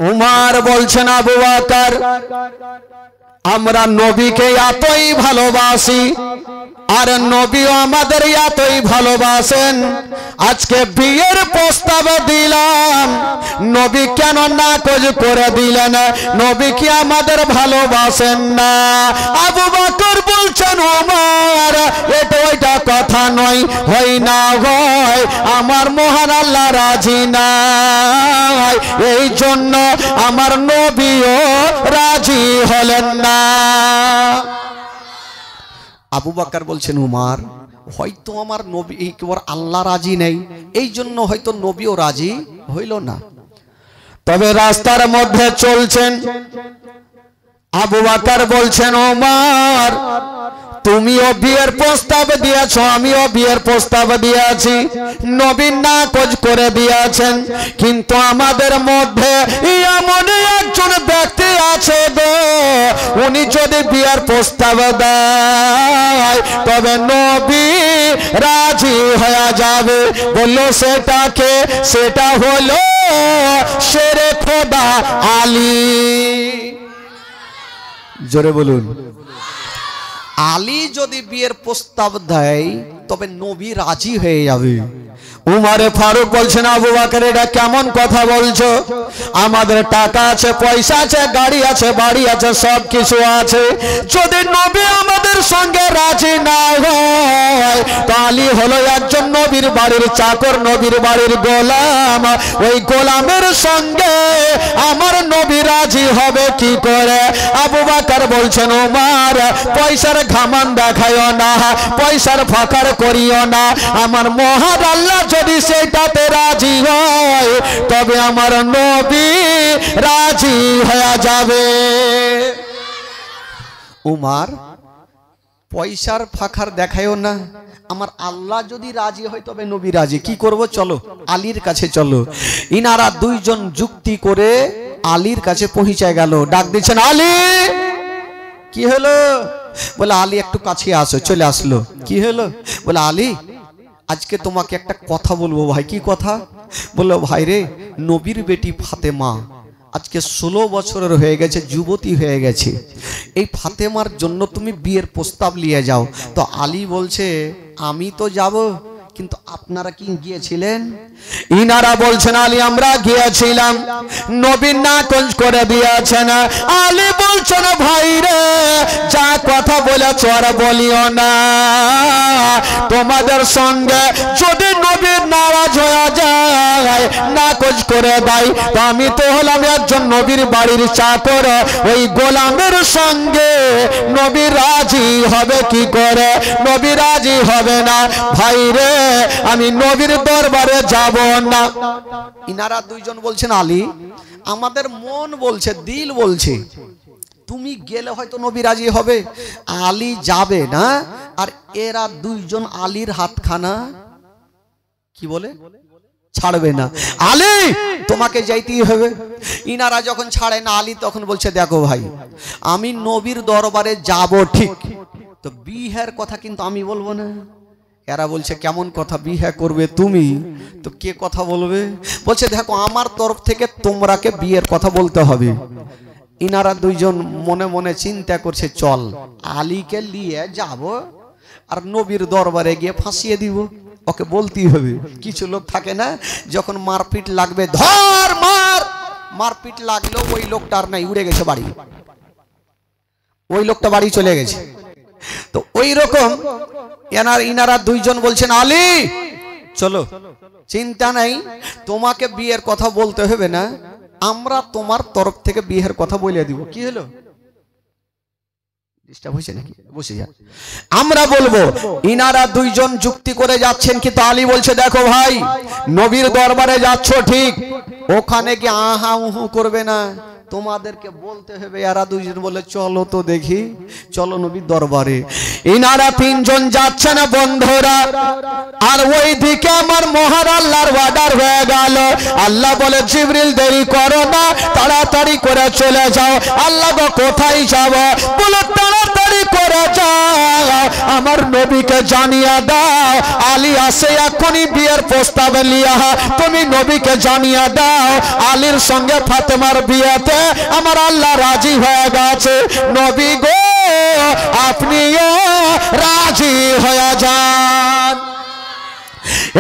উমর বলছেন আবু বকর আমরা নবীকে এতই ভালোবাসি আর নবীও আমাদের এতই ভালোবাসেন, আজকে বিয়ের প্রস্তাব দিলাম, নবী কেন নাকচ করে দিলেন? নবী কি আমাদের ভালোবাসেন না? আবু বকর বলছেন ওমর এটা ওইটা কথা নয়, হয় না হয় আমার মহান আল্লাহ রাজি নাই, এই জন্য আমার নবীও রাজি হলেন না। আবু বকর বলছেন উমর হয়তো আমার নবী আল্লাহ রাজি নেই, এই জন্য হয়তো নবীও রাজি হইল না। তবে রাস্তার মধ্যে চলছেন, আবু বকর বলছেন ওমর তুমিও বিয়ের প্রস্তাব দিয়েছো, আমিও বিয়ের প্রস্তাব দিয়েছি, নবী নাকচ করে দিয়েছেন, কিন্তু আমাদের মধ্যে এমন একজন ব্যক্তি আছে গো, উনি যদি বিয়ের প্রস্তাব দেয় তবে নবী রাজি হয়ে যাবে। বললো সেটাকে, সেটা হলো শেরে খোদা আলী। জোরে বলুন। আলী যদি বিয়ের প্রস্তাব দেয় তবে নবী রাজি হয়ে যাবে। উমরে ফারুক বলছেন আবু বকর এটা কেমন কথা বলছো? আমাদের টাকা আছে, পয়সা আছে, গাড়ি আছে, বাড়ি আছে, সব কিছু আছে, যদি নবী আমাদের সঙ্গে রাজি না হয় তো আলী হলো একজন নবীর বাড়ির চাকর, নবীর বাড়ির গোলাম, ওই গোলামের সঙ্গে আমার নবী রাজি হবে কি করে? আবু বকর বলছেন ওমর পয়সার ঘামান দেখাইও না, পয়সার ফাকার করিও না, আমার মহান আল্লাহ যদি সেটাতে রাজি হয় তবে আমার নবী রাজি হয়ে যাবে। উমর পয়সার ফাকার দেখাইও না, আমার আল্লাহ যদি রাজি হয় তবে নবী রাজি। কি করব? চলো আলীর কাছে চলো। ইনারা দুইজন যুক্তি করে আলীর কাছে পৌঁছে গেল। ডাক দিচ্ছেন আলী। কি হলো? বলে আলী একটু কাছে আসো। চলে আসলো। কি হলো? বলে আলী আজকে তোমাকে একটা কথা বলবো ভাই। কি কথা? বললো ভাই রে, নবীর বেটি ফাতেমা আজকে 16 বছরের হয়ে গেছে, যুবতী হয়ে গেছে, এই ফাতেমার জন্য তুমি বিয়ের প্রস্তাব নিয়ে যাও। তো আলী বলছে আমি তো যাব, কিন্তু আপনারা কি গিয়েছিলেন? ইনারা বলছেন আলী আমরা গিয়েছিলাম, নবী নাকচ করে দিয়েছেন। আলী বলছেন ভাই রে যা কথা বলেছ আর বলিও না, তোমাদের সঙ্গে যদি নবী নারাজ হয়ে যায়, নাকচ করে দেয়, তো আমি তো হলাম একজন নবীর বাড়ির চাকর, ওই গোলামের সঙ্গে নবী রাজি হবে কি করে? নবী রাজি হবে না। ভাই রে আমি নবীর দরবারে যাব না। ইনারা দুইজন বলছেন আলী আমাদের মন বলছে, দিল বলছে তুমি গেলে হয়তো নবী রাজি হবে। আলী যাবে না, আর এরা দুইজন আলীর হাতখানা কি বলে ছাড়বে না। আলী তোমাকে যাইতেই হবে। ইনারা যখন ছাড়ে না, আলী তখন বলছে দেখো ভাই আমি নবীর দরবারে যাব ঠিক, তো বিয়ের কথা কিন্তু আমি বলবো না। এরা বলছে কেমন কথা? বিয়ে করবে তুমি, তো কে কথা বলবে? বলছে দেখো আমার তরফ থেকে তোমরাকে বিয়ের কথা বলতে হবে। ইনারা দুইজন মনে মনে চিন্তা করছে চল আলীকে নিয়ে যাব আর নবীর দরবারে গিয়ে ফাঁসিয়ে দিব, ওকে বলতেই হবে। কিছু লোক থাকে না যখন মারপিট লাগবে ধর মার, মারপিট লাগলো ওই লোকটার নাই, উড়ে গেছে বাড়ি, ওই লোকটা বাড়ি চলে গেছে। তো ওই রকম ইনারা দুইজন বলছেন আলী চলো চিন্তা নাই, তোমাকে বিয়ের কথা বলতে হবে না, আমরা তোমার তরফ থেকে বিয়ের কথা বলে দিব। কি হলো? ডিস্টার্ব হয়েছে নাকি? বসে যান, আমরা বলবো। ইনারা দুইজন যুক্তি করে যাচ্ছেন, কিন্তু আলী বলছে দেখো ভাই নবীর দরবারে যাচ্ছ ঠিক, ওখানে কি আহা উহু করবে না, তোমাদেরকে বলতে হবে। এরা দুইজন বলে চলো তো দেখি, চলো নবীর দরবারে। ইনারা তিনজন যাচ্ছেন বন্ধুরা, আর ওই দিকে আমার মহান আল্লাহর অর্ডার হয়ে গেল। আল্লাহ বলে জিবরিল দেরি করো না, তাড়াতাড়ি করে চলে যাও। আল্লাহ গো কোথায় যাব? বলে তাড়াতাড়ি করে হয়ে যাও, আমার নবীকে জানিয়ে দাও আলী আসে এখনই বিয়ের প্রস্তাব লিয়া, তুমি নবীকে জানিয়ে দাও আলীর সঙ্গে ফাতেমার বিয়েতে আমার আল্লাহ রাজি হয়ে গেছে। নবী গো আপনিও রাজি হয়ে যান।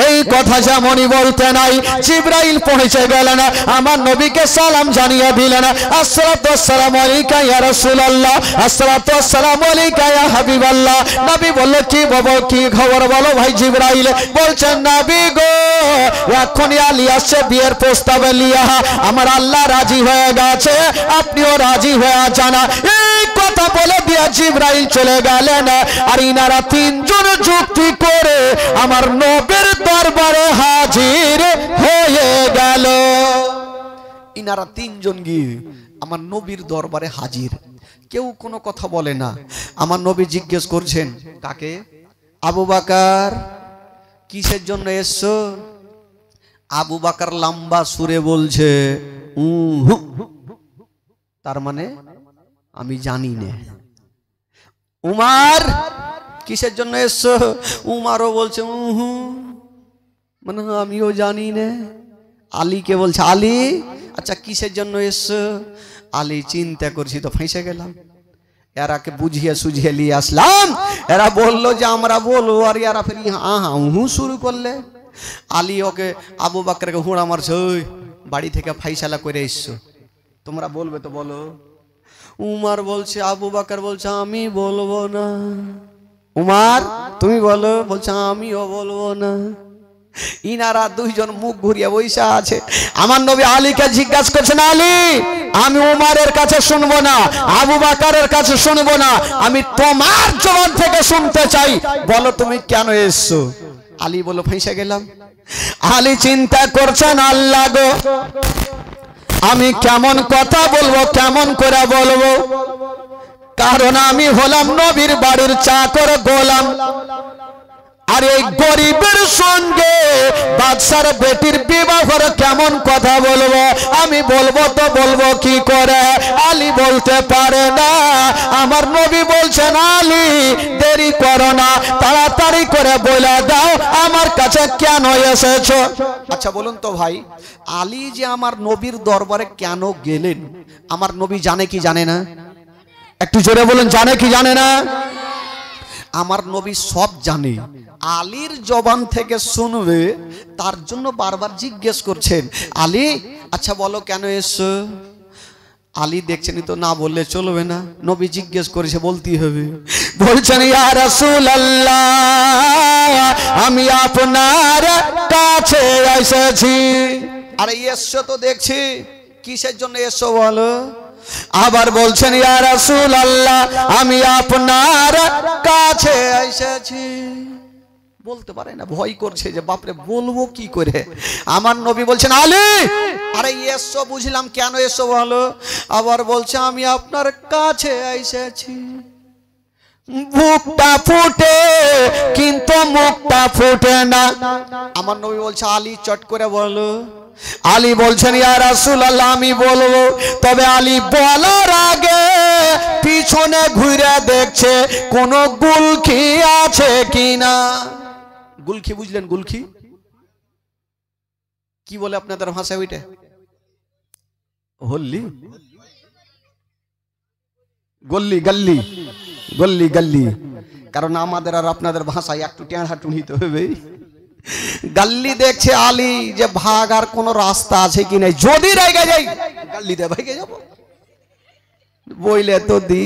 এই কথা যেমনই বলতে নাই, জিবরাইল পৌঁছে গেলেন, আমার নবীকে সালাম জানিয়ে দিলেন, আসসালাতু ওয়াসসালামু আলাইকা ইয়া রাসূলুল্লাহ, আসসালাতু ওয়াসসালামু আলাইকা ইয়া হাবিবাল্লাহ। নবী বলল কি বাবা কি খবর বলো ভাই। জিবরাইল বলছেন নবী গো এখনই আলী আসছে বিয়ের প্রস্তাব লিয়া, আমার আল্লাহ রাজি হয়ে গেছে, আপনিও রাজি হয়ে যান। এই কথা বলে দিয়া জিবরাইল চলে গেলেন। আর ইনারা তিনজন যুক্তি করে আমার নবীর দরবারে হাজির হয়ে গেল। ইনারা তিনজন গিয়ে আমার নবীর দরবারে হাজির, কেউ কোনো কথা বলে না। আমার নবী জিজ্ঞেস করছেন কাকে? আবু বকর, কিসের জন্য এসছো? আবু বকর লম্বা সুরে বলছে তার মানে আমি জানি না। উমার, কিসের জন্য এসছো? উমারও বলছে মানে আমিও জানি না। আলীকে বলছে আলী আচ্ছা কিসের জন্য এসছো? আলী চিন্তা করছি তো ফেঁসে গেলাম। এরাকে বুঝিয়ে সুঝিয়ে নিয়ে আসলাম, এরা বললো যে আমরা বলবো, আর এরা ফির শুরু করলে। আলী ওকে আবু বকরকে হুড়া মারছে, ওই বাড়ি থেকে ফাইসালা করে এসছো, তোমরা বলবে তো বলো। উমার বলছে, আবু বকর বলছে আমি বলবো না। উমার তুমি বলো, বলছে আমিও বলবো না। ইনারা দুইজন মুখ ঘুরিয়ে বৈশা আছে। আমার নবী আলীকে জিজ্ঞাসা করছেন আলী আমি উমারের কাছে শুনবো না, আবু বকরের কাছে শুনবো না, আমি তোমার জবান থেকে শুনতে চাই, বলো তুমি কেন এসছো? আলী বলো ফেঁসে গেলাম। আলী চিন্তা করছেন আল্লাহ গো আমি কেমন কথা বলবো, কেমন করে বলবো, কারণ আমি হলাম নবীর বাড়ির চাকর গোলাম, আর এই গরিবের সঙ্গে বাদশার বেটির বিবাহের কেমন কথা বলবো, আমি বলবো তো বলবো কি করে? আলী বলতে পারে না। আমার নবী বলছেন আলী দেরি করো না, তাড়াতাড়ি করে বলে দাও আমার কাছে কেন এসেছো। আচ্ছা বলুন তো ভাই, আলী যে আমার নবীর দরবারে কেন গেলেন আমার নবী জানে কি জানে না? একটু জোরে বলুন, জানে কি জানে না? আমার নবী সব জানে, আলীর জবান থেকে শুনবে তার জন্য বারবার জিজ্ঞেস করছেন আলী আচ্ছা বলো কেন এসছো? আলী দেখছেনই তো, না বললে চলবে না, নবী জিজ্ঞেস করেছে বলতেই হবে। বলছেন ইয়া রাসূলুল্লাহ আমি আপনার কাছে এসেছি। আরে এসছো তো দেখছি, কিসের জন্য এসছো বলো? আবার বলছেন ইয়া রাসূলুল্লাহ আমি আপনার কাছে এসেছি। বলতে পারে না, ভয় করছে যে বাপরে বলবো কি করে। আমার নবী বলছেন আলী আরে এসো বুঝলাম, কেন এসো বলো? আবার বলছে আমি আপনার কাছে এসেছি। বুকটা ফুটে কিন্তু মুখটা ফুটে না। আমার নবী বলছে আলী চট করে বলো। আলী বলছেন ইয়া রাসূলুল্লাহ আমি বলবো, তবে আলী বলার আগে পিছনে ঘুরে দেখছে কোন গুলখি আছে কিনা। গুলখি বুঝলেন? গুলখি কি বলে আপনাদের ভাষায় ওইটা? হল্লি, গল্লি, গল্লি, গল্লি গল্লি, কারণ আমাদের আর আপনাদের ভাষায় একটু টেঁড়া টুনিতে হবে। গল্লি দেখছে আলী যে ভাগার কোন রাস্তা আছে কি নাই, যদি রেগে যাই গল্লিতে ভাগে যাব বইলে তো দি।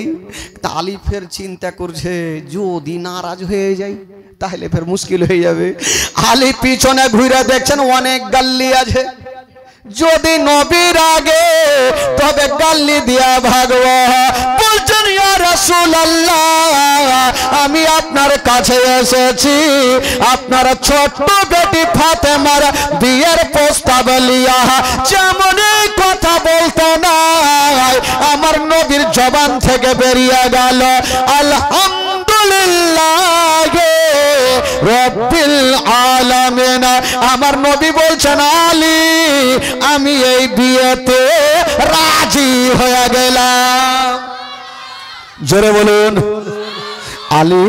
আলী ফের চিন্তা করছে যদি নারাজ হয়ে যাই তাহলে ফের মুশকিল হয়ে যাবে। আলী পিছনে ঘুরে দেখছেন অনেক গল্লি আছে, যদি নবীর আগে তবে গল্লি দিয়া ভাগব। বলছেন ইয়া রাসূলুল্লাহ আমি আপনার কাছে এসেছি আপনার ছোট্ট বেটি ফাতেমার বিয়ের প্রস্তাব লিয়া। যেমন কথা বলতো না আমার নবীর জবান থেকে বেরিয়ে গেল আলহামদুলিল্লাহ রব্বিল আলামিন। আমার নবী বলছেন আলী আমি এই বিয়েতে রাজি হয়ে গেলাম। জোরে বলুন। আলী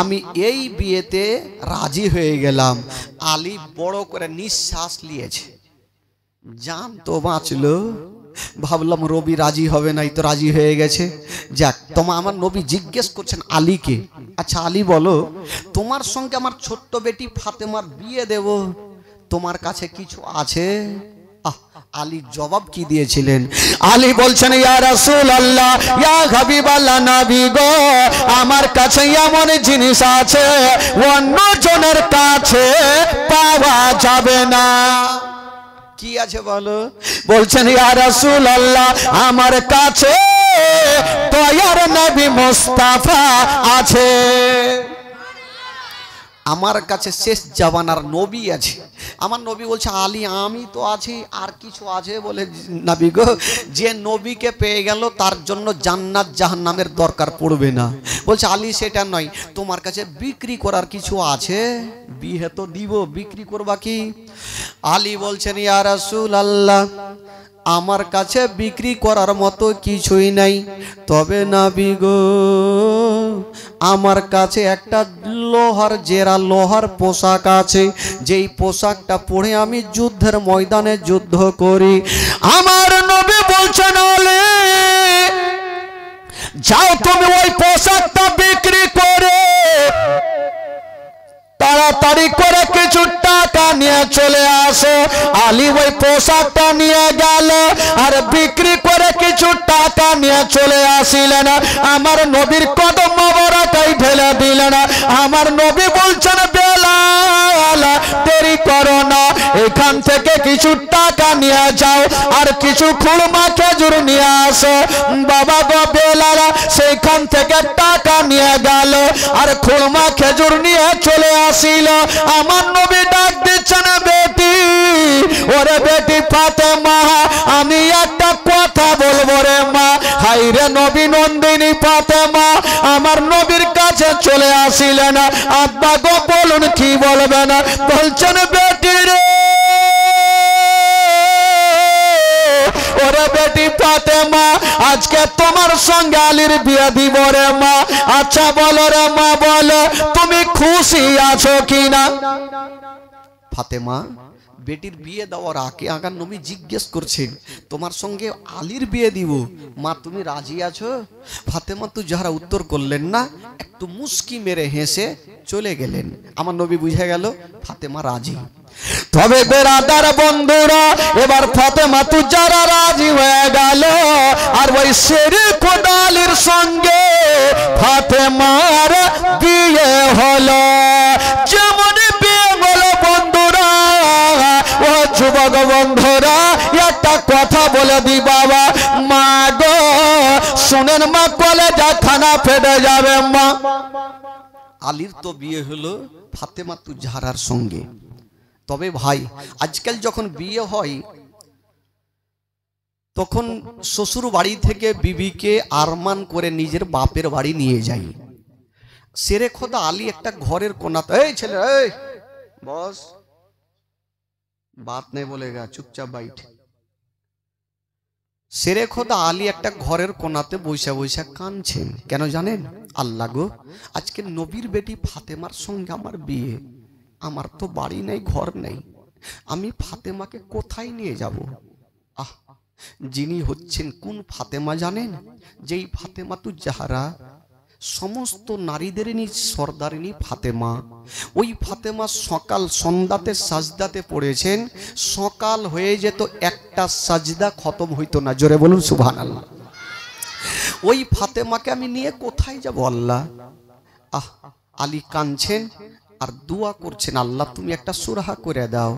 আমি এই বিয়েতে রাজি হয়ে গেলাম। আলী বড় করে নিঃশ্বাস নিয়েছে, জান তো বাঁচলো। ভাবলাম রবি রাজি হবে না, এই তো রাজি হয়ে গেছে। যাক, আমার নবী জিজ্ঞেস করছেন আলীকে, আচ্ছা আলী বলো, তোমার সঙ্গে আমার ছোট্ট বেটি ফাতেমার বিয়ে দেব, তোমার কাছে কিছু আছে? আলী জবাব কি দিয়েছিলেন? আলী বলছেন, ইয়া রাসূলুল্লাহ, ইয়া হাবিবাল্লাহ, নবী গো, আমার কাছে এমন জিনিস আছে অন্য জনের কাছে পাওয়া যাবে না। কি আছে বলো? বলছেন, ইয়া রাসূলুল্লাহ, আমার কাছে দয়ার নবী মুস্তাফা আছে, আমার কাছে শেষ জামানার নবী আছে। আমার নবী বলছে, আলী আমি তো আছি, আর কিছু আছে? বলে, নবী গো, যে নবীকে পেয়ে গেল তার জন্য জান্নাত জাহান্নামের দরকার পড়বে না। বলছে, আলী সেটা নয়, তোমার কাছে বিক্রি করার কিছু আছে? বিয়ে তো দিব, বিক্রি করবা কি? আলী বলছেন, ইয়া রাসূলুল্লাহ, আমার কাছে বিক্রি করার মতো কিছুই নাই, তবে নবী গো, আমার কাছে একটা লোহার জেরা লোহার পোশাক আছে, যেই পোশাকটা পরে আমি যুদ্ধের ময়দানে যুদ্ধ করি। আমার নবী বলছেন, আলী যাও তুমি ওই পোশাকটা বিক্রি করে তাড়াতাড়ি করে কিছু টাকা নিয়ে চলে আসো। আলী ওই পোশাকটা নিয়ে গেল আর বিক্রি করে কিছু টাকা নিয়ে চলে আসিলেন। আমার নবীর কদম মোবারকায় ঢেলে দিলেন। আমার নবী বলছেন, বেলাল দেরি করো না, এখান থেকে কিছু টাকা নিয়ে যাও আর কিছু খুরমা খেজুর নিয়ে আসো। বাবা গো, বেলাল সেখান থেকে টাকা নিয়ে গেল আর খুরমা খেজুর নিয়ে চলে আসিল। আমার নবী ডাক দিচ্ছেন, বেটি, ওরে বেটি ফাতেমা, আমি একটা কথা বলবো রে মা। হাই রে নবী নন্দিনী ফাতেমা আমার নবীর কাছে চলে আসিলেন। আব্বা গো বলুন কি বলবেন? বলছেন, বেটি রে, ওরে বেটি ফাতেমা, আজকে তোমার সঙ্গে আলীর বিয়ে দিব রে মা। আচ্ছা বলো রে মা, বলো তুমি খুশি আছো কিনা? ফাতেমা বেটির বিয়ে দেওয়ার আগে আগার নবী জিজ্ঞেস করছেন, তোমার সঙ্গে আলীর বিয়ে দিব, মা তুমি রাজি আছো? ফাতেমা তো যারা উত্তর করলেন না, একটু মুস্কি মেরে হেসে চলে গেলেন। আমার নবী বুঝে গেল ফাতেমা রাজি। তবে বেরাদার বন্ধুরা, এবার ফাতেমা তো যারা রাজি হয়ে গেল আর ওই শেরে কোদালির সঙ্গে ফাতেমার বিয়ে হলো। যেমন বিয়ে হলো বন্ধুরা, ও যুবক বন্ধুরা, একটা কথা বলে দি বাবা, মা গো শুনেন মা, কলেজা খানা ফেটে যাবে মা। আলীর তো বিয়ে হলো ফাতেমা তু জাহরার সঙ্গে। তবে ভাই, আজকাল যখন বিয়ে হয় তখন শ্বশুর বাড়ি থেকে বিবিকে আরমান করে নিজের বাপের বাড়ি নিয়ে যায়। শেরে খোদা আলী একটা ঘরের কোনাতে, এই ছেলে, এই বস, বাত নেই বলেগা, চুপচাপ বাইঠ। শেরে খোদা আলী একটা ঘরের কোনাতে বৈশা বৈশা কাঁদছেন। কেন জানেন? আল্লাহ গো, আজকে নবীর বেটি ফাতেমার সঙ্গে আমার বিয়ে, আমার তো বাড়ি নেই, ঘর নেই, আমি ফাতেমাকে কোথায় নিয়ে যাব? যিনি হচ্ছেন কোন ফাতেমা জানেন? যেই ফাতেমা তু জাহরা সমস্ত নারীদেরই সর্দারিনী ফাতেমা। ওই ফাতেমা সকাল সন্ধ্যাতে সাজদাতে পড়েছেন, সকাল হয়ে যেত একটা সাজদা খতম হইতো না। জোরে বলুন সুবহানাল্লাহ। ওই ফাতেমাকে আমি নিয়ে কোথায় যাব আল্লাহ? আলী কাঁদছেন আর দোয়া করছেন, আল্লাহ তুমি একটা সুরাহা করে দাও।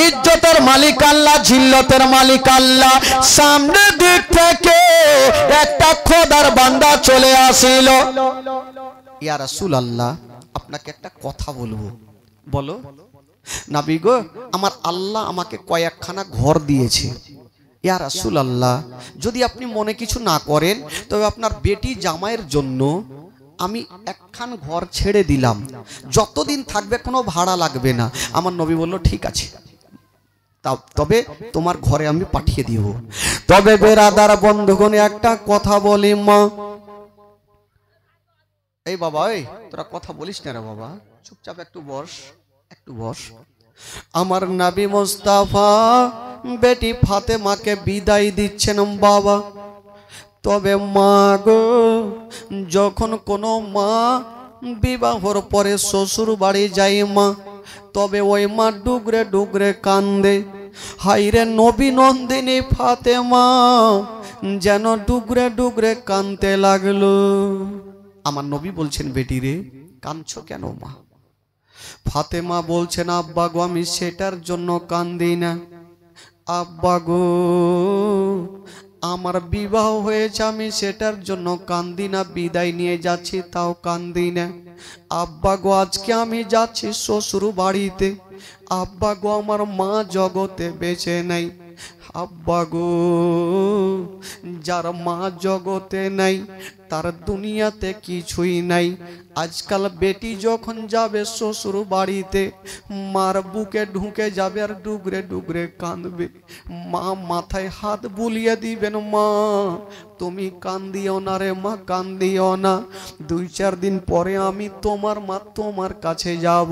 ইজ্জতের মালিক আল্লাহ, জিল্লতের মালিক আল্লাহ। সামনে দিক থেকে একটা খোদার বান্দা চলে আসিল। ইয়া রাসূলুল্লাহ, আপনাকে একটা কথা বলবো। বলো। নবী গো, আমার আল্লাহ আমাকে কয়েকখানা ঘর দিয়েছে। ইয়া রাসূলুল্লাহ, যদি আপনি মনে কিছু না করেন তবে আপনার বেটি জামাইয়ের জন্য আমি একখান ঘর ছেড়ে দিলাম, যতদিন থাকবে কোনো ভাড়া লাগবে না। আমার নবী বলল, ঠিক আছে, তবে তোমার ঘরে আমি পাঠিয়ে দিব। তবে বেরাদার বন্ধুগণ একটা কথা বলি মা, এই বাবা এই তোরা কথা বলিস না রে বাবা, চুপচাপ একটু বস, একটু বস। আমার নবী মুস্তাফা বেটি ফাতেমাকে বিদায় দিচ্ছেন বাবা। তবে মা গো, যখন কোনো মা বিবাহর পরে শ্বশুর বাড়ি যায় মা, তবে ওই মা ডুগরে ডুগরে কান্দে। হাইরে নবী নন্দিনী ফাতেমা যেন ডুগরে ডুগরে কানতে লাগলো। আমার নবী বলছেন, বেটি রে কাঁদছো কেন মা? ফাতেমা বলছেন, আব্বা গো আমি সেটার জন্য কান্দি না। আব্বা গো আমার বিবাহ হয়েছে, আমি সেটার জন্য কান্দি না। বিদায় নিয়ে যাচ্ছি তাও কান্দি না। আব্বা গো আজকে আমি যাচ্ছি শ্বশুর বাড়িতে। আব্বা গো আমার মা জগতে বেঁচে নাই। আব্বা গো যার মা জগতে নাই তার দুনিয়াতে কিছুই নাই। আজকাল বেটি যখন যাবে শ্বশুর বাড়িতে, মার বুকে ঢুকে যাবে আর ডুগরে ডুগরে কাঁদবে। মা মাথায় হাত বুলিয়ে দিবেন, মা তুমি কান্দিও না রে মা, কান্দিও না। 2-4 দিন পরে আমি তোমার মা তোমার কাছে যাব।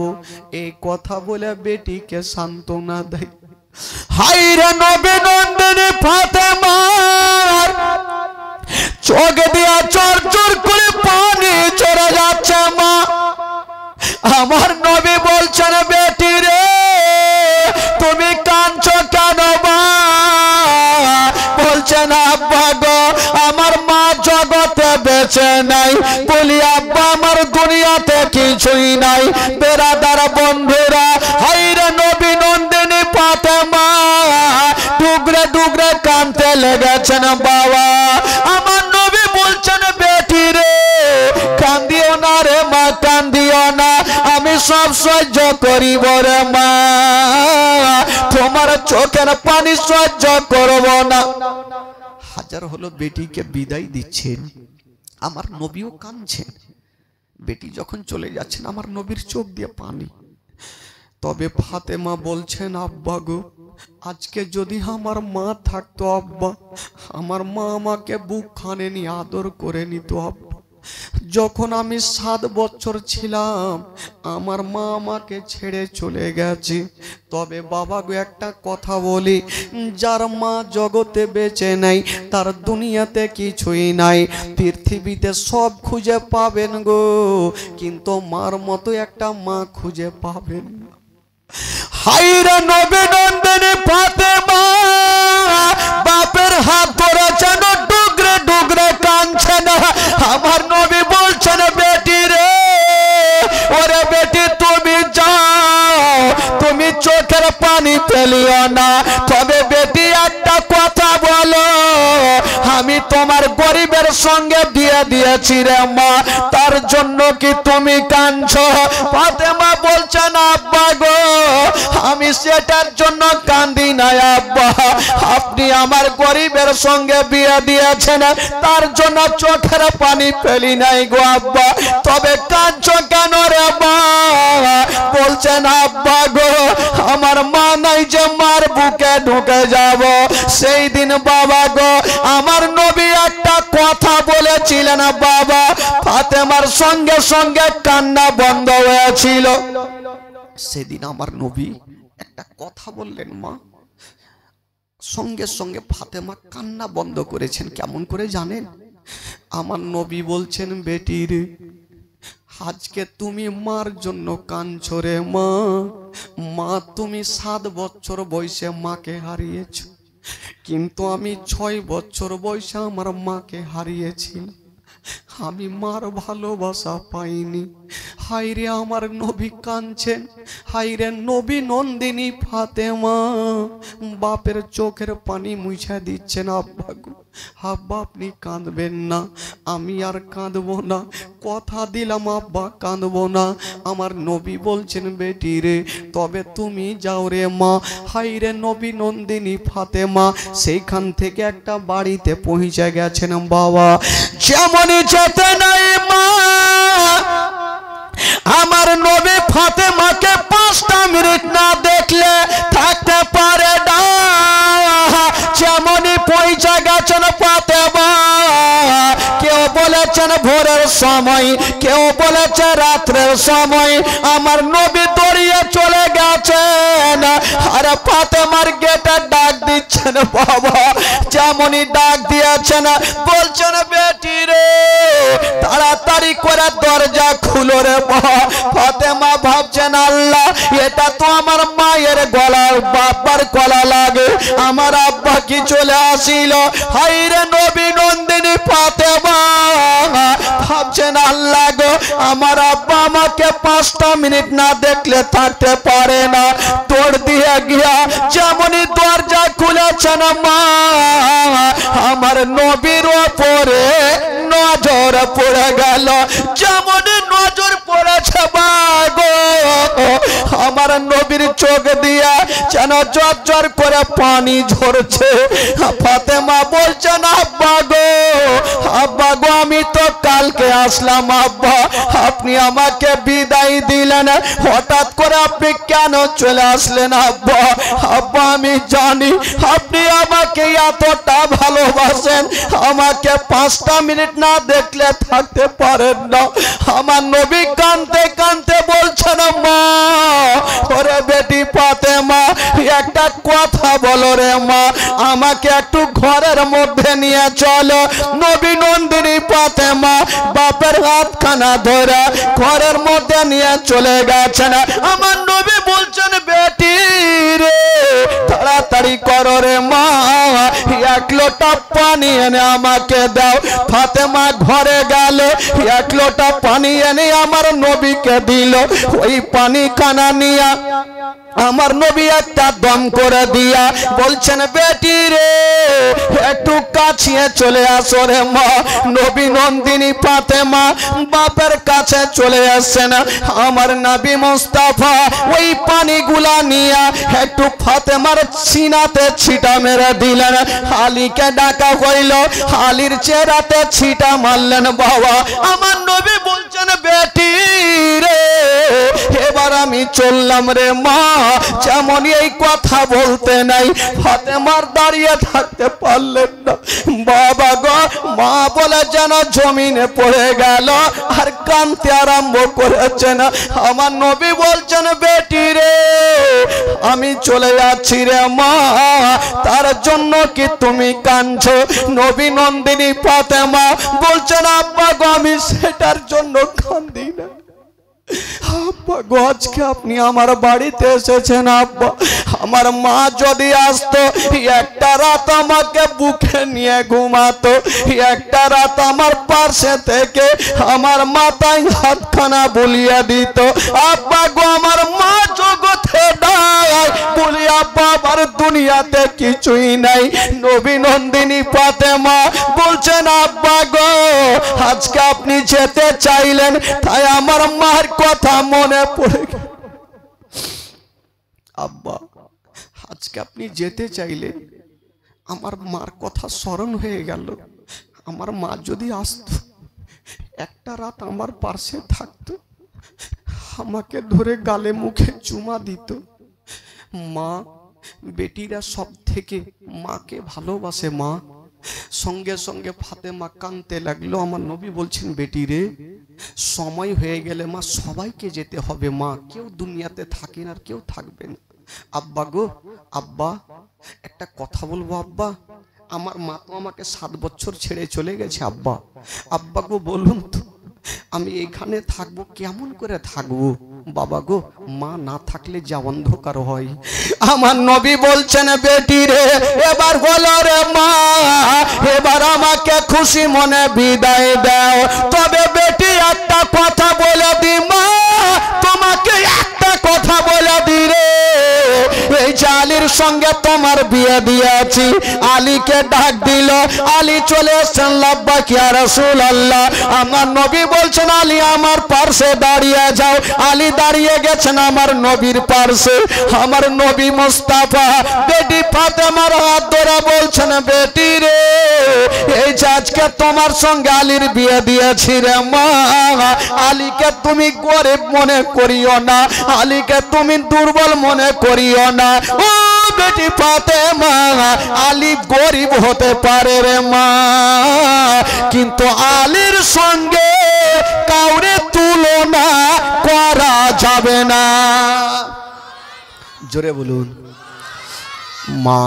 এই কথা বলে বেটিকে সান্ত্বনা দেয়। হাইরে নবী নন্দিনী ফাতেমার চোখ দিয়া চর চর করে পানি চড়ে যাচ্ছে মা। আমার নবী বলছেন, বেটি রে তুমি কাঁদছো কেন মা? বলছেন, আব্বা গো আমার মা জগতে বেঁচে নাই। বলি আব্বা আমার দুনিয়াতে কিছুই নাই। বেরাদার বন্ধুরা, হাইরে নবী নন্দিনী ফাতেমা ডুগরে ডুগরে কাঁদতে লেগেছেন বাবা। আমার নবী বলছেন, বেটি রে কান্দিও না রে মা, কান্দিও না, আমি সব সহ্য করিব রে মা, তোমার চোখের পানি সহ্য করব না। হাজার হলো বেটিকে বিদায় দিচ্ছেন, আমার নবীও কাঁদছেন। বেটি যখন চলে যাচ্ছেন আমার নবীর চোখ দিয়ে পানি। তবে ফাতেমা বলছেন, আব্বা গো আজকে যদি আমার মা থাকতো আব্বা, আমার মা আমাকে বুক খানে নিয়ে আদর করে নিত আব্বা। যখন আমি 7 বছর ছিলাম আমার মা আমাকে ছেড়ে চলে গেছে। তবে বাবা গো একটা কথা বলি, যার মা জগতে বেঁচে নাই তার দুনিয়াতে কিছুই নাই। পৃথিবীতে সব খুঁজে পাবেন গো, কিন্তু মার মতো একটা মা খুঁজে পাবেন না। হাইরে নবী নন্দিনী ফাতেমা বাপের হাত ধরেছেন, ডুগরে ডুগরে কাঁদছেন। আমার নবী বলছেন, বেটি রে ওরে বেটি তুমি যাও, তুমি চোখের পানি ফেলিও না। তবে বেটি একটা কথা বলো, আমি তোমার গরিবের সঙ্গে বিয়ে দিয়েছি রে মা, তার জন্য কি তুমি কাঁদছো? ফাতেমা বলছেন, আব্বা গো আমি সেটার জন্য কান্দি না আব্বা, আপনি আমার গরিবের সঙ্গে বিয়ে দিয়েছেন তার জন্য চোখের পানি ফেলি নাই গো আব্বা। তবে কাঁদছো কেন রে মা? বলছেন, আব্বা গো আমার মা নাই যে মার বুকে ঢুকে যাব। সেই দিন বাবা গো আমার নবী একটা কথা বলেছিলেন বাবা, ফাতেমার সঙ্গে সঙ্গে কান্না বন্ধ হয়েছিল। সেদিন আমার নবী একটা কথা বললেন মা, সঙ্গে সঙ্গে ফাতেমা কান্না বন্ধ করেছেন। কেমন করে জানেন? আমার নবী বলছেন, বেটি রে আজকে তুমি মার জন্য কাঁদছো রে মা। মা তুমি 7 বছর বয়সে মাকে হারিয়েছ, কিন্তু আমি 6 বছর বয়সে আমার মাকে হারিয়েছি। আমি মার ভালোবাসা পাইনি। হাইরে আমার নবী কাঁদছেন। হাইরে নবী নন্দিনী ফাতেমা বাপের চোখের পানি মুছে দিচ্ছেন। আব্বা গো আব্বা আপনি কাঁদবেন না, আমি আর কাঁদবো না, কথা দিলাম আব্বা কাঁদবো না। আমার নবী বলছেন, বেটি রে তবে তুমি যাও রে মা। হাইরে নবী নন্দিনী ফাতেমা সেইখান থেকে একটা বাড়িতে পৌঁছে গেছেন বাবা। যেমনই যেতে নাই মা, আমার নবী ফাতেমাকে 5টা মিনিট না দেখলে থাকতে পারে না। যেমনই পৌঁছে বলেছেন ভোরের সময়, কেউ বলেছে রাত্রের সময় আমার নবী দৌড়িয়ে চলে গেছেন আর ফাতেমার গেটে ডাক দিচ্ছেন। বাবা যেমনই ডাক দিয়েছেন বলছেন বেটি রে তাড়াতাড়ি করে দরজা খুলো রে। ফাতেমা ভাবছেন আল্লাহ এটা তো আমার মায়ের গলা, বাবার গলা লাগে, আমার আব্বা কি চলে আসিল। হাই রে নবী নন্দিনী ফাতেমা ভাবছেন আল্লাহ গো আমার আব্বা আমাকে 5টা মিনিট না দেখলে থাকতে পারে না। দৌড় দিয়ে গিয়া যেমনই দরজা খুলেছেন মা আমার নবীর ওপরে নজর পড়ে গেল। যেমনই নজর পড়েছে গো আমার নবীর চোখ দিয়া যেন ঝরঝর করে পানি ঝরছে। ফাতেমা বলছেন আব্বা গো আমি তো কালকে আসলাম আব্বা, আপনি আমাকে বিদায় দিলেন, হঠাৎ করে আপনি কেন চলে আসলেন আব্বা? আব্বা আমি জানি আপনি আমাকে এতটা ভালোবাসেন, আমাকে 5টা মিনিট না দেখলে থাকতে পারেন না। আমার নবী কাঁদতে কাঁদতে বলছেন মা ওরে বেটি ফাতেমা একটা কথা বলো রে মা, আমাকে একটু ঘরের মধ্যে নিয়ে চলো। নবী নন্দিনী ফাতেমা বাপের হাতখানা ধরে ঘরের মধ্যে নিয়ে চলে গেছেন। আমার নবী বলছেন বেটি রে তাড়াতাড়ি করো রে মা, 1 লোটা পানি এনে আমাকে দাও। ফাতেমা ঘরে গেল, 1 লোটা পানি এনে আমার নবীকে দিল। ওই পানি খানা নিয়ে আমার নবী একটা দম করে দিয়া বলছেন বেটি রে একটু কাছে চলে আসো রে মা। নবী নন্দিনী ফাতেমা বাপের কাছে চলে আসছেন। আমার নবী মুস্তাফা ওই পানিগুলা নিয়ে একটু ফাতেমার সিনাতে ছিটা মেরে দিলেন। আলীকে ডাকা হইল, আলীর চেহারাতে ছিটা মারলেন। বাবা আমার নবী বলছেন বেটি রে এবার আমি চললাম রে মা। যেমনই এই কথা বলতে নাই ফাতেমার দাঁড়িয়ে থাকতে পারলেন না। বাবা গো মা বলে যেন জমিনে পড়ে গেল আর কাঁদতে আরম্ভ করেছেন। আমার নবী বলছেন বেটি রে আমি চলে যাচ্ছি রে মা, তার জন্য কি তুমি কাঁদছো? নবী নন্দিনী ফাতেমা বলছেন আব্বা গো আমি সেটার জন্য কাঁদি না আব্বা গো, আজকে আপনি আমার বাড়িতে এসেছেন আব্বা, আমার মা যদি আসতো একটা রাত আমাকে বুকে নিয়ে ঘুমাতো, একটা রাত আমার পাশে থেকে আমার মাথায় হাতখানা বুলিয়ে দিত। আব্বা গো আমার মা জগতে নাই বলি আব্বা আমার দুনিয়াতে কিছুই নাই। নবী নন্দিনী ফাতেমা বলছেন আব্বা গো আজকে আপনি যেতে চাইলেন তাই আমার মার কথা মনে পড়ে গেল। আব্বা আজকে আপনি যেতে চাইলেন আমার মার কথা স্মরণ হয়ে গেল। আমার মা যদি আসতো একটা রাত আমার পাশে থাকতো, আমাকে ধরে গালে মুখে চুমা দিত। মা বেটিরা সব থেকে মাকে ভালোবাসে মা। সঙ্গে সঙ্গে ফাতেমা কাঁদতে লাগলো। আমার নবী বলছেন বেটি রে সময় হয়ে গেলে মা সবাইকে যেতে হবে মা, কেউ দুনিয়াতে থাকে না আর কেউ থাকবে না। আব্বা গো আব্বা একটা কথা বলবো আব্বা, আমার মা তো আমাকে 7 বছর ছেড়ে চলে গেছে আব্বা, আব্বা গো বলুন তো আমি এখানে থাকবো কেমন করে থাকবো? বাবা গো মা না থাকলে যা অন্ধকার হয়। আমার নবী বলছেন বেটি রে এবার বলো রে মা এবার আমাকে খুশি মনে বিদায় দাও। তবে বেটি একটা কথা বলে দি মা, তোমাকে একটা কথা বলে দি রে, এই যে আলীর সঙ্গে তোমার বিয়ে দিয়েছি। আলীকে ডাক দিল, আলী চলে এসেছেন লাব্বাক ইয়া রাসূলুল্লাহ। আমার নবী বলছেন আলী আমার পাশে দাঁড়িয়ে যাও। আলী দাঁড়িয়ে গেছেন আমার নবীর পাশে। আমার নবী মুস্তাফা বেটি ফাতেমার হাত ধরে বলছেন বেটি রে এই যে আজকে তোমার সঙ্গে আলীর বিয়ে দিয়েছি রে মা, আলীকে তুমি গরিব মনে করিও না, আলীকে তুমি দুর্বল মনে করিও না। ও বেটি ফাতেমা, আলী গরিব হতে পারে রে মা, কিন্তু আলীর সঙ্গে কাউরে তুলনা করা যাবে না। জোরে বলুন। মা,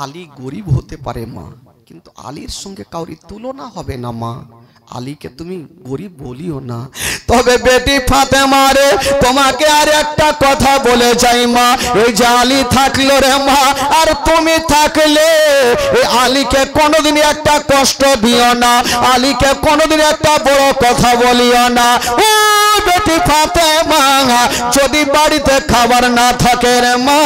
আলী গরিব হতে পারে মা, কিন্তু আলীর সঙ্গে কাউরি তুলনা হবে না মা, আলীকে তুমি গরিব বলিও না। তবে বেটি ফাতেমা রে, তোমাকে আর একটা কথা বলে যাই মা, এই যে আলী থাকলো রে মা, আর তুমি থাকলে এই আলীকে কোনোদিন একটা কষ্ট দিও না, আলীকে কোনোদিন একটা বড় কথা বলিও না। ও বেটি ফাতেমা, যদি বাড়িতে খাবার না থাকে রে মা,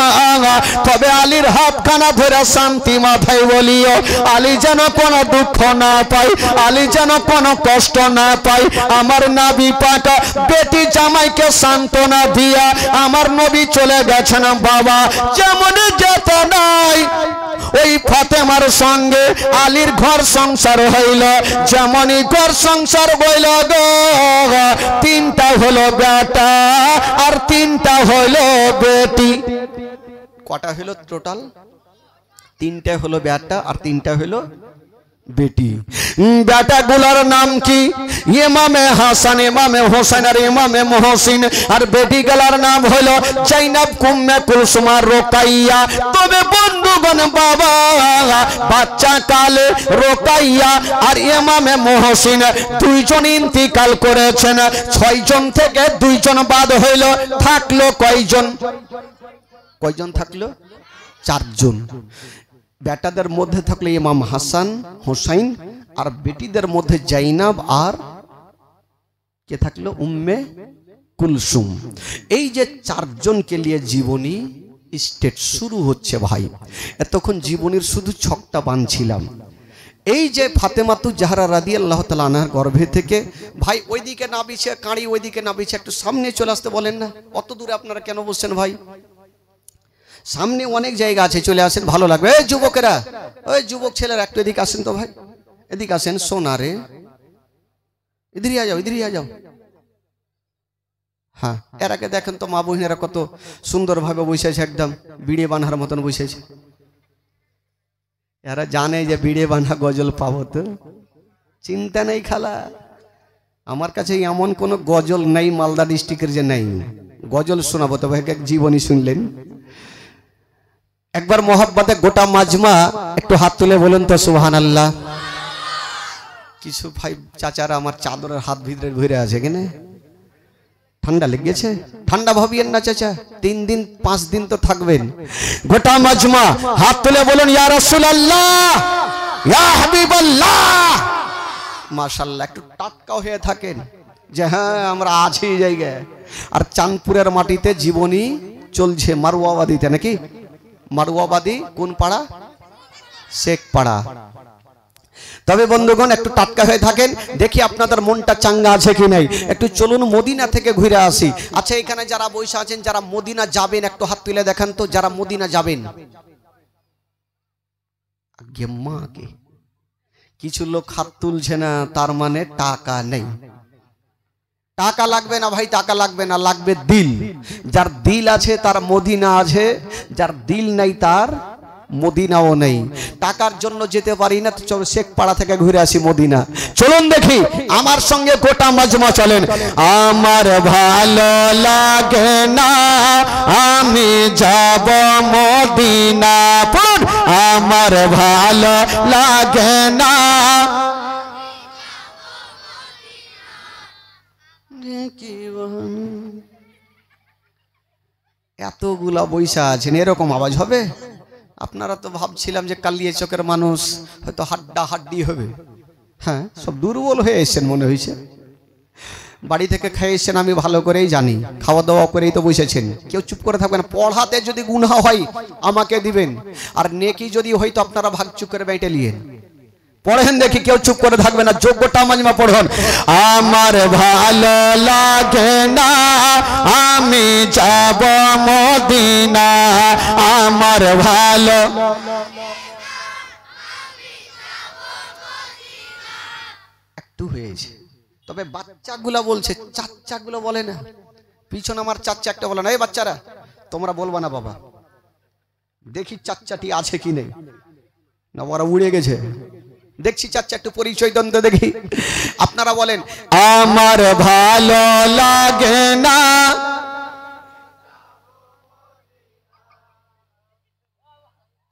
তবে আলীর হাতখানা ধরে শান্তি মাথায় বলিও, আলী যেন কোনো দুঃখ না পায়, আলী যেন কোনো কষ্ট না পায়। আমার নবী পাক বেটি জামাইকে সান্ত্বনা দিয়া আমার নবী চলে গেছেন বাবা, যেমন যেত নাই ওই ফাতেমার সঙ্গে আলীর ঘর সংসার হইল, যেমনই ঘর সংসার বইল গো, তিনটা হলো বেটা আর তিনটা হলো বেটি। কটা হলো টোটাল? তিনটা হলো বেটা আর তিনটা হলো বেটি। বেটা গুলার নাম কি? ইমামে হাসান, ইমামে হোসেন আর ইমামে মহসিন। আর বেটি গুলার নাম হলো জাইনাব, কুম্মে কুলসুম আর রোকাইয়া। তবে বন্ধুগণ বাবা, বাচ্চা কালে রোকাইয়া আর ইমামে মহসিন দুইজন ইন্তিকাল করেছেন। 6 জন থেকে 2 জন বাদ হইল, থাকলো কয়জন? কয়জন থাকলো? 4 জন। বেটাদের মধ্যে থাকলো ইমাম হাসান হোসাইন, আর বেটিদের মধ্যে জাইনাব আর কে থাকলো? উম্মে কুলসুম। এই যে 4 জনকে নিয়ে জীবনী স্টেট শুরু হচ্ছে ভাই। এতক্ষণ জীবনীর শুধু ছকটা বানছিলাম। এই যে ফাতেমাতু জাহরা রাদিয়াল্লাহু তাআলা আনহার গর্ভে থেকে ভাই ওইদিকে না বিছে কাঁড়ি, ওইদিকে না বিছে, একটু সামনে চলে আসতে বলেন না। অত দূরে আপনারা কেন বসছেন ভাই? সামনে অনেক জায়গা আছে, চলে আসেন, ভালো লাগবে। এই যুবকেরা, ওই যুবক ছেলেরা একটু এদিকে আসেন তো ভাই, এদিকে আসেন। সোনারে ইধরই আ যাও, ইধরই আ যাও। হ্যাঁ, এরাকে দেখেন তো, মা বহিনেরা কত সুন্দর ভাবে বসেছে, একদম বিড়ে বানহার মতন বসেছে। এরা জানে যে বিড়ে বানহা গজল পাবো, তো চিন্তা নেই খালা। আমার কাছে এমন কোন গজল নেই মালদা ডিস্ট্রিক্টের যে নেই, গজল শোনাবো। তবে এক জীবনী শুনলেন একবার মোহাব্বতে গোটা মাজমা একটু হাত তুলে বলুন তো সুবহানাল্লাহ। কিছু ভাই চাচারা আমার চাদরের হাত ভিতরে ঘুরে আছে, কেন ঠান্ডা লেগেছে? ঠান্ডা ভাবিয়েন না চাচা, 3 দিন 5 দিন তো থাকবেন। গোটা মাজমা হাত তুলে বলুন ইয়া রাসূলুল্লাহ, ইয়া হাবিবাল্লাহ। মাশাআল্লাহ, একটু টাটকা হয়ে থাকেন যে হ্যাঁ আমরা আছি এই জায়গায়। আর চাঁদপুরের মাটিতে জীবনী চলছে, মারওয়াবাদীতে নাকি? মারওয়াবাদী কোন পাড়া? শেখ পাড়া। তবে বন্ধুগণ একটু টাটকা হয়ে থাকেন, দেখি আপনাদের মনটা চাঙ্গা আছে কি নাই। একটু চলুন মদিনা থেকে ঘুরে আসি। আচ্ছা, এখানে যারা বসে আছেন যারা মদিনা যাবেন একটু হাত তুলে দেখান তো, যারা মদিনা যাবেন। আগে মাকে কিছু লোক হাত তুলছে না, তার মানে টাকা নেই। টাকা লাগবে না ভাই, টাকা লাগবে না, লাগবে দিল। যার দিল আছে তার মদিনা আছে, যার দিল নাই তার মদিনাও নেই। টাকার জন্য যেতে পারি না, তো চলো শেখ পাড়া থেকে ঘুরে আসি মদিনা। চলুন দেখি, আমার সঙ্গে গোটা মাজমা চলেন। আমার ভালো লাগে না আমি যাব মদিনা, আমার ভালো লাগে না। এতগুলা বৈশা আছেন, এরকম আওয়াজ হবে? আপনারা তো ভাবছিলাম যে কালিয়া চকের মানুষ হয়তো হাড্ডা হাড্ডি হবে। হ্যাঁ, সব দুর্বল হয়ে এসেছেন মনে হয়েছে। বাড়ি থেকে খেয়ে এসেছেন আমি ভালো করেই জানি, খাওয়া দাওয়া করেই তো বসেছেন। কেউ চুপ করে থাকবেন। পড়াতে যদি গুনাহ হয় আমাকে দিবেন, আর নেকি যদি হয় তো আপনারা ভাগ চুপ করে বেটে নিয়েন। পড়েন দেখি, কেউ চুপ করে থাকবে না। যোগ্যটা মাজমা পড়ুন। আমার ভালো লাগে না আমি যাব মদিনা, আমার ভালো একটু হয়েছে। তবে বাচ্চাগুলা বলছে, চাচ্চাগুলো বলে না। পিছনে আমার চাচ্চা একটা বলে না, এই বাচ্চারা তোমরা বলবা না বাবা, দেখি চাচ্চাটি আছে কি নেই, না ওরা উড়ে গেছে, দেখছি চাচ্চা একটু পরিচয় দেন তো দেখি। আপনারা বলেন, আমার ভালো লাগে না।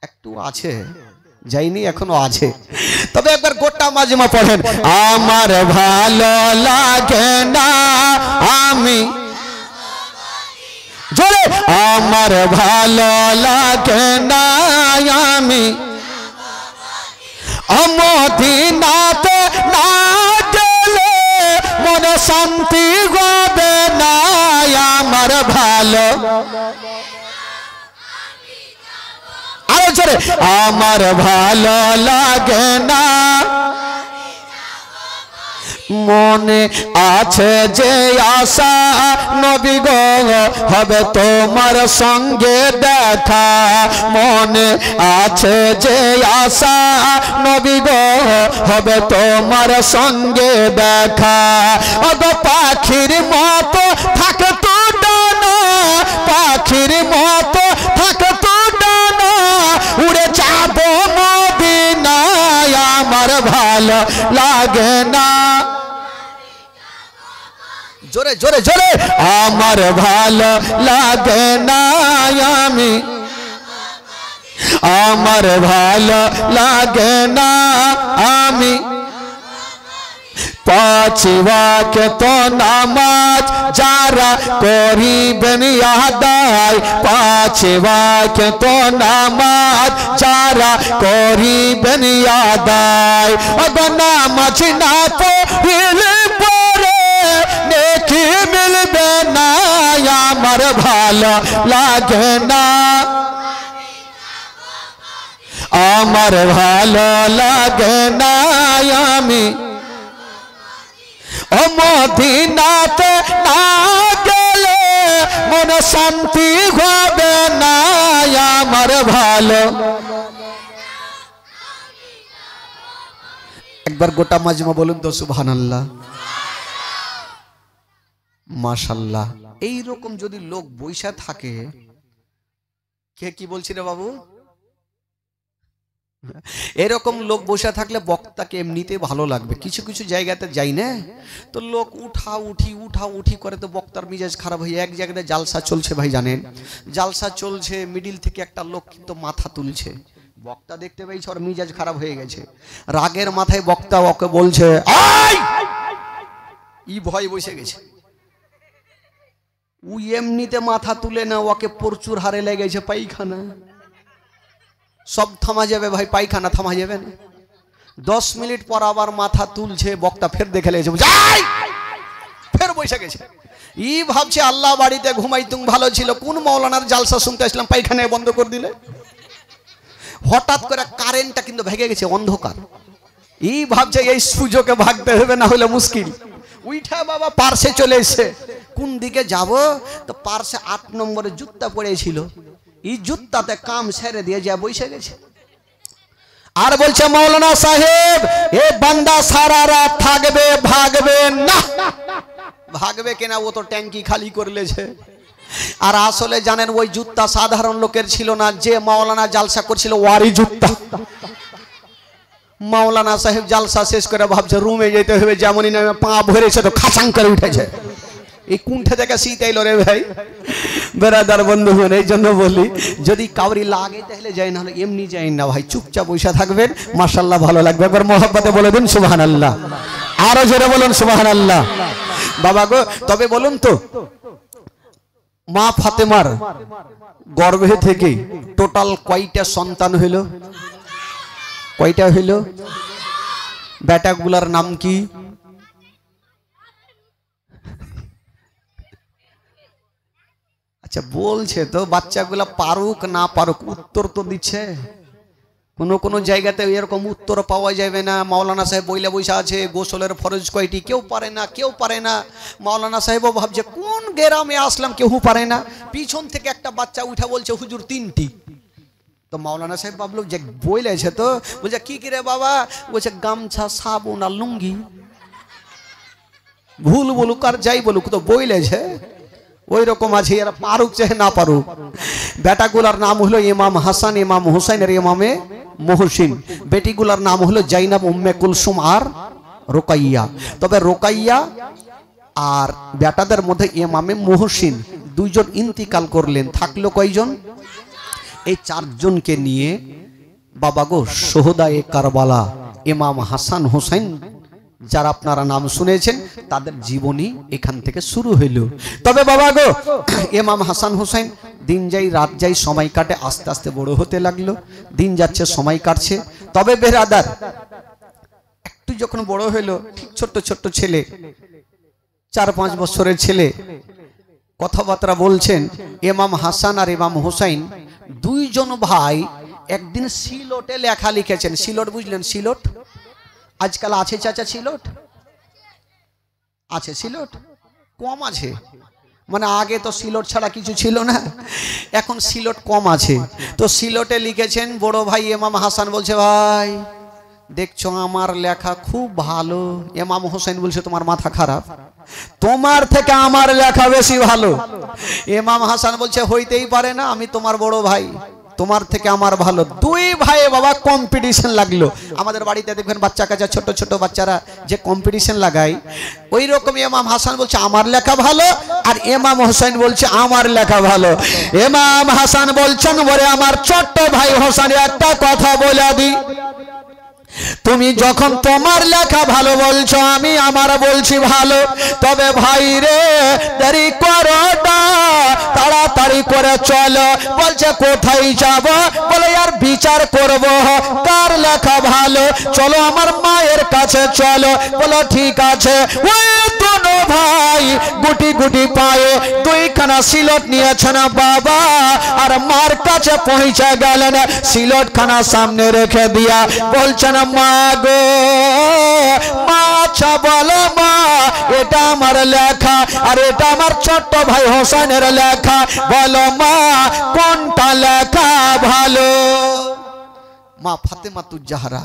একটু আছে, যাইনি এখনো আছে। তবে একবার গোটা মাজমা পড়েন, আমার ভালো লাগে না আমি, জোরে, আমার ভালো লাগে না আমি মদিনাতে না গেলে মনে শান্তি হবে না। আমার ভালো, আরো জোরে, আমার ভালো লাগে না। মনে আছে যে আশা নবী গো হবে তোমার সঙ্গে দেখা, মনে আছে যে আশা নবী গো হবে তোমার সঙ্গে দেখা। ওগো পাখির মতো থাকতো ডানা, পাখির মতো থাকতো ডানা, উড়ে যাব মদিনায়। আমার ভালো লাগে না, জোরে জোরে জোরে, আমার ভালো লাগে না আমি, আমার ভালো লাগে না আমি। পাঁচ ওয়াক্ত নামাজ যারা করিবেন আদায়, পাঁচ ওয়াক্ত নামাজ যারা করিবেন আদায়। ওগো নামাজ না পড়িলে পরে নেকি মিলবে না। আমার ভালো লাগে না, আমার ভালো লাগে না আমি মদিনাতে না গেলে মনে শান্তি হবে না। আমার ভালো, একবার গোটা মাজমা বলুন তো সুবহানাল্লাহ, মাশাআল্লাহ। এইরকম যদি লোক বৈশা থাকে, কে কি বলছি রে বাবু, এরকম লোক বসে থাকলে বক্তাকে এমনিতে ভালো লাগবে। কিছু কিছু জায়গাতে যাই না তো লোক উঠা উঠি করে, তো বক্তার মিজাজ খারাপ হয়ে। এক জায়গাতে জালসা চলছে ভাই, জানেন জালসা চলছে, মিডিল থেকে একটা লোক কিন্তু মাথা তুলছে, বক্তা দেখতে পেয়েছে, ওর মিজাজ খারাপ হয়ে গেছে। রাগের মাথায় বক্তা ওকে বলছে আই, ই ভয় বসে গেছে। ও এমনিতে মাথা তুলে না, ওকে প্রচুর হারে লেগেছে পায়খানা। সব থামা যাবে ভাই, পায়খানা থামা যাবে না। 10 মিনিট পর আবার মাথা তুলছে, বক্তা ফের দেখে লেগেছে, ফের বসে গেছে। ই ভাবছে আল্লাহ বাড়িতে ঘুমাইতুম ভালো ছিল, কোন মাওলানার জালসা শুনতে আসলাম, পায়খানায় বন্ধ করে দিলে। হঠাৎ করে কারেন্টটা কিন্তু ভেঙে গেছে, অন্ধকার। ই ভাবছে এই সুযোগে ভাগতে হবে, না হলে মুশকিল। উইঠা বাবা পার্সে চলে এসে, কোন দিকে যাব, তো পার্সে 8 নম্বরের জুতা পড়েছিল, এই জুতাতে কাম ছেড়ে দিয়ে যা বসে গেছে। আর বলছে মৌলানা সাহেব এ বান্দা সারা রাত থাকবে, ভাগবে না। ভাগবে কিনা, ও তো ট্যাঙ্কি খালি করলেছে। আর আসলে জানেন ওই জুতা সাধারণ লোকের ছিল না, যে মাওলানা জালসা করছিল ওয়ারি জুতা। মাওলানা সাহেব জালসা শেষ করে ভাবছে রুমে যেতে হবে, যেমনই নামে পা ভরেছে তো খাসাং করে উঠেছে। এই কুণ্ঠে থেকে শীত এলো রে ভাই, বেরাদার বন্ধুগণ। এই জন্য বলি, যদি কাউরি লাগে তাহলে যাই, না হলে এমনি যাই না ভাই, চুপচাপ বসে থাকবেন, মাশাআল্লাহ ভালো লাগবে। একবার মোহাব্বতে বলে দিন সুবহানাল্লাহ, আরো জোরে বলুন সুবহানাল্লাহ। বাবা গো, তবে বলুন তো, মা ফাতেমার গর্ভে থেকে টোটাল কয়টা সন্তান হইল? কয়টা হইল? বেটাগুলার নাম কি? আচ্ছা বলছে তো, বাচ্চাগুলা পারুক না পারুক উত্তর তো দিচ্ছে। কোনো কোনো জায়গাতে এরকম উত্তর পাওয়া যাবে না। মাওলানা সাহেব বইলে বৈশা আছে গোসলের ফরজ কয়টি, কেউ পারে না, কেউ পারে না। মাওলানা সাহেবও ভাবছে কোন গ্রামে আসলাম, কেউ পারে না। পিছন থেকে একটা বাচ্চা উঠা বলছে হুজুর 3টি। তো মাওলানা সাহেব ভাবলো যে বইলেছে, তো বলছে কি রে বাবা? বলছে গামছা, সাবুন আর লুঙ্গি। ভুল বলুক আর যাই বলুক তো বইলেছে ওই রকম আছে, এরা পারুক চাহে না পারুক। বেটাগুলার নাম হলো ইমাম হাসান, ইমাম হুসাইনের ইমামে মুহসিন। বেটিগুলার নাম হলো জাইনাব, উম্মে কুলসুম আর রোকাইয়া। তবে রোকাইয়া আর বেটাদের মধ্যে ইমামে মুহসিন দুইজন ইন্তিকাল করলেন, থাকলো কয়জন? এই চারজনকে নিয়ে বাবা গো শোহদায়ে কারবালা ইমাম হাসান হুসাইন যারা আপনারা নাম শুনেছেন তাদের জীবনী এখান থেকে শুরু হইল। তবে বাবা গো ইমাম হাসান হুসাইন দিন যাই রাত যাই সময় কাটে, আস্তে আস্তে বড় হতে লাগলো, দিন যাচ্ছে সময় কাটছে। তবে বেরাদার একটু যখন বড় হইলো, ঠিক ছোট্ট ছোট্ট ছেলে, 4-5 বছরের ছেলে, কথাবার্তা বলছেন। ইমাম হাসান আর ইমাম হুসাইন দুইজন ভাই একদিন সিলটে লেখা লিখেছেন। সিলট বুঝলেন? সিলট আজকাল আছে চাচা? সিলট আছে? সিলট কম আছে, মানে আগে তো সিলট ছাড়া কিছু ছিল না, এখন সিলট কম আছে। তো সিলটে লিখেছেন। বড় ভাই ইমাম হাসান বলছে, ভাই দেখছো আমার লেখা খুব ভালো। ইমাম হোসেন বলছে, তোমার মাথা খারাপ, তোমার থেকে আমার লেখা বেশি ভালো। ইমাম হাসান বলছে, হইতেই পারে না, আমি তোমার বড় ভাই, তোমার থেকে আমার ভালো। দুই ভাই বাবা কম্পিটিশন লাগলো। আমাদের বাড়িতে দেখবেন বাচ্চা কাচ্চা ছোট ছোট বাচ্চারা যে কম্পিটিশন লাগায়, ওই রকম ইমাম হাসান বলছে আমার লেখা ভালো, আর ইমাম হোসেন বলছে আমার লেখা ভালো। ইমাম হাসান বলছেন, বলে আমার ছোট্ট ভাই হোসেন একটা কথা বলে দি, তুমি যখন তোমার লেখা ভালো বলছো, আমি আমার বলছি ভালো, তবে ভাই রে দেরি করো না, তাড়াতাড়ি করে চলো। বলছে কোথায় যাব? বলে আর বিচার করব কার লেখা ভালো, চলো আমার মায়ের কাছে চলো। বলো ঠিক আছে। ওই দুনো ভাই গুটি গুটি পায়ে দুইখানা সিলট নিয়েছেন বাবা, আর মার কাছে পৌঁছে গেলেন। সিলট খানা সামনে রেখে দিয়া বলছেন, মা গো মা, আচ্ছা বলো মা, এটা আমার লেখা আর এটা আমার ছোট্ট ভাই হোসেনের লেখা, বলো মা কোনটা লেখা ভালো? মা ফাতেমাতুজ জাহরা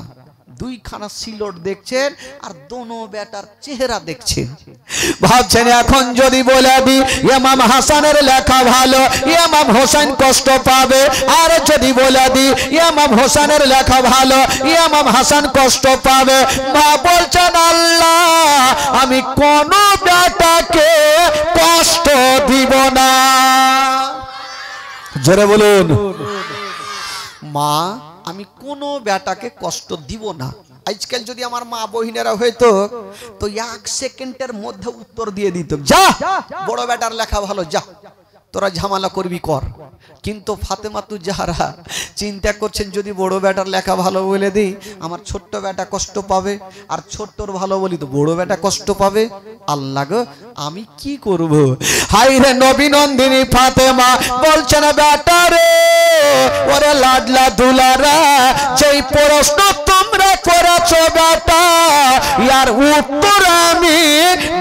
দুইখানা সিলট দেখছেন আর দোনো বেটার চেহারা দেখছেন। ভাবছেন এখন যদি বলে দি ইমাম হাসানের লেখা ভালো, ইমাম হোসেন কষ্ট পাবে, আর যদি বলে দি ইমাম হোসেনের লেখা ভালো, ইমাম হাসান কষ্ট পাবে। মা বলছেন, আল্লাহ আমি কোন বেটাকে কষ্ট দিব না। জোরে বলুন, মা আমি কোনো বেটাকে কষ্ট দিব না। আজকাল যদি আমার মা বহিনেরা হইতো তো 1 সেকেন্ডের মধ্যে উত্তর দিয়ে দিত, যা বড় বেটার লেখা ভালো, যা তোরা ঝামেলা করবি কর। কিন্তু ফাতেমাতুজ জাহরা চিন্তা করছেন, যদি বড় বেটার লেখা ভালো বলে দিই আমার ছোট্ট বেটা কষ্ট পাবে, আর ছোট্টর ভালো বলি তো বড় বেটা কষ্ট পাবে। আল্লাহ গো আমি কি করব? হাই রে নবী নন্দিনী ফাতেমা বলছেন, বেটা রে ওরে লাডলা দুলারা, যেই প্রশ্ন তোমরা করেছো বেটা, ইয়ার উত্তর আমি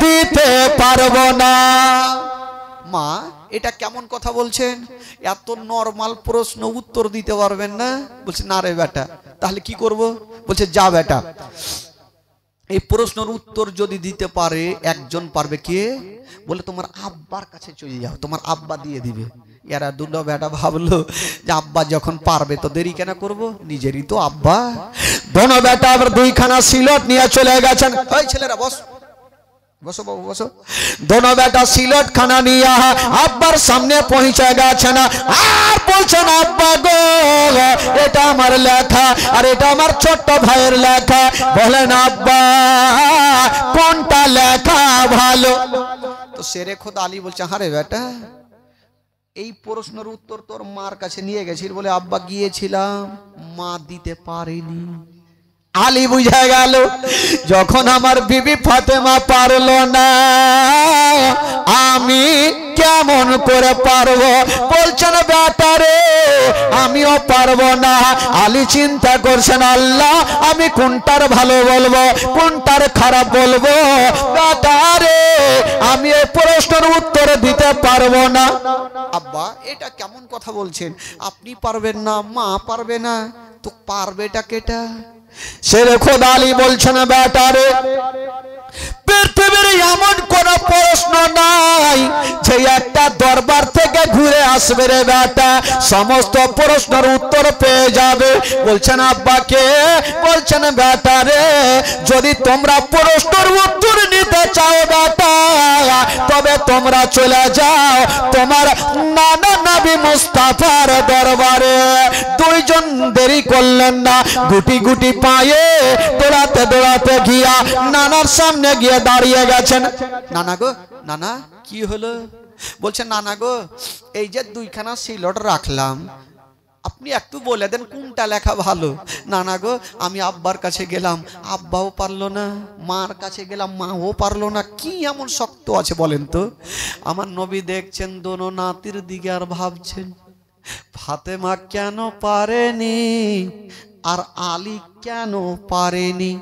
দিতে পারবো না। মা এটা কেমন কথা বলছেন? এত নরমাল প্রশ্ন উত্তর দিতে পারবেন না? বলছে না রে বেটা, তাহলে কি করব? বলছে যা বেটা, এই প্রশ্নের উত্তর যদি দিতে পারে একজন পারবে, কে? বলে তোমার আব্বার কাছে চলে যাও, তোমার আব্বা দিয়ে দিবে। এরা দুটো বেটা ভাবলো যে আব্বা যখন পারবে তো দেরি কেন করব, নিজেরই তো আব্বা। দোনো বেটা আবার দুইখানা সিলট নিয়ে চলে গেছেন। ওই ছেলেরা বস, বসো বাবু বসো। দোনো বেটা সিলট খানা নিয়ে আব্বার সামনে পৌঁছে গেছেন, আর বলছেন, আব্বা গো এটা আমার লেখা আর এটা আমার ছোট্ট ভাইয়ের লেখা, বলেন আব্বা কোনটা লেখা ভালো? তো শেরে খোদা আলী বলছে, আরে বেটা এই প্রশ্নের উত্তর তোর মার কাছে নিয়ে গেছিল, বলে আব্বা গিয়েছিলাম, মা দিতে পারেনি। আলী বুঝা গেল যখন আমার বিবি ফাতেমা পারলো না, আমি কেমন করে পারবো? বলছেন বেটা রে আমিও পারবো না। আলী চিন্তা করছেন, আল্লাহ আমি কোনটার ভালো বলবো, কোনটার খারাপ বলবো? বেটা রে আমি এই প্রশ্নের উত্তর দিতে পারবো না। আব্বা এটা কেমন কথা বলছেন? আপনি পারবেন না, মা পারবে না, তো পারবেটা কেটা? শেরে খোদা আলী বলছেন, বেটা রে পৃথিবীর এমন কোন প্রশ্ন নাই যে একটা দরবার থেকে ঘুরে আসবে রে বেটা, সমস্ত প্রশ্নের উত্তর পেয়ে যাবে। বলছেন আব্বাকে, বলছেন বেটা রে, যদি তোমরা প্রশ্নের উত্তর নিতে চাও বেটা, তবে তোমরা চলে যাও তোমার নানা নবী মুস্তাফার দরবারে। দুইজন দেরি করলেন না, গুটি গুটি পায়ে দৌড়াতে দৌড়াতে গিয়া নানার সামনে গিয়ে দাঁড়িয়ে গেছেন। নানা গো, নানা কি হলো? বলছে নানা গো, এই যে দুইখানা সিলট রাখলাম, আপনি একটু বলে দেন কোনটা লেখা ভালো। নানা গো, আমি আব্বার কাছে গেলাম, আব্বাও পারলো না, মার কাছে গেলাম, মাও পারলো না, কি এমন শক্ত আছে বলেন তো? আমার নবী দেখছেন দোনো নাতির দিকে আর ভাবছেন, ফাতেমা কেন পারেনি আর আলী কেন পারেনি।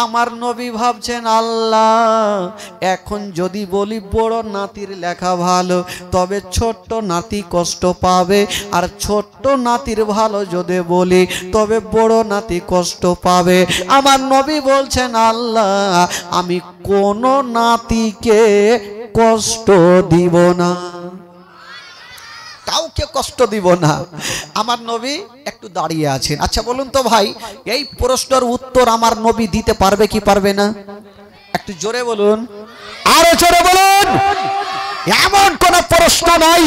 আমার নবী ভাবছেন, আল্লাহ এখন যদি বলি বড় নাতির লেখা ভালো, তবে ছোট্ট নাতি কষ্ট পাবে, আর ছোট্ট নাতির ভালো যদি বলি তবে বড় নাতি কষ্ট পাবে। আমার নবী বলছেন, আল্লাহ আমি কোনো নাতিকে কষ্ট দিব না, কাউকে কষ্ট দিব না। আমার নবী একটু দাঁড়িয়ে আছেন। আচ্ছা বলুন তো ভাই, এই প্রশ্নের উত্তর আমার নবী দিতে পারবে কি পারবে না? একটু জোরে বলুন, আরো জোরে বলুন। এমন কোন প্রশ্ন নাই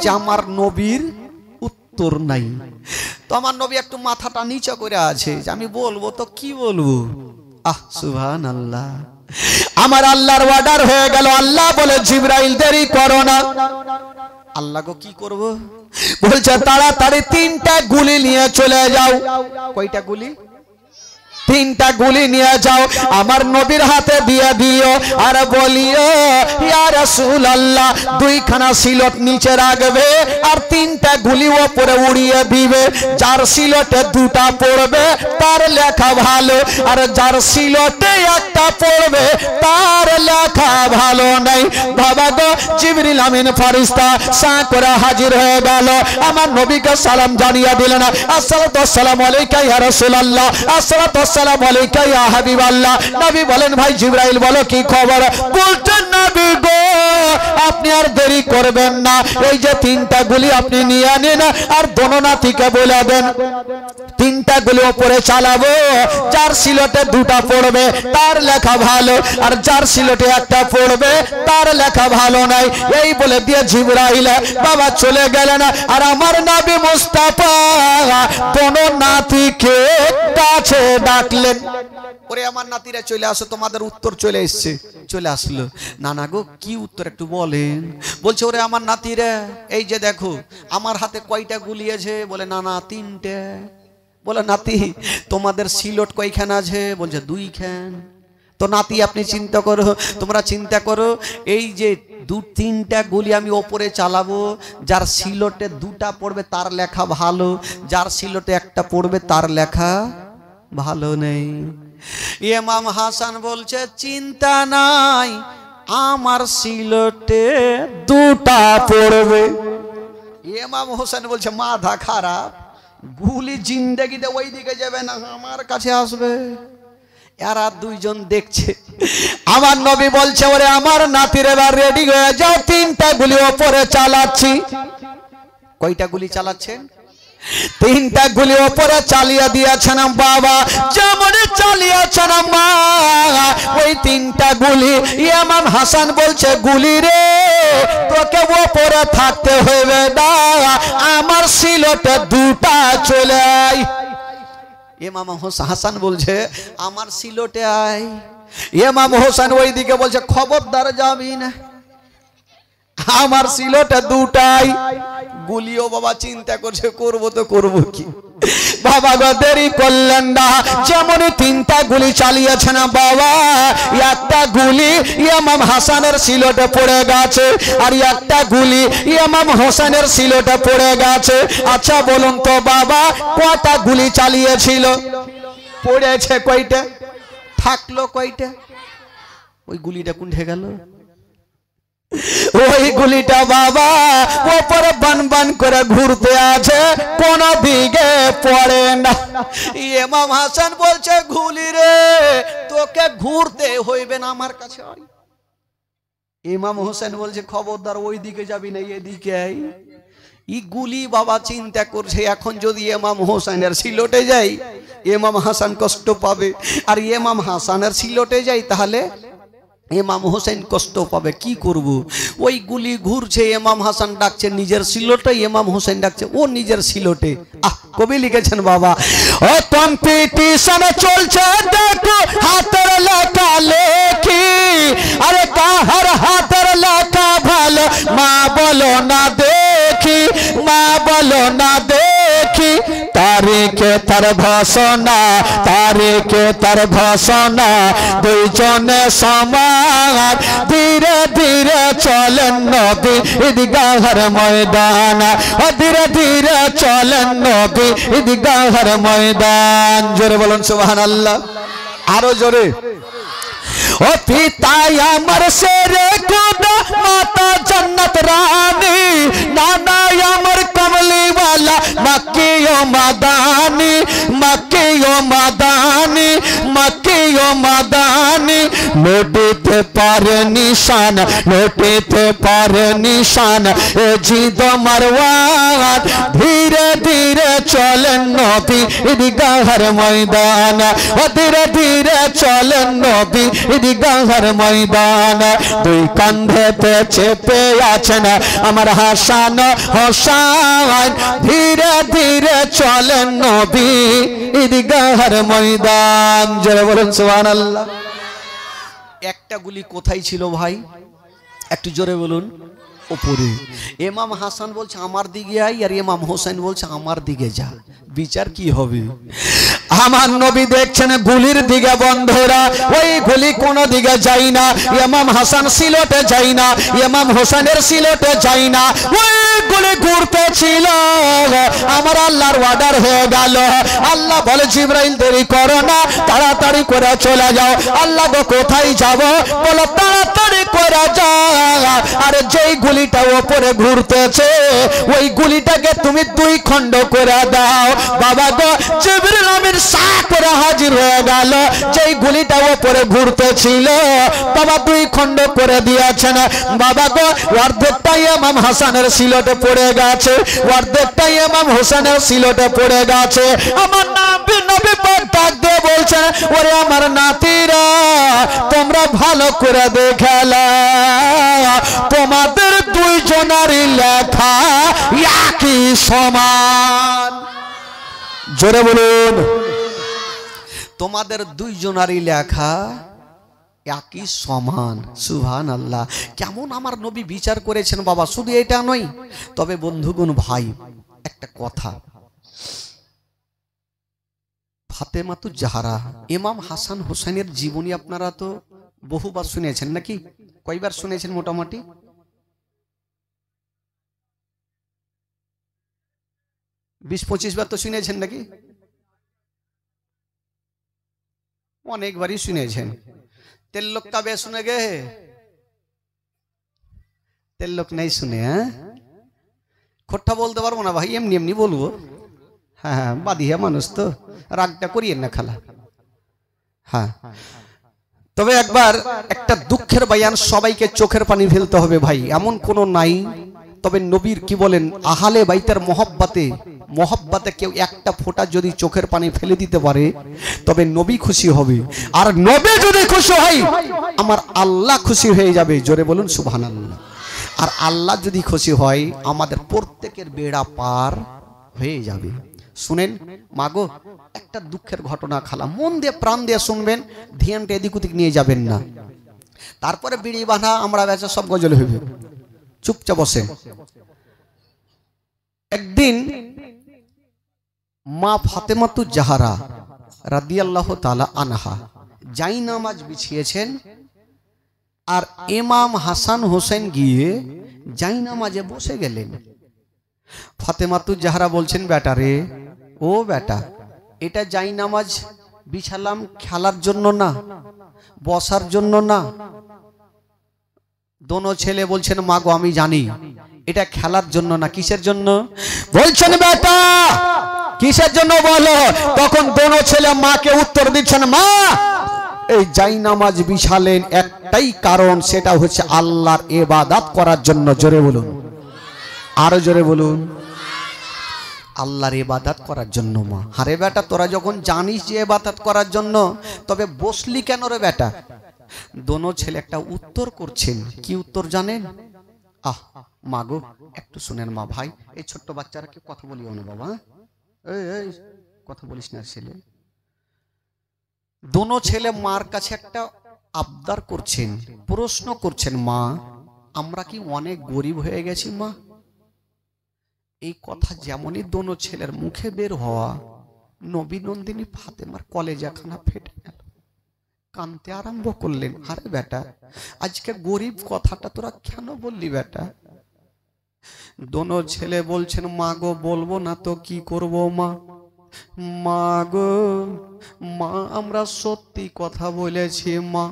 যে আমার নবীর উত্তর নাই। তো আমার নবী একটু মাথাটা নিচে করে আছে যে আমি বলবো তো কি বলবো। আহ সুবহানাল্লাহ, আমার আল্লাহর অর্ডার হয়ে গেল। আল্লাহ বলে, জিবরাইল দেরি করো না। আল্লাহ গো কি করব? বলছে তাড়াতাড়ি 3টা গুলি নিয়ে চলে যাও। কয়টা গুলি? 3টা গুলি নিয়ে যাও, আমার নবীর হাতে দিয়ে দিও, আর বলিও ইয়া রাসূলুল্লাহ, 2খানা সিলট নিচে রাখবে আর 3টা গুলি উপরে উড়িয়ে দিবে। যার সিলটে 2টা পড়বে তার লেখা ভালো, আর যার সিলটে 1টা পড়বে তার লেখা ভালো নাই। বাবা গো, জিবরিল আমিন ফেরেশতা সা করে হাজির হয়ে গেল। আমার নবীকে সালাম জানিয়ে দিলেন, আসসালাতু ওয়াসসালামু আলাইকা ইয়া রাসূলুল্লাহ, আসসালাতু ওয়াসসালামু আলাইকা ইয়া হাবিবাল্লাহ। নবী বলেন, ভাই জিবরাইল বলো কি খবর? বলছেন নবী গো, আপনি আর দেরি করবেন না, এই যে 3টা গুলি আপনি নিয়ে নিন, আর দোনো নাতিকে বলে দেন 3টা গুলি উপরে চালাবো, যার সিলটে 2টা পড়বে তার লেখা ভালো, আর যার সিলটে 1টা পড়বে তার লেখা ভালো নাই। এই বলে দিয়ে জিবরাইল বাবা চলে গেলেন। আর আমার নবী মুস্তাফা দোনো নাতিকে কাছে ডাকলেন, ওরে আমার নাতিরা চলে আসো, তোমাদের উত্তর চলে এসছে। চলে আসলো। নানা গো কি উত্তর একটু বলেন? বলছে, ওরে আমার নাতিরা, এই যে দেখো আমার হাতে কয়টা গুলি আছে? বলে নানা 3টে। বলে নাতি তোমাদের সিলট কয়খান আছে? বলছে 2খান। তো নাতি আপনি চিন্তা করো, তোমরা চিন্তা করো, এই যে 2-3টা গুলি আমি ওপরে চালাবো, যার সিলটে 2টা পড়বে তার লেখা ভালো, যার সিলটে 1টা পড়বে তার লেখা ভালো নেই। ইমাম হাসান বলছে, চিন্তা নাই, আমার সিলটে 2টা পড়বে। ইমাম হোসেন বলছে, মাথা খারাপ, গুলি জিন্দেগিতে ওই দিকে যাবে না, আমার কাছে আসবে। এরা 2জন দেখছে। আমার নবী বলছে, ওরে আমার নাতির এবার রেডি হয়ে যাও, 3টা গুলি ওপরে চালাচ্ছি। কয়টা গুলি চালাচ্ছেন? 3টা গুলি ওপরে চালিয়ে দিয়েছেন বাবা। যেমন চালিয়েছেন মা, ওই 3টা গুলি ইমাম হাসান বলছে, গুলি রে তোকে ওপরে থাকতে হবে না, আমার সিলটে 2টা চলে আয়। ইমাম হাসান বলছে, আমার সিলটে আয়। ইমাম হোসেন ওই দিকে বলছে, খবরদার যাবি না, আমার সিলটে 2টাই। গুলিও বাবা চিন্তা করছে, করব তো করব কি। বাবা গো দেরি করলেন না, যেমন 3টা গুলি চালিয়েছেন বাবা, 1টা গুলি ইমাম হাসানের সিলটে পড়ে গেছে, আর 1টা গুলি ইমাম হোসেনের সিলটে পড়ে গেছে। আচ্ছা বলুন তো বাবা, কয়টা গুলি চালিয়েছিল? পড়েছে কয়টা, থাকলো কয়টা? ওই গুলিটা কোনঠে গেল? ওই গুলিটা বাবা ওপরে বান বান করে ঘুরতে আছে, কোন দিকে পড়ে না। ইমাম হাসান বলছে গুলি রে তোকে ঘুরতে হইবে না আমার কাছে। ইমাম হোসেন বলছে খবরদার ওই দিকে যাবি না, এদিকে আই। ই গুলি বাবা চিন্তা করছে এখন যদি ইমাম হোসেনের সিলটে যাই ইমাম হাসান কষ্ট পাবে, আর ইমাম হাসানের সিলটে যাই তাহলে ইমাম হোসেন কষ্ট পাবে, কি করব? ওই গুলি ঘুরছে, ইমাম হাসান ডাকছে নিজের সিলটে, ইমাম হোসেন ডাকছে ও নিজের সিলটে। কবি লিখেছেন বাবা, ও কম্পিটিশন চলছে দেখো হাতের লেখা লেখি, আরে কাহার হাতের লেখা ভালো মা বলো না দেখি, মা বলো না দেখি। তারিখে তার ভাষণা, তারিখে তার ভাষণা, দুইজনে সমান, ধীরে ধীরে চলেন নবী ঈদগাহের ময়দান, ধীরে ধীরে চলেন নবী ঈদগাহের ময়দান। জোরে বলুন সুবহানাল্লাহ, আরো জোরে। ও পিতাই আমার শেরে খুদা, মাতা জান্নাত রানী, নানা আমার কমলিওয়ালা মক্কি ও মাদানি, মক্কি ও মাদানি, মক্কি ও মাদানি। লুটিতে পারে নিশান, লুটিতে পারে নিশান এ জিদ মারওয়ান, ধীরে ধীরে চলেন নবী ঈদগাহের ময়দান, ধীরে ধীরে চলেন নবী ঈদগাহের ময়দান। দুই কাঁধেতে চেপে আছেন আমার হাসান হোসেন, ধীরে ধীরে চলেন নবী ঈদগাহের ময়দান। জোরে বলুন সুবহানাল্লাহ। একটা গুলি কোথায় ছিল ভাই? একটু জোরে বলুন। উপরে। ইমাম হাসান বলছে আমার দিকে আই, আর ইমাম হোসেন বলছে আমার দিকে যা। বিচার কি হবে? আমার নবী দেখছেন গুলির দিকে বন্ধুরা, ওই গুলি কোন দিকে যাই না, ইমাম হাসান সিলটে যাই না, ইমাম হোসেনের সিলটে যাই না, ওই গুলি ঘুরতে ছিল। আমার আল্লাহর অর্ডার হয়ে গেল, আল্লাহ বলে জিবরাইল দেরি করো না, তাড়াতাড়ি করে চলে যাও। আল্লাহ গো কোথায় যাব? বলো তাড়াতাড়ি করে যাও। আর যেই গুলিটা ওপরে ঘুরতেছে ওই গুলিটাকে তুমি দুই খণ্ড করে দাও। বাবা গো জিবরাইল আমিন সা করে হাজির হয়ে গেল। যেই গুলিটা ওপরে ঘুরতেছিল বাবা দুই খণ্ড করে দিয়েছেন। বাবা গো অর্ধেকটা ইমাম হাসানের সিলটে পড়ে গেছে, অর্ধেকটা ইমাম হোসেনের সিলটে পড়ে গেছে। আমার নবী পাক ডাক দিয়ে বলছেন, ওরে আমার নাতিরা তোমরা ভালো করে দেখেলা, তোমাদের দুইজনারই লেখা একই সমান। জোরে বলুন। তোমাদের দুইজনারই লেখা একই সমান। সুবহানাল্লাহ। কেমন আমার নবী বিচার করেছেন বাবা। শুধু এটা নয়, তবে বন্ধুগণ ভাই একটা কথা, ফাতেমাতুজ জাহরা ইমাম হাসান হোসেনের জীবনী আপনারা তো বহুবার শুনেছেন নাকি? কয়বার শুনেছেন মোটামুটি? বিশ 25 বার তো শুনেছেন নাকি? অনেকবারই শুনেছেন। তেল লোক কবে শুনে গে? তেল লোক নাই শুনে। হ্যাঁ, খোট্টা বলতে পারবো না ভাই, এমনি এমনি বলবো। হ্যাঁ, বাদিয়া মানুষ তো, রাগটা করিয়েন না খালা। হ্যাঁ, তবে একবার একটা দুঃখের বয়ান, সবাইকে চোখের পানি ফেলতে হবে ভাই, এমন কোনো নাই। তবে নবীর কি বলেন, আহলে বাইতের মহব্বতে কেউ একটা ফোঁটা যদি চোখের পানি ফেলে দিতে পারে তবে নবী খুশি হবে। আর নবী যদি খুশি হয় আমার আল্লাহ খুশি হয়ে যাবে। জোরে বলুন সুবহানাল্লাহ। আর আল্লাহ যদি খুশি হয় আমাদের প্রত্যেকের বেড়া পার হয়ে যাবে। শুনেন মাগো, একটা দুঃখের ঘটনা খালা, মন দিয়ে প্রাণ দিয়ে শুনবেন, ধ্যানটা এদিক ওদিক নিয়ে যাবেন না। তারপরে বিড়ি বাঁধা আমরা বেচা সব গজল হইবে, চুপচাপ বসে। একদিন মা ফাতেমাতুজ জাহরা রাদিয়াল্লাহু তাআলা আনহা জায়নামাজ বিছিয়েছেন, আর ইমাম হাসান হোসেন গিয়ে জায়নামাজে বসে গেলেন। ফাতেমাতুজ জাহরা বলছেন, বেটা রে, ও বেটা, এটা জায়নামাজ বিছালাম খেলার জন্য না, বসার জন্য না, দোনো ছেলে বলছেন মা গো আমি জানি এটা খেলার জন্য না, কিসের জন্য? বলছেন বেটা কিসের জন্য বলো। তখন দোনো ছেলে মাকে উত্তর দিচ্ছেন, মা এই যাই নামাজ বিছালেন একটাই কারণ, সেটা হচ্ছে আল্লাহর ইবাদত করার জন্য। জোরে বলুন, আরো জোরে বলুন, আল্লাহর ইবাদত করার জন্য মা। আরে বেটা তোরা যখন জানিস যে ইবাদত করার জন্য, তবে বসলি কেন রে বেটা? দোনো ছেলে একটা উত্তর করছেন। কি উত্তর জানেন? আহ মা গো একটু শুনেন মা। ভাই এই ছোট্ট বাচ্চারা কি কথা বলিও না বাবা, এই কথা বলিস না ছেলে। দোনো ছেলে মার কাছে একটা আবদার করছেন, প্রশ্ন করছেন, মা আমরা কি অনেক গরিব হয়ে গেছি মা? এই কথা যেমনই দোনো ছেলের মুখে বের হওয়া, নবী নন্দিনী ফাতেমার কলেজাখানা ফেটে গেল, কানতে আরম্ভ করলেন। আরে বেটা আজকে গরিব কথাটা তোরা কেন বললি বেটা? দোনো ছেলে বলছেন, মা গো বলবো না তো কি করব মা? মা গো মা আমরা সত্যি কথা বলেছি মা।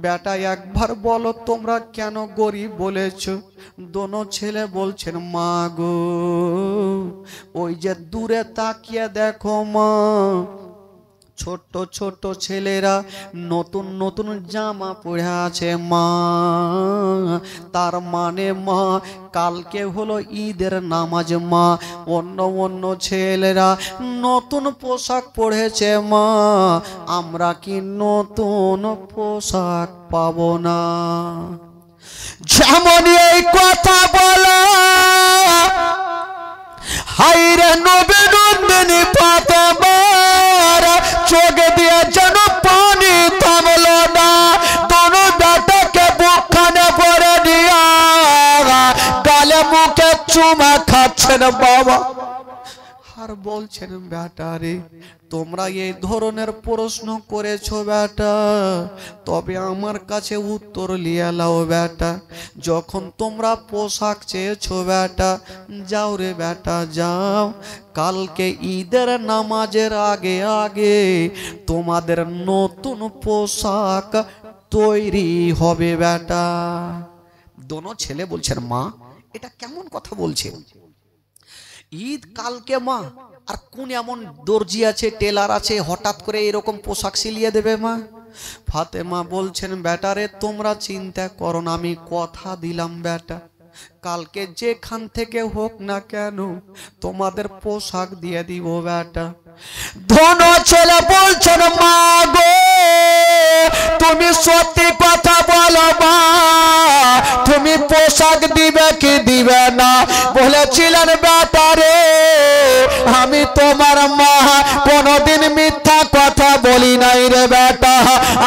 বেটা একবার বলো তোমরা কেন গরিব বলেছ? দোনো ছেলে বলছেন, মা গো ওই যে দূরে তাকিয়ে দেখো মা, ছোট ছোট ছেলেরা নতুন নতুন জামা পরে আছে মা। তার মানে মা কালকে হলো ঈদের নামাজ মা, অন্য অন্য ছেলেরা নতুন পোশাক পরেছে মা, আমরা কি নতুন পোশাক পাবো না? যেমন এই কথা বলা হাইরে নবী নন্দিনী ফাতেমার চোখ দিয়ে যেন পানি থামলো না। দোনো বেটাকে বুকখানে পরে দিয়া গালে মুখে চুমা খাচ্ছেন বাবা। আর বলছেন, বেটা রে তোমরা এই ধরনের প্রশ্ন করেছো বেটা, তবে আমার কাছে উত্তর লিয়ে লাও বেটা। যখন তোমরা পোশাক চেয়েছো বেটা, যাও রে বেটা যাও, কালকে ঈদের নামাজের আগে আগে তোমাদের নতুন পোশাক তৈরি হবে বেটা। দোনো ছেলে বলছেন, মা এটা কেমন কথা বলছেন? ঈদ কালকে মা, আর কোন এমন দর্জি আছে টেলার আছে হঠাৎ করে এরকম পোশাক সিলিয়ে দেবে মা? ফাতেমা বলছেন, বেটারে তোমরা চিন্তা করো না, আমি কথা দিলাম বেটা কালকে যেখান থেকে হোক না কেন তোমাদের পোশাক দিয়ে দিব বেটা। দোনো ছেলে বলছেন, মা গো তুমি সত্যি কথা বলো মা, তুমি পোশাক দিবে কি দিবে না? বলেছিলেন বেটা রে আমি তোমার মা, কোনদিন মিথ্যা কথা বলি নাই রে বেটা,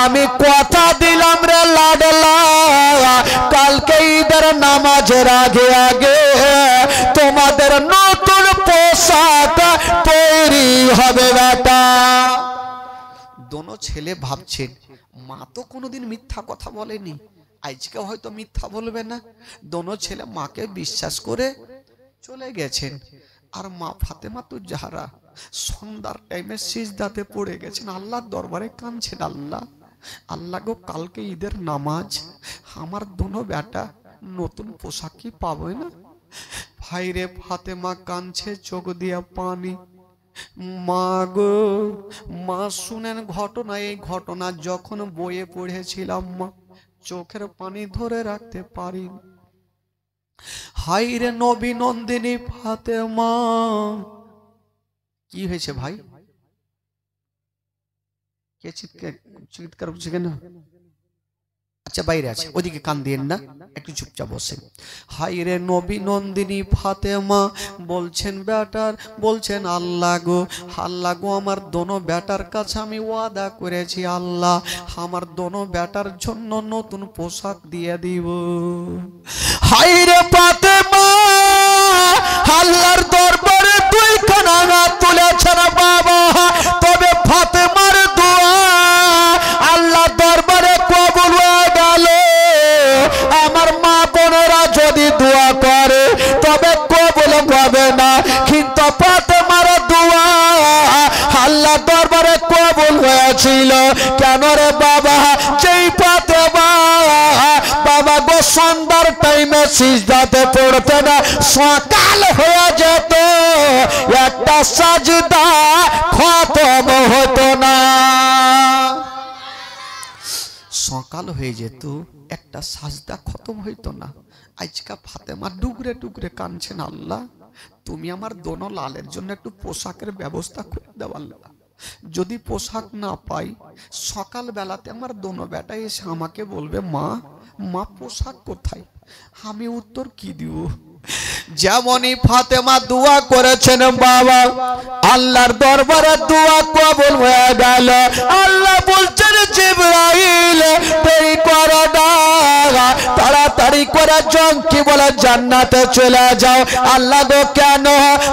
আমি কথা দিলাম রে লাডলা, কালকে ঈদের নামাজের আগে আগে তোমাদের নতুন পোশাক তৈরি হবে বেটা। দোনো ছেলে ভাবছেন, মা তো কোনোদিন মিথ্যা কথা বলেনি, আজকে হয়তো মিথ্যা বলবে না। দোনো ছেলে মাকে বিশ্বাস করে চলে গেছেন। আর মা ফাতেমা তো যাহারা সন্ধ্যার টাইমে সিজদাতে পড়ে গেছেন, আল্লাহর দরবারে কাঁদছেন, আল্লাহ আল্লাহ গো কালকে ঈদের নামাজ, আমার দোনো বেটা নতুন পোশাক কি পাবে না? ভাইরে ফাতেমা কাঁদছে চোখ দিয়া পানি। মা গো মা শুনেন ঘটনা, এই ঘটনা যখন বইয়ে পড়েছিলাম মা চোখের পানি ধরে রাখতে পারি। হাইরে নবী নন্দিনী ফাতেমা, কি হয়েছে ভাই? কে চিৎকার করছে কেন? আচ্ছা বাইরে আছে, ওদিকে কান দিয়েন না, একটু চুপচাপ বসে। হাইরে নবী নন্দিনী ফাতেমা বলছেন বেটার, বলছেন আল্লাহ গো আমার দোনো বেটার কাছে আমি ওয়াদা করেছি, আল্লাহ আমার দোনো বেটার জন্য নতুন পোশাক দিয়ে দিব। হাইরে ফাতেমা আল্লাহর দরবারে দুইখানা হাত তুলেছেন বাবা, তবে ফাতেমার দোয়া আল্লাহ দরবারে কবুল হয়ে গেল। আমার মা বোনেরা যদি দোয়া করে তবে কবুল হবে না, কিন্তু ফাতেমার দোয়া আল্লাহ দরবারে কবুল হয়েছিল। কেন রে বাবা? যেই ফাতেমা বাবা গো সন্ধ্যার টাইমে সিজদাতে পড়তেন সকাল হয়ে যেত একটা সাজদা খতম হতো না। সকাল হয়ে যেত একটা সাজদা খতম হইতো না। আজকা ফাতেমা ডুগরে ডুগরে কাঁদছেন, আল্লাহ তুমি আমার দোনো লালের জন্য একটু পোশাকের ব্যবস্থা করে দাও আল্লাহ। যদি পোশাক না পাই সকাল বেলাতে আমার দোনো বেটা এসে আমাকে বলবে মা মা পোশাক কোথায়, আমি উত্তর কি দিব? যেমনই ফাতেমা দোয়া করেছেন বাবা আল্লাহর দরবারে দোয়া কবুল হয়ে গেল। আল্লাহ বলছেন জিবরাইল দেরি করো না, তাড়াতাড়ি করে জঙ্কি বলে জান্নাতে চলে যাও। আল্লাহ গো কেন?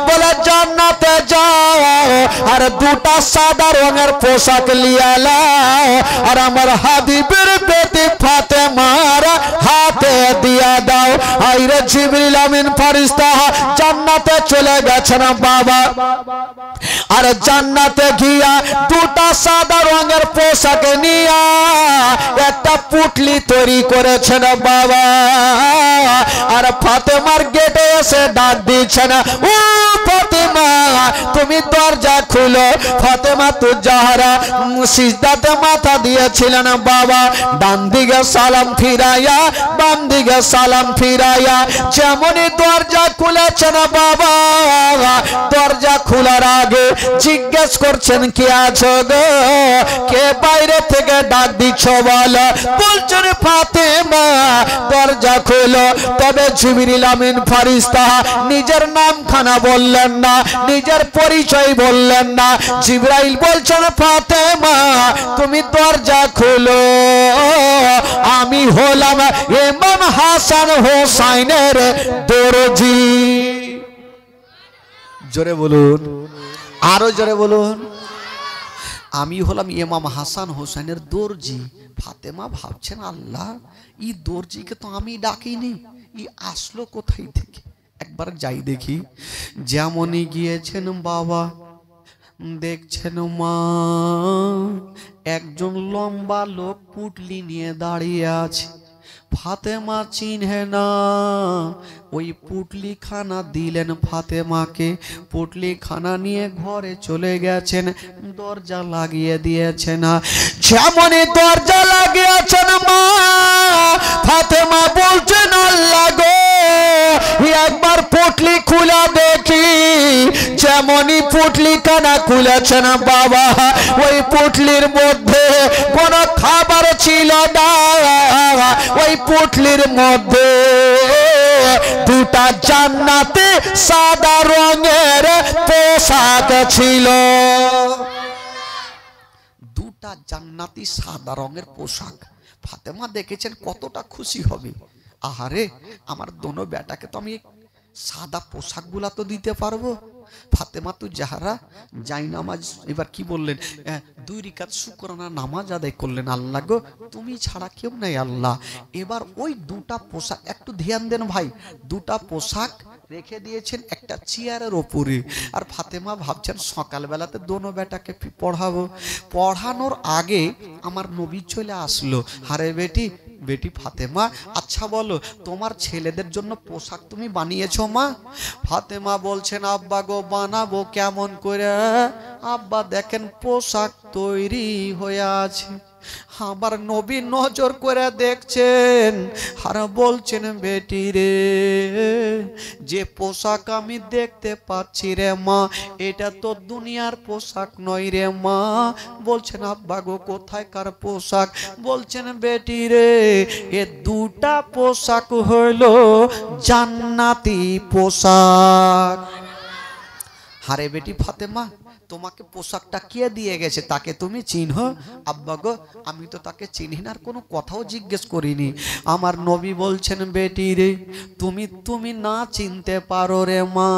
বলে জান্নাতে যাও আর দুটা সাদা রঙের পোশাক লিয়ে লাও আর আমার হাবিবের বেটি ফাতেমার হাতে দিয়া দাও। আইরে জিবরিল আমিন ফেরেশতা জান্নাতে চলে গেছেন বাবা, আর জান্নাতে গিয়া দুটা সাদা রঙের পোশাক নিয়া একটা পুটলি তৈরি করেছেন বাবা। আর ফাতেমার গেটে এসে ডাক দিচ্ছেন, ও ফাতেমা তুমি দরজা খুলো। ফাতেমা তো যাহারা সিজদাতে মাথা দিয়েছিলেন বাবা, ডান দিকে সালাম ফিরাইয়া বাম দিকে সালাম ফিরাইয়া যেমনই দরজা খুলেছেন বাবা, দরজা খোলার আগে জিজ্ঞেস করছেন কে আছো গো, কে বাইরে থেকে ডাক দিচ্ছ বলো। বলছেন ফাতেমা দরজা খোলো। তবে জিবরিল আমিন ফেরেশতা নিজের নামখানা বললেন না, নিজের পরিচয় বললেন না। জিবরাইল বলছেন ফাতেমা তুমি দরজা খোলো, আমি হলাম ইমাম হাসান হোসাইনের দরজি। জোরে বলুন, আরো জোরে বলুন, আমি হলাম ইমাম হাসান হোসেনের দর্জি। ফাতেমা ভাবছেন আল্লাহ এই দর্জিকে তো আমি ডাকিনি, ই আসলো কোথায় থেকে, একবার যাই দেখি। যেমনই গিয়েছেন বাবা দেখছেন মা একজন লম্বা লোক পুটলি নিয়ে দাঁড়িয়ে আছে। ফাতেমা চিনহে না, ওই পুটলি খানা দিলেন ফাতেমাকে। পুটলি খানা নিয়ে ঘরে চলে গেছেন, দরজা লাগিয়ে দিয়েছেন। যেমনই দরজা লাগিয়েছেন মা ফাতেমা বলছেন আল্লাহ গো একবার পুটলি খুলে দেখি। যেমনই পুটলি খানা খুলেছেন বাবা, ওই পুটলির মধ্যে কোনো খাবার ছিল না, ওই পুটলির মধ্যে দুটা জান্নাতে সাদা রঙের পোশাক ছিল। দুটা জান্নাতি সাদা রঙের পোশাক। ফাতেমা দেখেছেন কতটা খুশি হবে। আহারে আমার দোনো বেটাকে তো আমি সাদা পোশাক গুলা তো দিতে পারবো। ফাতেমা তো যাহারা যাই নামাজ এবার কি বললেন, 2 রাকাত শুকরানা নামাজ আদায় করলেন। আল্লাহ গো তুমি ছাড়া কেউ নাই আল্লাহ। এবার ওই দুটা পোশাক একটু ধ্যান দেন ভাই, দুটা পোশাক রেখে দিয়েছেন একটা চেয়ারের ওপরে। আর ফাতেমা ভাবছেন সকালবেলাতে দোনো বেটাকে পড়াবো। পড়ানোর আগে আমার নবী চলে আসলো। হারে বেটি বেটি ফাতেমা আচ্ছা বলো তোমার ছেলেদের জন্য পোশাক তুমি বানিয়েছো মা? ফাতেমা বলছেন আব্বা গো বানাবো কেমন করে? আব্বা দেখেন পোশাক তৈরি হয়ে আছে। আমার নবী নজর করে দেখছেন আর বলছেন বেটি রে যে পোশাক আমি দেখতে পাচ্ছি রে মা এটা তো দুনিয়ার পোশাক নয় রে মা। বলছেন আব্বা গো কোথায়কার পোশাক? বলছেন বেটি রে এ দুটা পোশাক হলো জান্নাতি পোশাক। হারে বেটি ফাতেমা তোমাকে পোশাকটা কে দিয়ে গেছে তাকে তুমি চিনহ? আব্বা গো আমি তো তাকে চিনি না, আর কোনো কথাও জিজ্ঞেস করিনি। আমার নবী বলছেন বেটি রে তুমি না চিনতে পারো রে মা,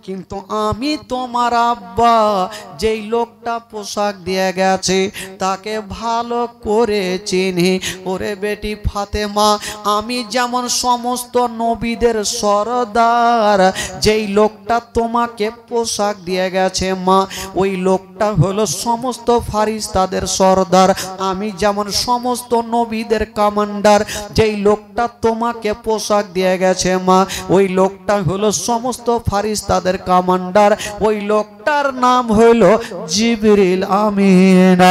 কিন্তু আমি তোমার আব্বা যেই লোকটা পোশাক দিয়ে গেছে তাকে ভালো করে চিনি। ওরে বেটি ফাতেমা আমি যেমন সমস্ত নবীদের সরদার যেই লোকটা তোমাকে পোশাক দিয়ে গেছে গেছে মা, ওই লোকটা হলো সমস্ত ফারিস্তাদের সর্দার, আমি যেমন সমস্ত নবীদের কমান্ডার। যেই লোকটা তোমাকে পোশাক দিয়ে গেছে মা, ওই লোকটা হলো সমস্ত ফারিস্তাদের কমান্ডার, ওই লোকটার নাম হলো জিবরিল আমিন।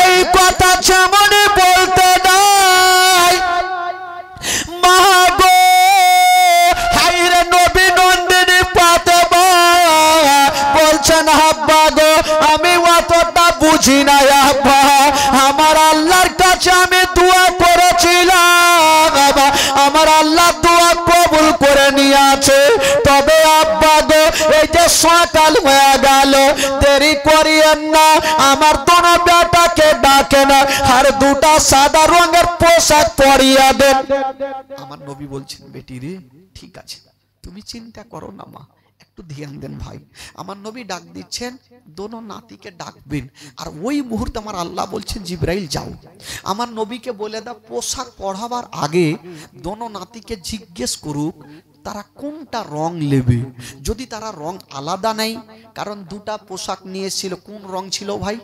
এই কথা যেমন বলতে নাই মা গো, হায়রে নবী নন্দিনী ফাতেমা বলছেন আব্বা গো, আমি অতটা বুঝি না আব্বা, আমার আল্লাহর কাছে আমি দোয়া করেছিলাম, আমার আল্লাহ দোয়া কবুল করে নিয়েছে। তবে আব্বা গো, এই যে সকাল হয়ে গেল, দেরি করিয়েন না, আমার দোনো বেটাকে ডাকেন আর দুটা সাদা রঙের পোশাক পরিয়ে দেন। আমার নবী বলছেন বেটি রে, ঠিক আছে, তুমি চিন্তা করো না মা, একটু ধ্যান দেন ভাই। আমার নবী ডাক দিচ্ছেন, দোনো নাতিকে ডাকবেন। আর ওই মুহূর্তে আমার আল্লাহ বলছেন জিবরাইল যাও, আমার নবীকে বলে দাও পোশাক পরাবার আগে দোনো নাতিকে জিজ্ঞেস করুক তারা কোনটা রং নেবে। যদি তারা রং আলাদা নেই, কারণ দুটা পোশাক নিয়েছিল, কোন রং ছিল ভাই?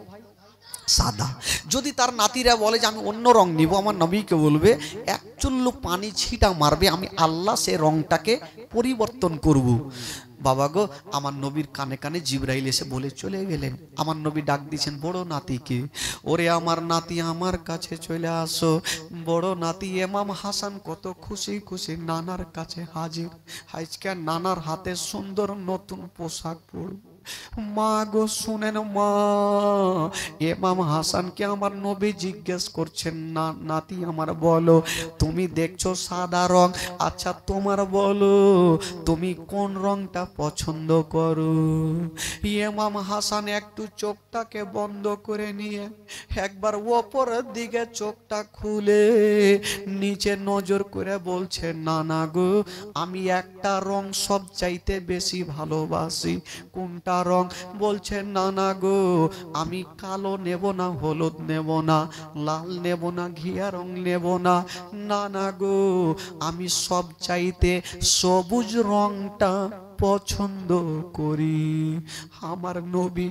সাদা। যদি তার নাতিরা বলে যে আমি অন্য রং নিব, আমার নবীকে বলবে এক চুল্লু পানি ছিটা মারবে, আমি আল্লাহ সে রংটাকে পরিবর্তন করব। বাবা গো, আমার নবীর কানে কানে জিবরাইল এসে বলে চলে গেলেন। আমার নবী ডাক দিয়েছেন বড় নাতিকে, ওরে আমার নাতি আমার কাছে চলে আসো। বড় নাতি ইমাম হাসান কত খুশি খুশি নানার কাছে হাজির। আজকে নানার হাতে সুন্দর নতুন পোশাক পরব। মা গো শুনেন মা, ইমাম হাসানকে আমার নবী জিজ্ঞেস করছেন, না নাতি আমার বলো, তুমি দেখছো সাদা রং, আচ্ছা তোমার বলো তুমি কোন রংটা পছন্দ করো। ইমাম হাসান একটু চোখটাকে বন্ধ করে নিয়ে একবার ওপরের দিকে চোখটা খুলে নিচে নজর করে বলছে, না না গো, আমি একটা রং সব চাইতে বেশি ভালোবাসি। কোনটা রং? বলছে না না গো, আমি কালো নেব না, হলুদ নেব না, লাল নেব না, ঘিয়া রং নেব না, না না গো, আমি সব চাইতে সবুজ রংটা পছন্দ করি। আমার নবী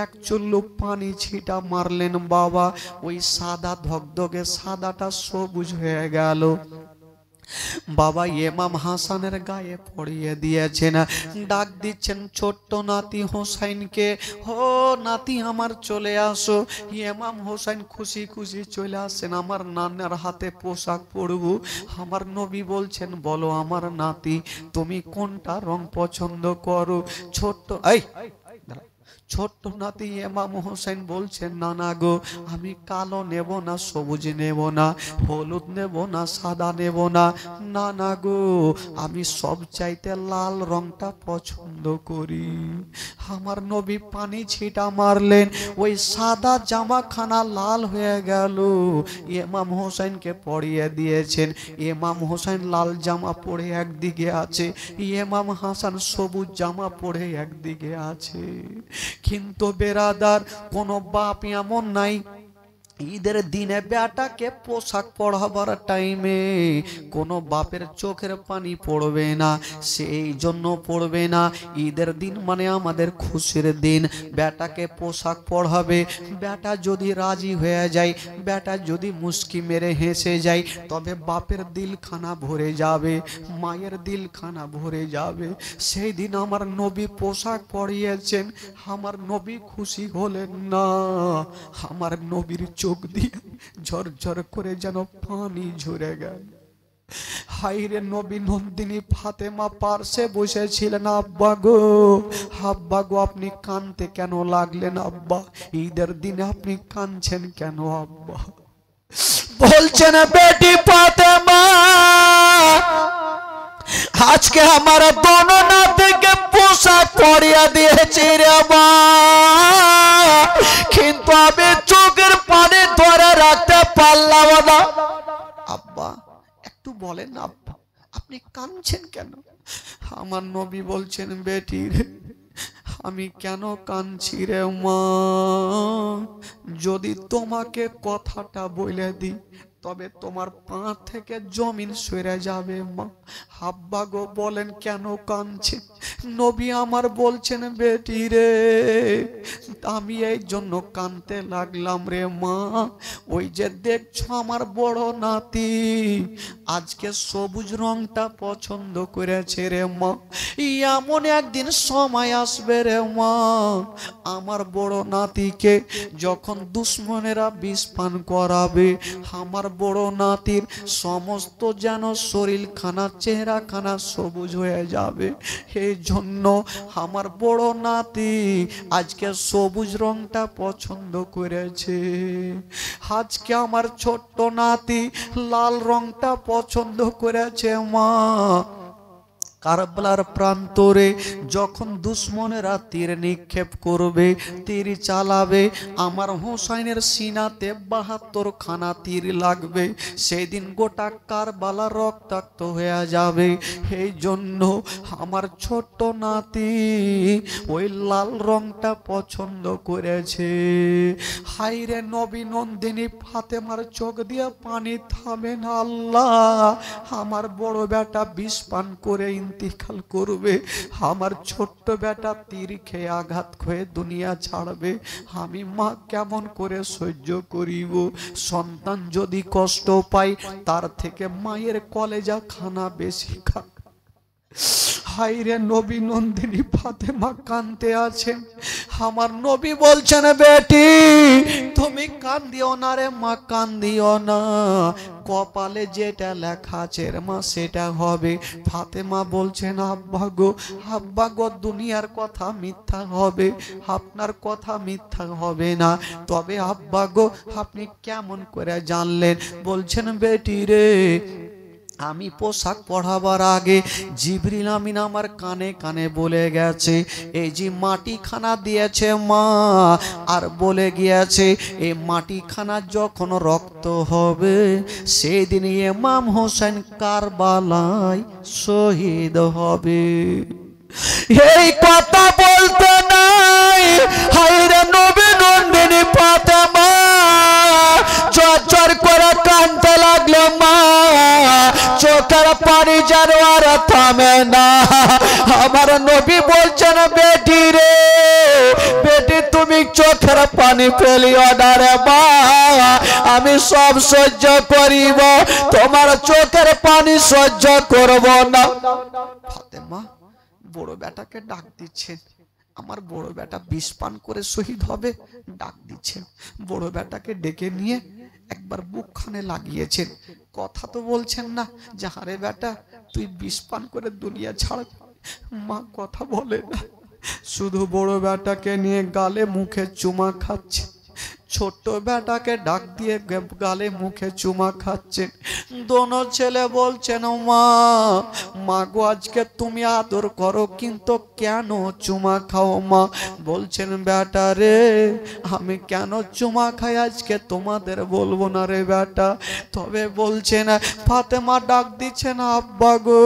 এক চুল্লু পানি ছিটা মারলেন বাবা, ওই সাদা ধকধকে সাদাটা সবুজ হয়ে গেল। বাবা ইমাম হাসানের গায়ে পড়িয়ে দিয়েছেন, ডাক দিচ্ছেন ছোট্ট নাতি হোসাইনকে, ও নাতি আমার চলে আসো। ইমাম হোসাইন খুশি খুশি চলে আসেন, আমার নানার হাতে পোশাক পরবো। আমার নবী বলছেন বলো আমার নাতি তুমি কোনটা রং পছন্দ করো। ছোট্ট নাতি ইমাম হোসেন বলছেন, না না গো, আমি কালো নেব না, সবুজ নেব না, হলুদ নেব না, সাদা নেব না, না না গো, আমি সব চাইতে লাল রংটা পছন্দ করি। আমার নবী পানি ছিটা মারলেন, ওই সাদা জামাখানা লাল হয়ে গেল। ইমাম হোসেনকে পরিয়ে দিয়েছেন। ইমাম হোসেন লাল জামা পরে একদিকে আছে, ইমাম হাসান সবুজ জামা পরে একদিকে আছে। কিন্তু বেরাদার, কোন বাপ এমন নাই ঈদের দিনে বেটাকে পোশাক পরাবার টাইমে কোন বাপের চোখের পানি পড়বে না, সেই জন্য পড়বে না। ঈদের দিন মানে আমাদের খুশির দিন, বেটাকে পোশাক পরাবে। বেটা যদি রাজি হয়ে যায়, বেটা যদি মুস্কি মেরে হেসে যায়, তবে বাপের দিলখানা ভরে যাবে, মায়ের দিলখানা ভরে যাবে। সেই দিন আমার নবী পোশাক পরিয়েছেন, আমার নবী খুশি হলেন না। আমার নবীর চোখ দিয়ে ঝরঝর করে যেন পানি ঝরে গেল। হাইরে নবী নন্দিনী ফাতেমা পার্শ্বে বসেছিলেন। আব্বা গো, আব্বা গো, আপনি কানতে কেন লাগলেন আব্বা? ঈদের দিনে আপনি কানছেন কেন আব্বা? বলছেন বেটি ফাতেমা, আজকে আমার দোনো নাতিকে পোশাক পরিয়ে দিয়েছি রে মা, কিন্তু আমি চোখের পানি ধরে রাখতে পারলাম না। আব্বা একটু বলেন আব্বা, আপনি কাঁদছেন কেন? আমার নবী বলছেন বেটি রে, আমি কেন কাঁদছি রে মা, যদি তোমাকে কথাটা বলে দিই তবে তোমার পা থেকে জমিন সরে যাবে মা। আব্বা গো বলেন কেন কাঁদছে? নবী আমার বলছেন বেটি রে আমি এই জন্য কাঁদতে লাগলাম রে মা, ওই যে দেখছো আমার বড় নাতি আজকে সবুজ রংটা পছন্দ করেছে রে মা। এমন একদিন সময় আসবে রে মা আমার বড় নাতিকে যখন দুশ্মনেরা বিষ পান করাবে আমার বড় নাতির সমস্ত যেন শরীরখানা চেহারাখানা সবুজ হয়ে যাবে। এই জন্য আমার বড় নাতি আজকে সবুজ রংটা পছন্দ করেছে। আজকে আমার ছোট্ট নাতি লাল রংটা পছন্দ করেছে মা। কারবালার প্রান্তরে যখন দুশ্মনেরা তীর নিক্ষেপ করবে, তীর চালাবে, আমার হোসাইনের সিনাতে ৭২ খানা তীর লাগবে। সেই দিন গোটা কারবালা রক্তাক্ত হয়ে যাবে। এই জন্য আমার ছোট্ট নাতি ওই লাল রংটা পছন্দ করেছে। হাইরে নবী নন্দিনী ফাতেমার চোখ দিয়ে পানি থামে না। আল্লাহ আমার বড় বেটা বিষ পান করে ইন্তিকাল করবে, আমার ছোট্ট বেটা তীর খেয়ে আঘাত খেয়ে দুনিয়া ছাড়বে, আমি মা কেমন করে সহ্য করিব? সন্তান যদি কষ্ট পায় তার থেকে মায়ের কলেজা খানা বেশি খা। হাইরে নবী নন্দিনী ফাতেমা কাঁদতে আছেন। আমার নবী বলছেন বেটি তুমি কান্দিও না রে মা, কান্দিও না, কপালে যেটা লেখা আছে রে মা সেটা হবে। ফাতেমা বলছেন আব্বা গো দুনিয়ার কথা মিথ্যা হবে, আপনার কথা মিথ্যা হবে না। তবে আব্বা গো আপনি কেমন করে জানলেন? বলছেন বেটি রে আমি পোশাক পরাবার আগে জিবরিল আমিন আমার কানে কানে বলে গেছে এই যে মাটিখানা দিয়েছে মা, আর বলে গিয়েছে এই মাটিখানা যখন রক্ত হবে সেদিন ইমাম হোসেন কারবালায় শহীদ হবে। এই কথা বলতে নাই হায়রে নবী নন্দিনী ফাতেমা চর করে কাঁদতে লাগলো মা, চোখের পানি যেন আর থামে না। আমার নবী বলছেন বেটি রে বেটি তুমি চোখের পানি ফেলিও না রে মা, আমি সব সহ্য করিব, তোমার চোখের পানি সহ্য করব না। ফাতেমা বড় বেটাকে ডাক দিচ্ছেন, আমার বড় বেটা বিষ পান করে শহীদ হবে, ডাক দিচ্ছেন। বড় বেটাকে ডেকে নিয়ে একবার বুকখানে লাগিয়েছেন, কথা তো বলছেন না যে হারে বেটা তুই বিষ পান করে দুনিয়া ছাড়। মা কথা বলে না, শুধু বড় বেটাকে নিয়ে গালে মুখে চুমা খাচ্ছে, ছোট্ট বেটাকে ডাক দিয়ে গালে মুখে চুমা খাচ্ছেন। দোনো ছেলে বলছেন মা গো আজকে তুমি আদর করো কিন্তু কেন চুমা খাও মা? বলছেন বেটা রে আমি কেন চুমা খাই আজকে তোমাদের বলবো না রে বেটা। তবে বলছেন ফাতেমা ডাক দিচ্ছেন আব্বা গো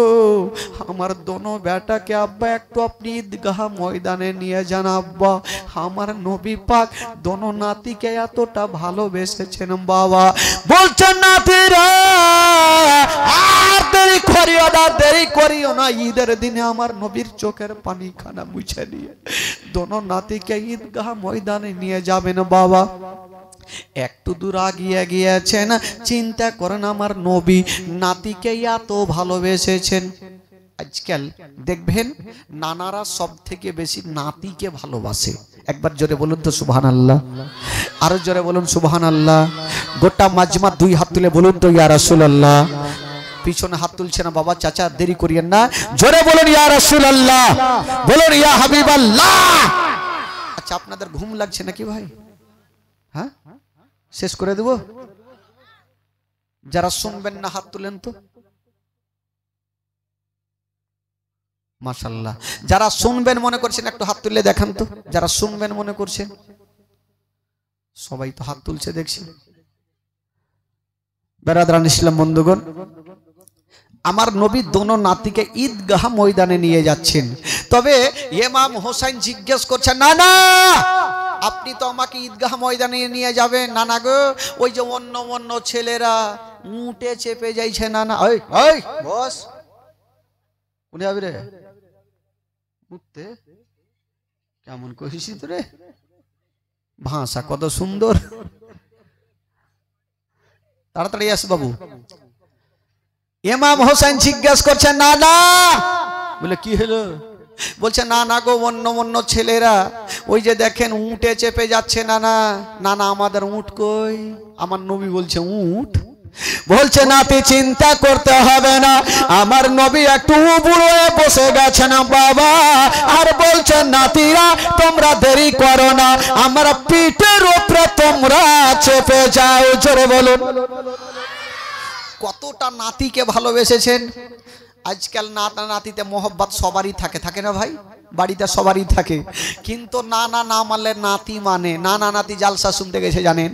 আমার দোনো বেটাকে আব্বা একটু আপনি ঈদগাহ ময়দানে নিয়ে যান আব্বা, আমার নবী পাক দোনো নাতিকে এতটা ভালোবেসেছেন বাবা। বলছেন নাতিরা আর দেরি করিও না, ঈদের দিনে আমার নবীর চোখের পানি খানা মুছে নিয়ে দোনো নাতিকে ঈদগাহ ময়দানে নিয়ে যাবেন বাবা। একটু দূর আগিয়ে গিয়েছেন, চিন্তা করেন আমার নবী নাতিকে এত ভালোবেসেছেন। আজকাল দেখবেন নানারা সব থেকে বেশি নাতিকে ভালোবাসে। একবার জোরে বলুন তো সুবহানাল্লাহ, আরো জোরে বলুন সুবহানাল্লাহ। গোটা মাজমা দুই হাত তুলে বলুন তো ইয়া রাসূলুল্লাহ। পিছনে হাত তুলছে না বাবা, চাচা দেরি করিয়েন না, জোরে বলুন ইয়া রাসূলুল্লাহ, বলুন ইয়া হাবিবাল্লাহ। আচ্ছা আপনাদের ঘুম লাগছে নাকি ভাই? হ্যাঁ শেষ করে দেব, যারা শুনবেন না হাত তুলেন তো। মাশাআল্লাহ, যারা শুনবেন মনে করছেন একটু হাত তুলে দেখান তো, যারা শুনবেন মনে করছেন। সবাই তো হাত তুলছে দেখছি। বেরাদরান ইসলাম বন্ধুগণ, আমার নবী দোনো নাতিকে ঈদগাহ ময়দানে নিয়ে যাচ্ছেন। তবে ইমাম হোসেন জিজ্ঞেস করছেন না না আপনি তো আমাকে ঈদগাহ ময়দানে নিয়ে যাবেন না? না গো ওই যে অন্য ছেলেরা উঠে চেপে যাইছে নানা। ওই ওই বস কোনে যাবি রে? উঠতে কেমন কহিস রে, ভাষা কত সুন্দর। তাড়াতাড়ি আস বাবু। ইমাম হোসেন জিজ্ঞাসা করছে নানা, বলে কি হলো? বলছে না না গো, অন্য অন্য ছেলেরা ওই যে দেখেন উঠে চেপে যাচ্ছে নানা। নানা আমাদের উঠ কই? আমার নবী বলছে উঠ। বলছে নাতি চিন্তা করতে হবে না, আমার নবী একটু বুড়ো হয়ে বসে গেছেন বাবা। আর বলছেন নাতিরা তোমরা দেরি করো না, আমার পিঠের উপরে তোমরা চেপে যাও। জোরে বলুন। কতটা নাতিকে ভালোবেসেছেন। আজকাল নাতা নাতিতে মোহব্বত সবারই থাকে, থাকে না ভাই? বাড়িতে সবারই থাকে, কিন্তু নানা না মানলে নাতি মানে। নানা নাতি জালসা শুনতে গেছে জানেন,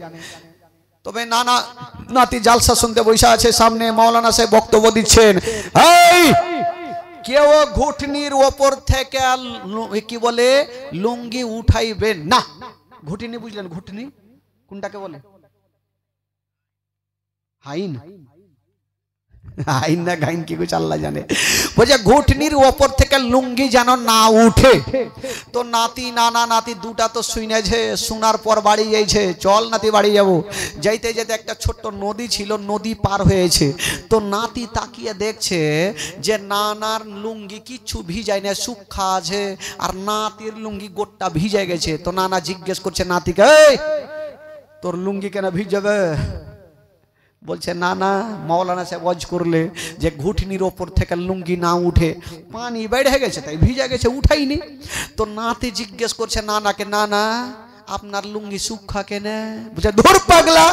তবে নানা নাতি জালসা শুনতে বসে আছে, সামনে মাওলানা সাহেব বক্তব্য দিচ্ছেন। এই কেউ ঘুটনির ওপর থেকে কি বলে লুঙ্গি উঠাইবেন না। ঘুটনি বুঝলেন? ঘুটনি কোনটাকে বলে? হাইন, আইন না গাইন কি কুছ আল্লাহ জানে। বলছে ঘুটনির ওপর থেকে লুঙ্গি যেন না উঠে। তো নাতি নানা নাতি দুটা তো শুনেছে, শোনার পর বাড়ি যাইছে। চল নাতি বাড়ি যাব। যাইতে যেতে একটা ছোট্ট নদী ছিল, নদী পার হয়েছে। তো নাতি তাকিয়ে দেখছে যে নানার লুঙ্গি কিচ্ছু ভিজায় না, শুক্ষা আছে, আর নাতির লুঙ্গি গোটটা ভিজে গেছে। তো নানা জিজ্ঞেস করছে নাতিকে, এই তোর লুঙ্গি কেন ভিজাবে? বলছে না না, মাওলানা সাহেব ওয়াজ করলে যে ঘুটনির ওপর থেকে লুঙ্গি না উঠে, পানি বেড়ে গেছে তাই ভিজে গেছে, উঠাইনি। তো নাতি জিজ্ঞেস করছে নানাকে, না না আপনার লুঙ্গি শুক্ষা কেনে? বুঝে ধর পাগলা,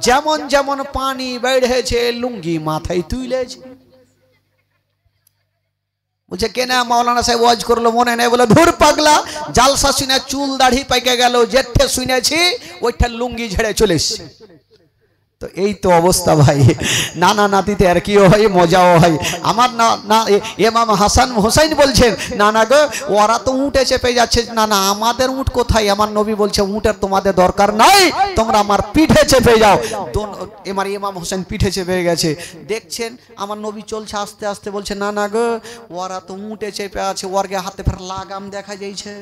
যেমন যেমন পানি বেড়েছে লুঙ্গি মাথায় তুলেছে। বলছে কেনা মাওলানা সাহেব ওয়াজ করলো মনে নেই? বলে ধুর পাগলা, জালসা শুনে চুল দাড়ি পাইকে গেল, যেঠে শুনেছি ওইটা লুঙ্গি ঝেড়ে চলে এসছে। তো এই তো অবস্থা ভাই, নানা নাতিতে আর কি হয়, মজাও হয়। আমার না ইমাম হাসান হোসাইন বলছেন নানা গো ওরা তো উঠে চেপে যাচ্ছে, না না আমাদের উঠ কোথায়? আমার নবী বলছে উঠের তোমাদের দরকার নাই, তোমরা আমার পিঠে চেপে যাও। এবার ইমাম হোসেন পিঠে চেপে গেছে, দেখছেন আমার নবী চলছে আস্তে আস্তে। বলছে না না গো ওরা তো উঠে চেপে আছে, ওরগে হাতে ফের লাগাম দেখা যাইছে,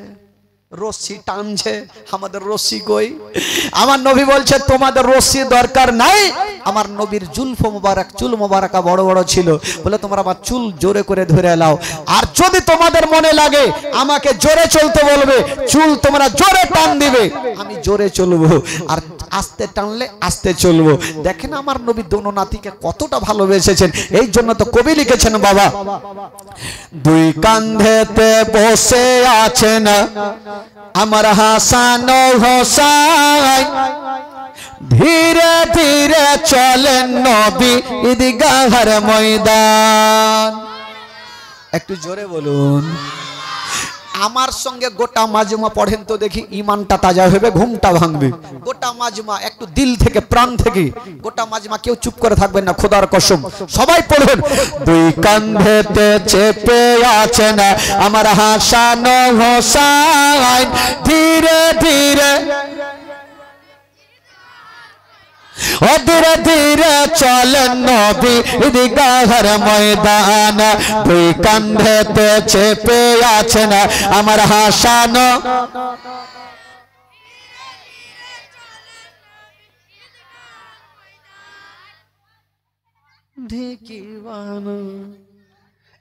রশ্মি টানছে, আমাদের রশ্মি কই? আমার নবী বলছে তোমাদের রশ্মি দরকার নাই। আমার নবীর জুলফ মোবারক, চুল মোবারকা বড় বড় ছিল, বলে তোমরা আমার চুল জোরে করে ধরে নাও। আর যদি তোমাদের মনে লাগে আমাকে জোরে চলতে বলবে, চুল তোমরা জোরে টান দিবে, আমি জোরে চলবো, আর আস্তে টানলে আস্তে চলবো। দেখেন আমার নবী দোনো নাতিকে কতটা ভালোবেসেছেন। এই জন্য তো কবি লিখেছেন বাবা, দুই কাঁধেতে বসে আছেন আমার হাসান হোসাইন, ধীরে ধীরে চলেন নবী ঈদগাহের ময়দান। একটু জোরে বলুন। আমার সঙ্গে গোটা মাজমা পড়েন তো দেখি, ইমানটা তাজা হবে, ঘুমটা ভাঙবে। গোটা মাজমা একটু দিল থেকে প্রাণ থেকে, গোটা মাজমা কেউ চুপ করে থাকবেন না, খোদার কসম সবাই পড়ুন। দুই কাঁধেতে চেপে আছেন আমার হাসান হোসাইন, ধীরে ধীরে ধীরে ধীরে চলেন নবী ঈদগাহের ময়দান, দুই কাঁধেতে চেপে আছেন আমার হাসান।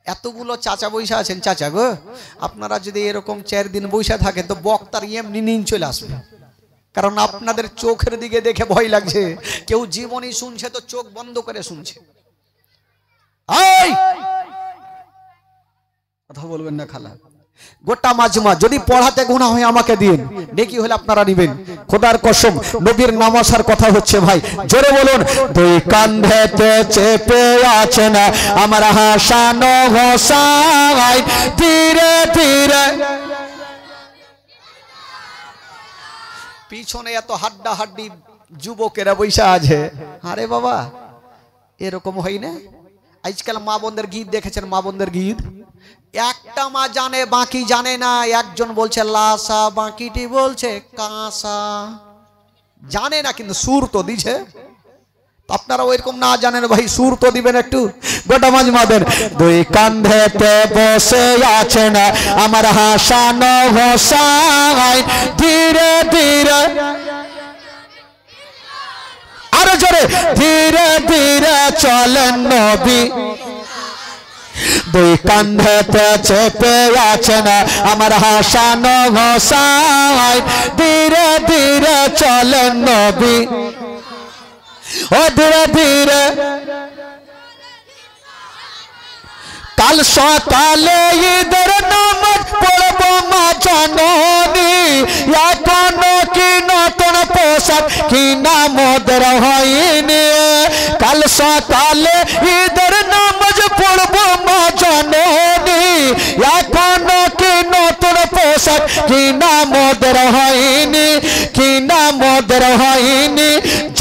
এতগুলো চাচা বৈশা আছেন। চাচা গো আপনারা যদি এরকম 4 দিন বৈশা থাকেন তো বক্তার এমনি নিন চলে আসবে, কারণ আপনাদের চোখের দিকে দেখে ভয় লাগছে। কেউ জীবনী শুনছে তো চোখ বন্ধ করে শুনছে। কথা বলবেন না খালা। গোটা মাজমা যদি পড়াতে গুনাহ হয় আমাকে দিন, নেকি হলে আপনারা নেবেন, খোদার কসম নবীর নাম আসার কথা হচ্ছে ভাই। জোরে বলুন। দুই কাঁধেতে চেপে আছেন আমার হাসান হোসাইন, ধীরে ধীরে। পিছনে এত হাড্ডা হাড্ডি যুবকেরা বৈশা আছে, আরে বাবা এরকম হয় না। আজকাল মা বোনদের গীত দেখেছেন? মা বোনদের গীত একটা মা জানে বাকি জানে না। একজন বলছে লাসা, বাকিটি বলছে কাঁসা, জানে না কিন্তু সুর তো দিছে। আপনারা ওইরকম না জানেন ভাই, সুর তো দিবেন একটু, গোটা মাজমা দেন। দুই কাঁধেতে বসে আছেন আমার হাসান হোসাইন, ধীরে ধীরে আরো জোরে, ধীরে ধীরে চলেন নবী। দুই কাঁধেতে চেপে আছেন আমার হাসান হোসাইন, ধীরে ধীরে চলেন নবী। ও ধীরে ধীরে কাল সকালে ঈদের নামাজ পড়বো মা জননী, এখনো কি নতুন পোশাক কিনা মোদের হয়নি। কাল সকালে ঈদের নামাজ পড়বো মা জননী, এখনো কি নতুন পোশাক কিনা মোদের হয়নি, কিনা মোদের হয়নি।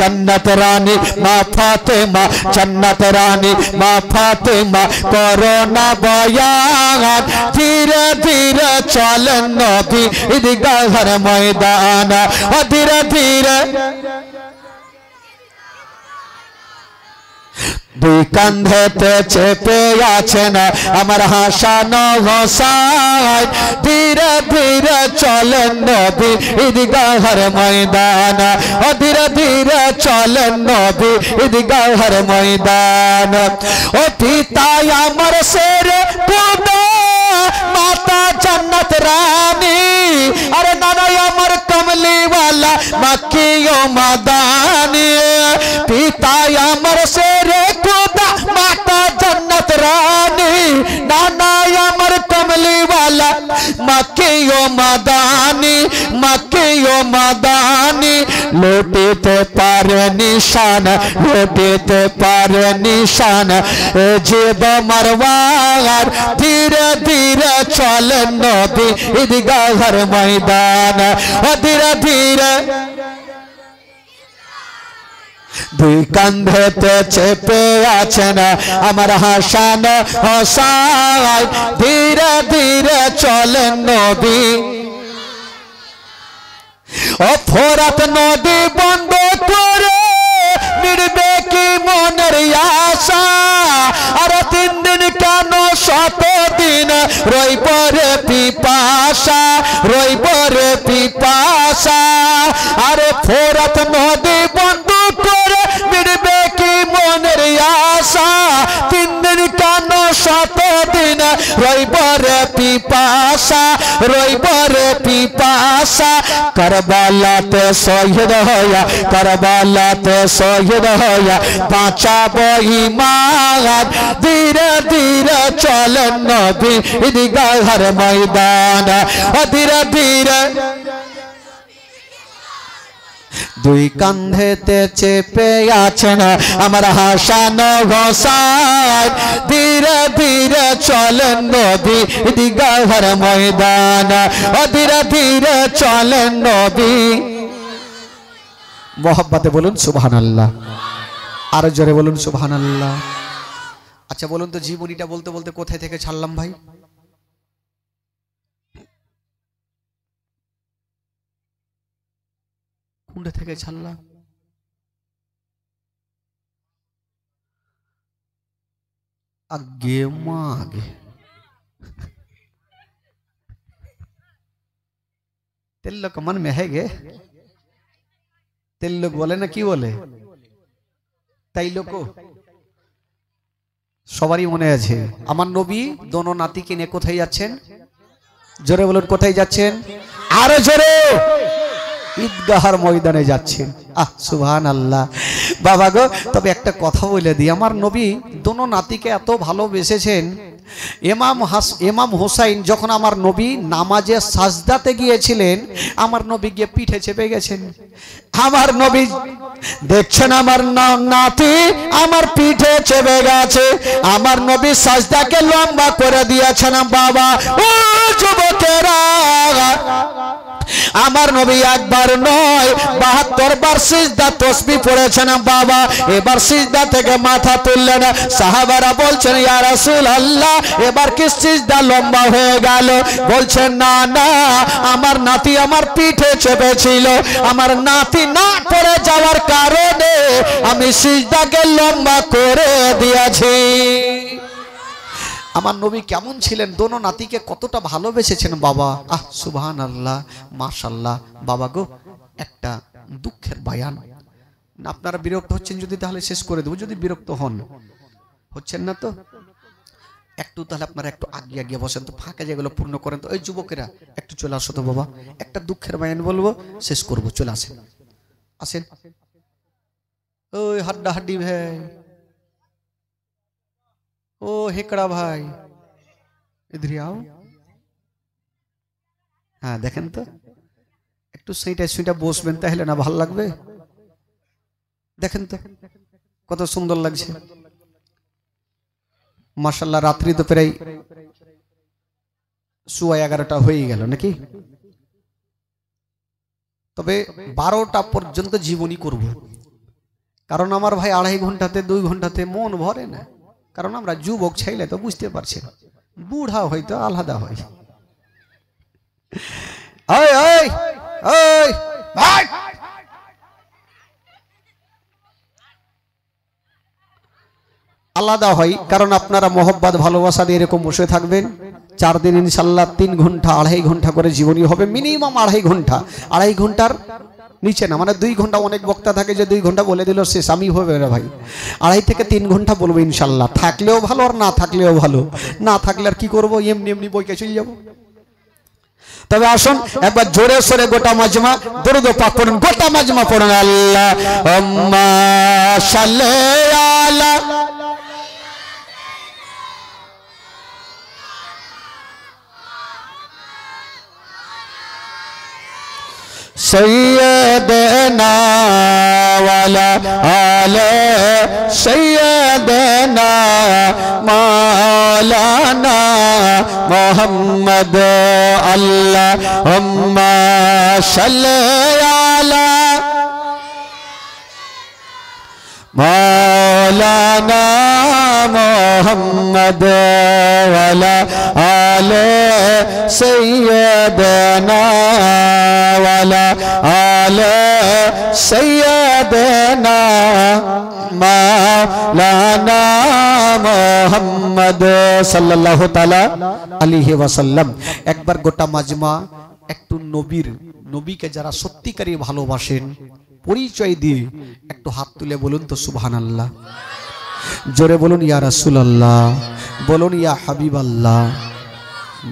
जन्नत रानी माँ फातिमा, जन्नत रानी माँ फातिमा, कोरोना बयान, धीरे धीरे चलन नबी ईदगाह मैदान, धीरे धीरे দুই কাঁধেতে চেপে আছেন আমার হাসান হোসাইন, ধীরে ধীরে চলেন নবী ঈদগাহের ময়দান, ধীরে ধীরে চলেন নবী ঈদগাহের ময়দান। ও পিতা আমার শেরে খোদা, মাতা জান্নাত রানী, আরে নানা আমার কমলিওয়ালা মক্কি ও মাদানী। পিতা আমার শেরে খোদা, মাতা জান্নাত রানী, নানা আমার কমলিওয়ালা মক্কি ও মাদানী, মক্কি ও মাদানী। লুটিতে পারে নিশান, লুটিতে পারে নিশান এ জীব মারওয়ার, ধীরে ধীরে চলেন নবী ঈদগাহের ময়দান, ধীরে ধীরে দুই কাঁধেতে চেপে আছেন আমার হাসান হোসাইন, ধীরে ধীরে চলেন নবী। ও ফোরাত নদী বন্ধ করে মিটবে কি মনের আশা, আর 3 দিন কেন 7 দিন রইব রে পিপাসা, রইব রে পিপাসা। আরে ফোরাত নদী বন্ধ করে মিটবে কি মনের আশা, 3 দিন কেন 7 দিন রইব রে পিপাসা, রইব রে পিপাসা। करबलाते शहीद होया, करबलाते शहीद होया, बाँचाबो ईमान, धीरे धीरे चलें नबी ईदगाहेर मैदान, धीरे धीरे দুই কাঁধেতে চেপে আছেন আমার হাসান হোসাইন, ধীরে ধীরে চলেন নবী ঈদগাহের ময়দান, ধীরে ধীরে চলেন নবী। মোহাব্বতে বলুন সুবহানাল্লাহ, আরো জোরে বলুন সুবহানাল্লাহ। আচ্ছা বলুন তো, জীবনীটা বলতে বলতে কোথায় থেকে ছাড়লাম ভাই? কোনটা থেকে ছাড়লাম? আগে মা আগে तेल लोग मन में है गे, तेल लोग बोले ना की बोले তাই লোক সবারই মনে আছে। আমার নবী দোনো নাতিকে নিয়ে কোথায় যাচ্ছেন? জোরে বলুন কোথায় যাচ্ছেন? আরো জোরে। ঈদগাহের ময়দানে যাচ্ছেন। সুবহানাল্লাহ। বাবা গো, তবে একটা কথা বলে দিই, আমার নবী দোনো নাতিকে এত ভালোবেসেছেন। ইমাম হোসাইন যখন আমার নবী নামাজে সাজদাতে গিয়েছিলেন, আমার নবী গিয়ে পিঠে চেপে গেছেন। আমার নবী দেখছেন আমার নাতি আমার পিঠে চেপে গেছে, আমার নবী সাজদাকে লম্বা করে দিয়েছেন। বাবা ও যুবকেরা, আমার নবী একবার নয় 72 বার সিজদা তাসবিহ পড়েছেন। বাবা এবার সিজদা থেকে মাথা তুললেন। সাহাবারা বলছেন ইয়া রাসূলুল্লাহ, এবার কি সিজদা লম্বা হয়ে গেল? বলছেন না না, আমার নাতি আমার পিঠে চেপেছিল, আমার নাতি না পড়ে যাওয়ার কারণে আমি আমি সিজদাকে লম্বা করে দিয়েছি। আমার নবী কেমন ছিলেন, দোনো নাতিকে কতটা ভালোবেসেছেন বাবা। আহ সুবহানাল্লাহ, মাশাআল্লাহ। বাবা গো, একটা দুঃখের বয়ান, আপনারা বিরক্ত হচ্ছেন যদি তাহলে শেষ করে দেবো, যদি বিরক্ত হচ্ছেন না তো একটু তাহলে আপনারা একটু আগে আগে বসেন তো, ফাঁকা যেগুলো পূর্ণ করেন তো। ওই যুবকেরা একটু চলে আসো তো বাবা, একটা দুঃখের বয়ান বলবো, শেষ করব, চলে আসেন আসেন। ওই হাড্ডা হাড্ডি ভাই, ও হেকড়া ভাই, ইধর आओ। হ্যাঁ দেখেন তো, একটু সেইটা বসবেন তাহলে না ভালো লাগবে। দেখেন তো কত সুন্দর লাগছে, মাশাআল্লাহ। রাত্রি তো প্রায় 11:15 হয়ে গেল নাকি, তবে 12টা পর্যন্ত জীবনী করব, কারণ আমার ভাই 2.5 ঘন্টাতে 2 ঘন্টাতে মন ভরে না, কারণ আমরা যুবক ছেলে তো বুঝতে পারছেন, বুড়া হয়তো আলাদা হয়। ওই ওই ওই ভাই, আলাদা হয়, কারণ আপনারা মোহব্বত ভালোবাসা দিয়ে এরকম বসে থাকবেন। 4 দিন ইনশাল্লাহ 3 ঘন্টা 2.5 ঘন্টা করে জীবনী হবে, মিনিমাম 2.5 ঘন্টা। 2.5 ঘন্টার নিচে না, মানে 2 ঘন্টা অনেক বক্তা থাকে যে 2 ঘন্টা বলে দিল শেষ, আমি হবে না ভাই। 2.5 থেকে 3 ঘন্টা বলবো ইনশাল্লাহ, থাকলেও ভালো আর না থাকলেও ভালো। না থাকলে আর কি করবো, এমনি এমনি বইকে চলে যাবো। তবে আসুন একবার জোরে সোরে গোটা মাজমা দরুদ পাক পড়ুন, গোটা মাজমা পড়ুন। আল্লাহুম্মা সাল্লি আলা सैयदना वाला आले सैयदना मौलाना मोहम्मद अल्लाहुम्मा सल्ली अला मौलाना मोहम्मद वाला आले सैयदना वाला आले सैयदना मौलाना मोहम्मद सल्लल्लाहु ताला अलैहि वसल्लम। एक बार गोटा মাজমা একটু নবীকে যারা সত্যিকারই ভালোবাসেন পরিচয় দিয়ে একটু হাত তুলে বলুন তো সুবহানাল্লাহ। জোরে বলুন ইয়া রাসূলুল্লাহ, বলুন ইয়া হাবিবাল্লাহ।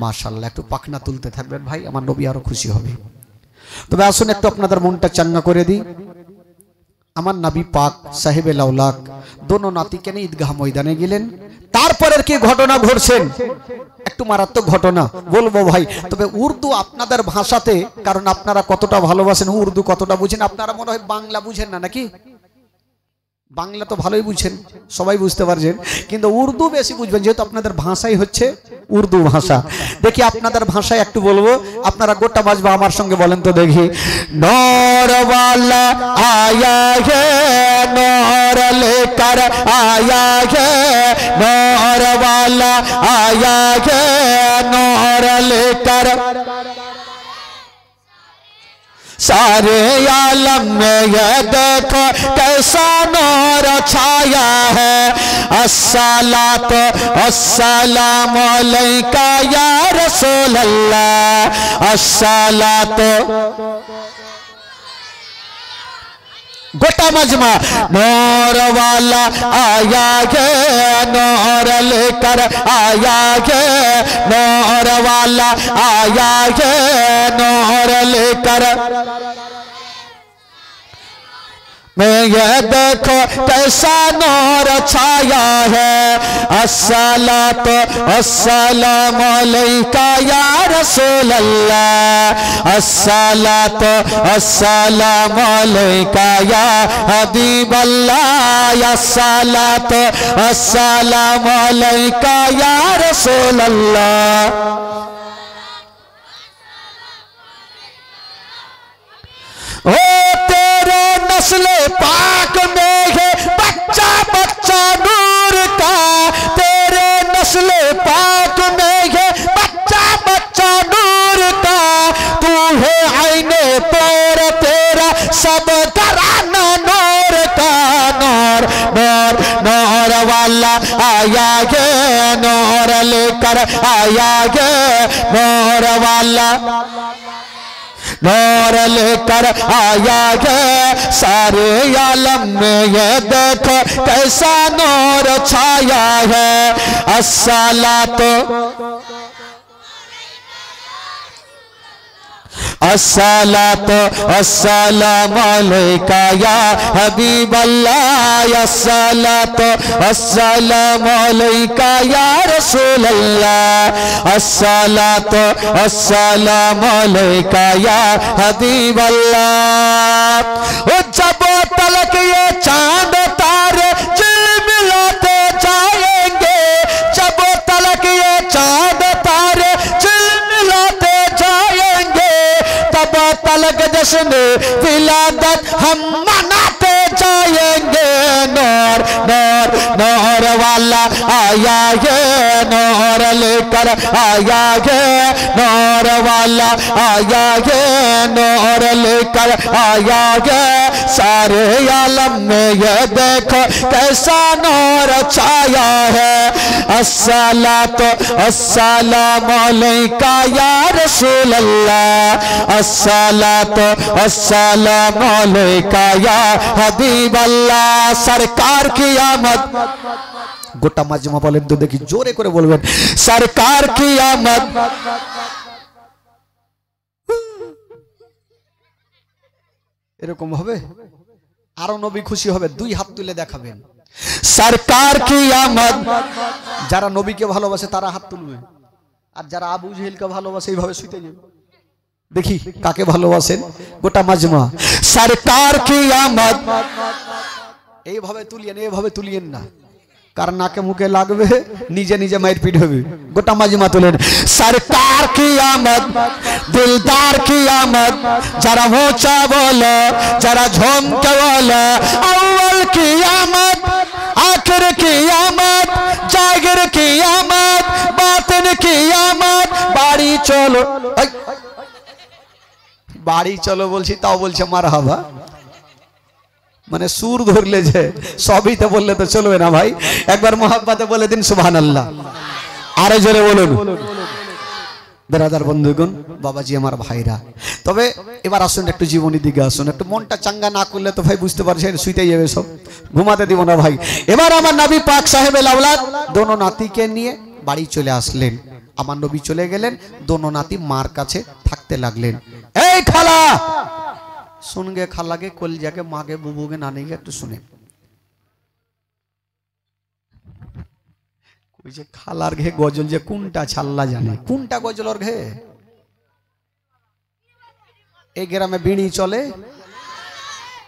মাশাআল্লাহ, একটু পাখনা তুলতে থাকবেন ভাই, আমার নবী আরো খুশি হবে। তবে আসুন একটু আপনাদের মনটা চাঙ্গা করে দিই। আমার নবী পাক সাহেবে লাউলাক দোনো নাতিকে নিয়ে ঈদগাহ ময়দানে গেলেন। তারপরের কি ঘটনা ঘটছেন, একটু মারাত্মক ঘটনা বলবো ভাই। তবে উর্দু আপনাদের ভাষাতে, কারণ আপনারা কতটা ভালোবাসেন, উর্দু কতটা বুঝেন। আপনারা মনে হয় বাংলা বুঝেন না নাকি? বাংলা তো ভালোই বুঝেন, সবাই বুঝতে পারছেন, কিন্তু উর্দু বেশি বুঝবেন, যেহেতু আপনাদের ভাষাই হচ্ছে উর্দু ভাষা। দেখি আপনাদের ভাষায় একটু বলবো, আপনারা গোটা মাজমা আমার সঙ্গে বলেন তো দেখি। নূর वाला आया है नूर लेकर आया है, नूर वाला आया है नूर लेकर सारे आलम में ये देखो कैसा नूर छाया है। अस्सलातु अस्सलामु अलैका या रसूल अल्लाह, अस्सलातु गोटा मजमा। नूर वाला आया है नूर लेकर आया है, नूर वाला आया है नूर लेकर मैं ये देखो कैसा नूर छाया है। अस्सलातु अस्सलामु अलैका या रसूल अल्लाह, अस्सलातु अस्सलामु अलैका या हबीब अल्लाह, अस्सलातु अस्सलामु अलैका या रसूल अल्लाह। ओ तेरे नस्ल पाक में है बच्चा बच्चा नूर का, तेरे नस्ल पाक में है बच्चा बच्चा नूर का, तू है आईने पर तेरा सब घराना नूर का, नूर नूर वाला आया गे, नूर लेकर आया गे, नूर वाला नूर लेकर आया गे। सारे आलम में ये देखो कैसा नूर छाया है। अस्सलातो अस्सलातो अस्सलामु अलैका या हबीब अल्लाह, अस्सलातो अस्सलामु अलैका या रसूल अल्लाह, अस्सलातो अस्सलामु अलैका या हबीब अल्लाह। ओ जब तलक ये चांद तारे झिलमिलाते जाएंगे, जब तलक ये चांद तारे झिलमिलाते जाएंगे, तब तलक जश्न विलादत हम मनाते जाएंगे। नूर नूर नूर वाला आया है, नूर लेकर आया है, नूर वाला आया है, नूर लेकर आया है। सारे आलम में ये देखो कैसा नूर छाया है। अस्सलातो अस्सलामु अलैका या रसूल अल्लाह, अस्सलातो अस्सलामु अलैका या हबीब अल्लाह। सरकार की आमद, गोटा मजमा बोलें तो देखी जोरे करे बोलबेन, सरकार की आमद। এরকম হবে আরো নবী খুশি হবে, দুই হাত তুলে দেখাবেন সরকার কি আমদ। যারা নবীকে ভালোবাসে তারা হাত তুলবে, আর যারা আবু জেহেলকে ভালোবাসে এইভাবে শুইতে যাবে। দেখি কাকে ভালোবাসেন গোটা মাজমা। সরকার কি আমদ এইভাবে তুলিয়েন, এইভাবে তুলিয়েন না, কার নাকে মুখে লাগবে, নিজে নিজে মায়ের পিঠ হবে। গোটা মাজমা তুলেন সরকার কি আমদ, দিলদার কি আমদ। যারা ऊंचा बोलो, যারা ঝমকে বলো, अव्वल की आमद, आखिर की आमद, जागिर की आमद, बातिन की आमद। বাড়ি চলো, বাড়ি চলো বলছি, তাও বলছে মারহাবা, মানে সুর ধরলে যে সবই তো বললে তো চলবে না ভাই। একবার মোহাব্বতে বলে দিন সুবহানাল্লাহ, আরো জোরে বলুন। বেরাদার বন্ধুগণ, বাবাজি আমার ভাইরা, তবে এবার আসুন একটু জীবনী দিকে আসুন। একটু মনটা চাঙ্গা না করলে তো ভাই বুঝতে পারছেন শুইতেই যাবে, সব ঘুমাতে দিব না ভাই। এবার আমার নবী পাক সাহেবের আওলাদ দোনো নাতিকে নিয়ে বাড়ি চলে আসলেন। আমার নবী চলে গেলেন, দোনো নাতি মার কাছে থাকতে লাগলেন। এই খালা सुन गे, खाला के कोल जाके माँ के बुबू के नानी के एकटू सुने। कोई जे खालार घे गजल जे कुंटा छाल्ला जाने, कुंटा गजल और घे ए ग्रामे बीड़ी चले,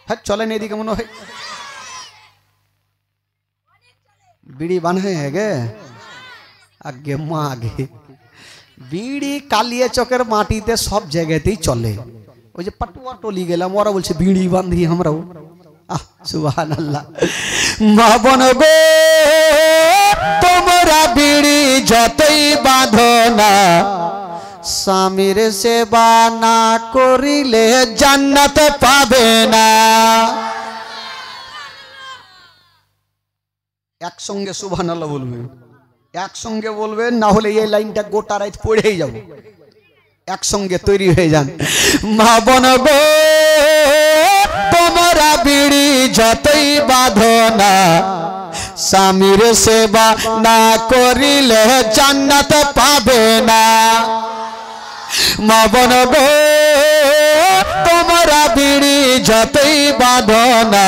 है चले नहीं दिखे मनो है बीड़ी बांधे है गे आगे माँ आगे बीड़ी कालिए चौकेर माटीते सब जगहतेई चले। ওই যে পাটুয়া টলি গেলাম, ওরা বলছে বিড়ি বাঁধি আমরাও। আহ সুবহানাল্লাহ। মা বোন গো তোমরা বিড়ি যতই বাঁধো না, স্বামীর সেবা না করিলে জান্নাত পাবে না। একসঙ্গে সুবহানাল্লাহ বলবেন, একসঙ্গে বলবেন, না হলে এই লাইনটা গোটা রাত পড়েই যাব। একসঙ্গে তৈরি হয়ে যান। মা বোন গো তোমরা বিড়ি যতই বাঁধো না, স্বামীর সেবা না করিলে জান্নাত পাবে না। মা বোন গো তোমরা বিড়ি যতই বাঁধো না,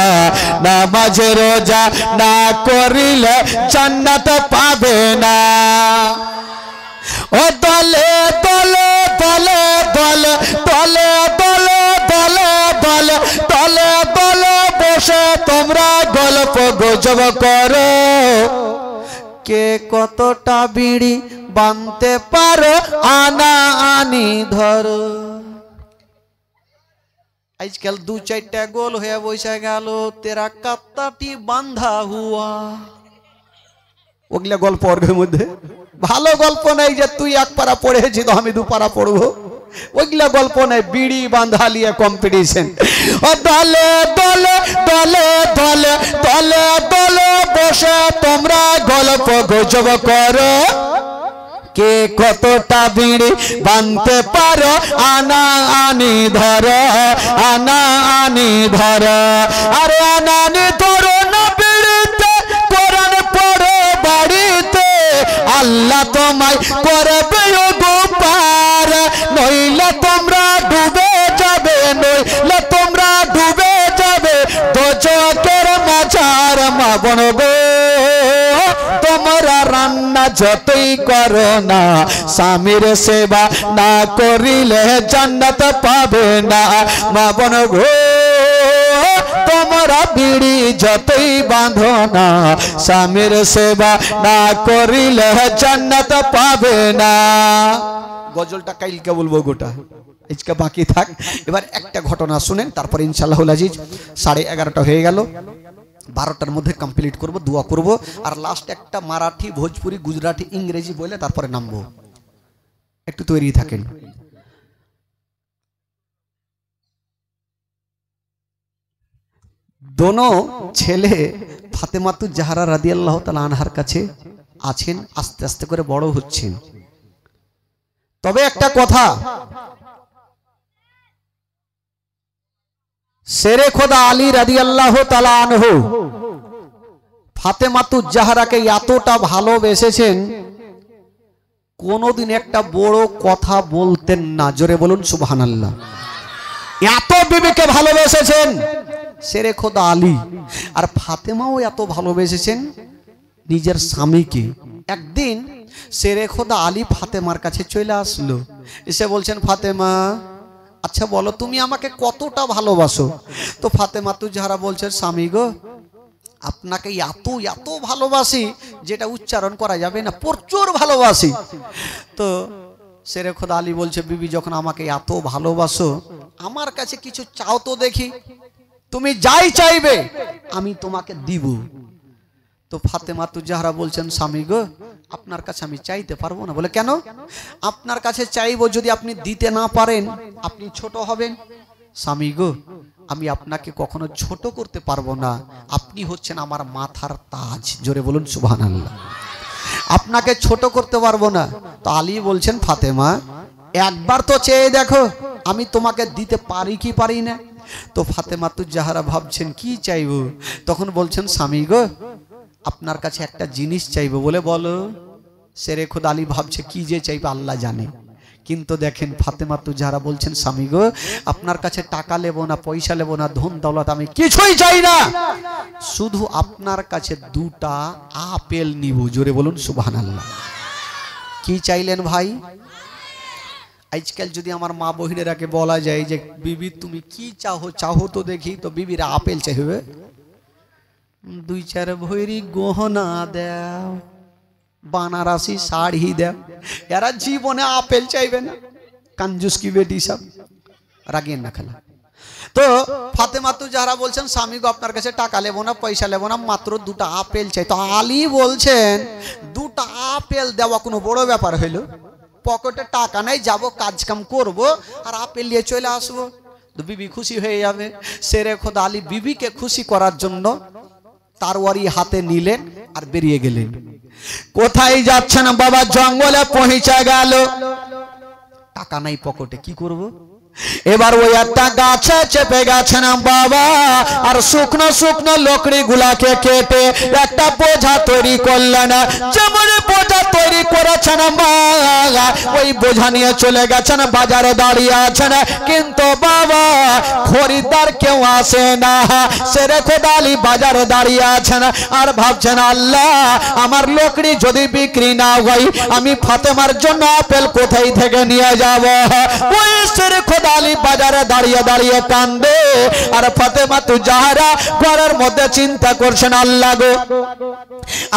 নামাজ রোজা না করিলে জান্নাত পাবে না। ও দলে দলে দলে দলে দলে দলে দলে দলে দলে দলে বসে তোমরা গল্প গুজব করো, কে কতটা বিড়ি বাঁধতে পারো আনা আনি ধরো। আজকাল দু চারটা গোল হয়ে বসে গেল, তেরা কাত্তাটি বাঁধা হুয়া। ওগুলা গল্প অর্ঘের মধ্যে ভালো গল্প নেই যে তুই এক পারা পড়েছি তো আমি দু পারা পড়বো, ওইগুলা গল্প নেই। বিড়ি বাঁধা লিয়ে কম্পিটিশন। ও দলে দলে দলে দলে দলে দলে বসে তোমরা গল্প গুজব করো, কে কতটা বিড়ি বানতে পারো, আনা আনি ধরো, আনা আনি ধরো। আরে আনা আনি ধরো না বিড়িতে, কোরআন পড়ো বাড়িতে, আল্লাহ তোমায় করবে গোপার, নইলে তোমরা ডুবে যাবে, নইলে তোমরা ডুবে যাবে দোজখের মাঝার। মা বনবো তোমরা রান্না যতই করো না, স্বামীর সেবা না করিলে জান্নাত পাবে না। মা বনবো তোমরা বিড়ি যতই বাঁধো না, স্বামীর সেবা না করিলে জান্নাত পাবে না। গজলটা কাইলকে বলবো গোটা, আজকে বাকি থাক। এবার একটা ঘটনা শুনেন, তারপর ইনশাআল্লাহুল আজিজ 11:30 হয়ে গেল, 12টার মধ্যে কমপ্লিট করব, দোয়া করব, আর লাস্ট একটা মারাঠি, ভোজপুরি, গুজরাটি, ইংরেজি বলে তারপরে নামবো। একটু তৈরি থাকেন। দোনো ছেলে ফাতেমাতুজ জাহরা রাদিয়াল্লাহু তাআলা আনহার কাছে আছেন, আস্তে আস্তে করে বড় হচ্ছেন। তবে একটা কথা, শেরে খোদা আলী রাদিয়াল্লাহু তাআলা আনহু ফাতেমাতুজ জাহরাকে এতটা ভালোবেসেছেন, কোনদিন একটা বড় কথা বলতেন না। জোরে বলুন সুবহানাল্লাহ। এত বিবিকে ভালোবেসেছেন শেরে খোদা আলী, আর ফাতেমাও এত ভালোবেসেছেন নিজের স্বামীকে। একদিন শেরে খোদা আলী ফাতেমার কাছে চলে আসলো, এসে বলছেন, ফাতেমা আচ্ছা বলো তুমি আমাকে কতটা ভালোবাসো? তো ফাতেমাতুজ জাহরা বলছেন, স্বামী গো আপনাকে এত এত ভালোবাসি যেটা উচ্চারণ করা যাবে না, প্রচুর ভালোবাসি। তো শেরে খোদা আলী বলছে, বিবি যখন আমাকে এত ভালোবাসো, আমার কাছে কিছু চাও তো দেখি, তুমি যাই চাইবে আমি তোমাকে দিব। তো ফাতেমাতুজ জাহরা বলছেন, স্বামী গো আপনার কাছে আমি চাইতে পারবো না। বলে কেন? আপনার কাছে চাইবো, যদি আপনি দিতে না পারেন আপনি ছোট হবেন। স্বামী গো আমি আপনাকে কখনো ছোট করতে পারবো না, আপনি হচ্ছেন আমার মাথার তাজ। জোরে বলুন সুবহানাল্লাহ। আপনাকে ছোট করতে পারবো না। তো আলী বলছেন, ফাতেমা একবার তো চেয়ে দেখো আমি তোমাকে দিতে পারি কি পারি না। তো ফাতেমাতুজ জাহরা ভাবছেন কি চাইবো, তখন বলছেন, স্বামী গো আপনার কাছে একটা জিনিস চাইবো। বলে বলো। শেরে খোদা আলী ভাবছে কি যে চাইবে আল্লাহ জানে, কিন্তু দেখেন ফাতেমাতুজ জাহরা বলছেন, স্বামী গো আপনার কাছে টাকা নেব না, পয়সা নেব না, ধন দৌলত আমি কিছুই চাই না, শুধু আপনার কাছে 2টা আপেল নিব। জোরে বলুন সুবহানাল্লাহ। কি চাইলেন ভাই? আজকাল যদি আমার মা বহিনেরাকে বলা যায় যে বিবি তুমি কি চাও, চাও তো দেখি, তো বিবিরা আপেল চাইবে, 2-4 ভরি গহনা দাও, বানারসি শাড়ি দাও, এরা জীবনে আপেল চাইবে না। कंजूस की बेटी सब रागिए ना खेला। तो फातेमातुज জাহরা বলছেন, স্বামী গো আপনার কাছে টাকা নেব না, পয়সা নেব না, মাত্র 2টা আপেল চাই। তো আলী বলছেন, 2টা আপেল দেওয়া কোনো বড় ব্যাপার হইল? পকেটে টাকা নাই, যাব কাজ কাম করব আর আপেল নিয়ে চলে আসবো, তো বিবি খুশি হয়ে যাবে। শেরে খোদা আলী বিবিকে খুশি করার জন্য তারওয়ারি হাতে নিলেন আর বেরিয়ে গেলেন। কোথায় যাচ্ছেন বাবা? জঙ্গলে পৌঁছে গেল। টাকা নাই পকেটে, কি করব? এবার ওই একটা গাছে চেপে গেছেন বাবা, আর শুকনো শুকনো লকড়ি গুলাকে কেটে একটা বোঝা তৈরি করলেন। যেমন বোঝা তৈরি করেছেন মা, ওই বোঝা নিয়ে চলে গেছেন, বাজারে দাঁড়িয়ে আছেন, কিন্তু বাবা খরিদ্দার কেউ আসে না। শেরে খোদা আলী বাজারে দাঁড়িয়ে আছেন আর ভাবছেন, আল্লাহ আমার লকড়ি যদি বিক্রি না হয় আমি ফাতেমার জন্য আপেল কোথায় থেকে নিয়ে যাব? ওই শেরে খোদা আলী বাজারে দাঁড়িয়ে দাঁড়িয়ে কান্দে, আর ফাতেমাতুজ জাহরা ঘরের মধ্যে চিন্তা করছেন, আল্লাহ গো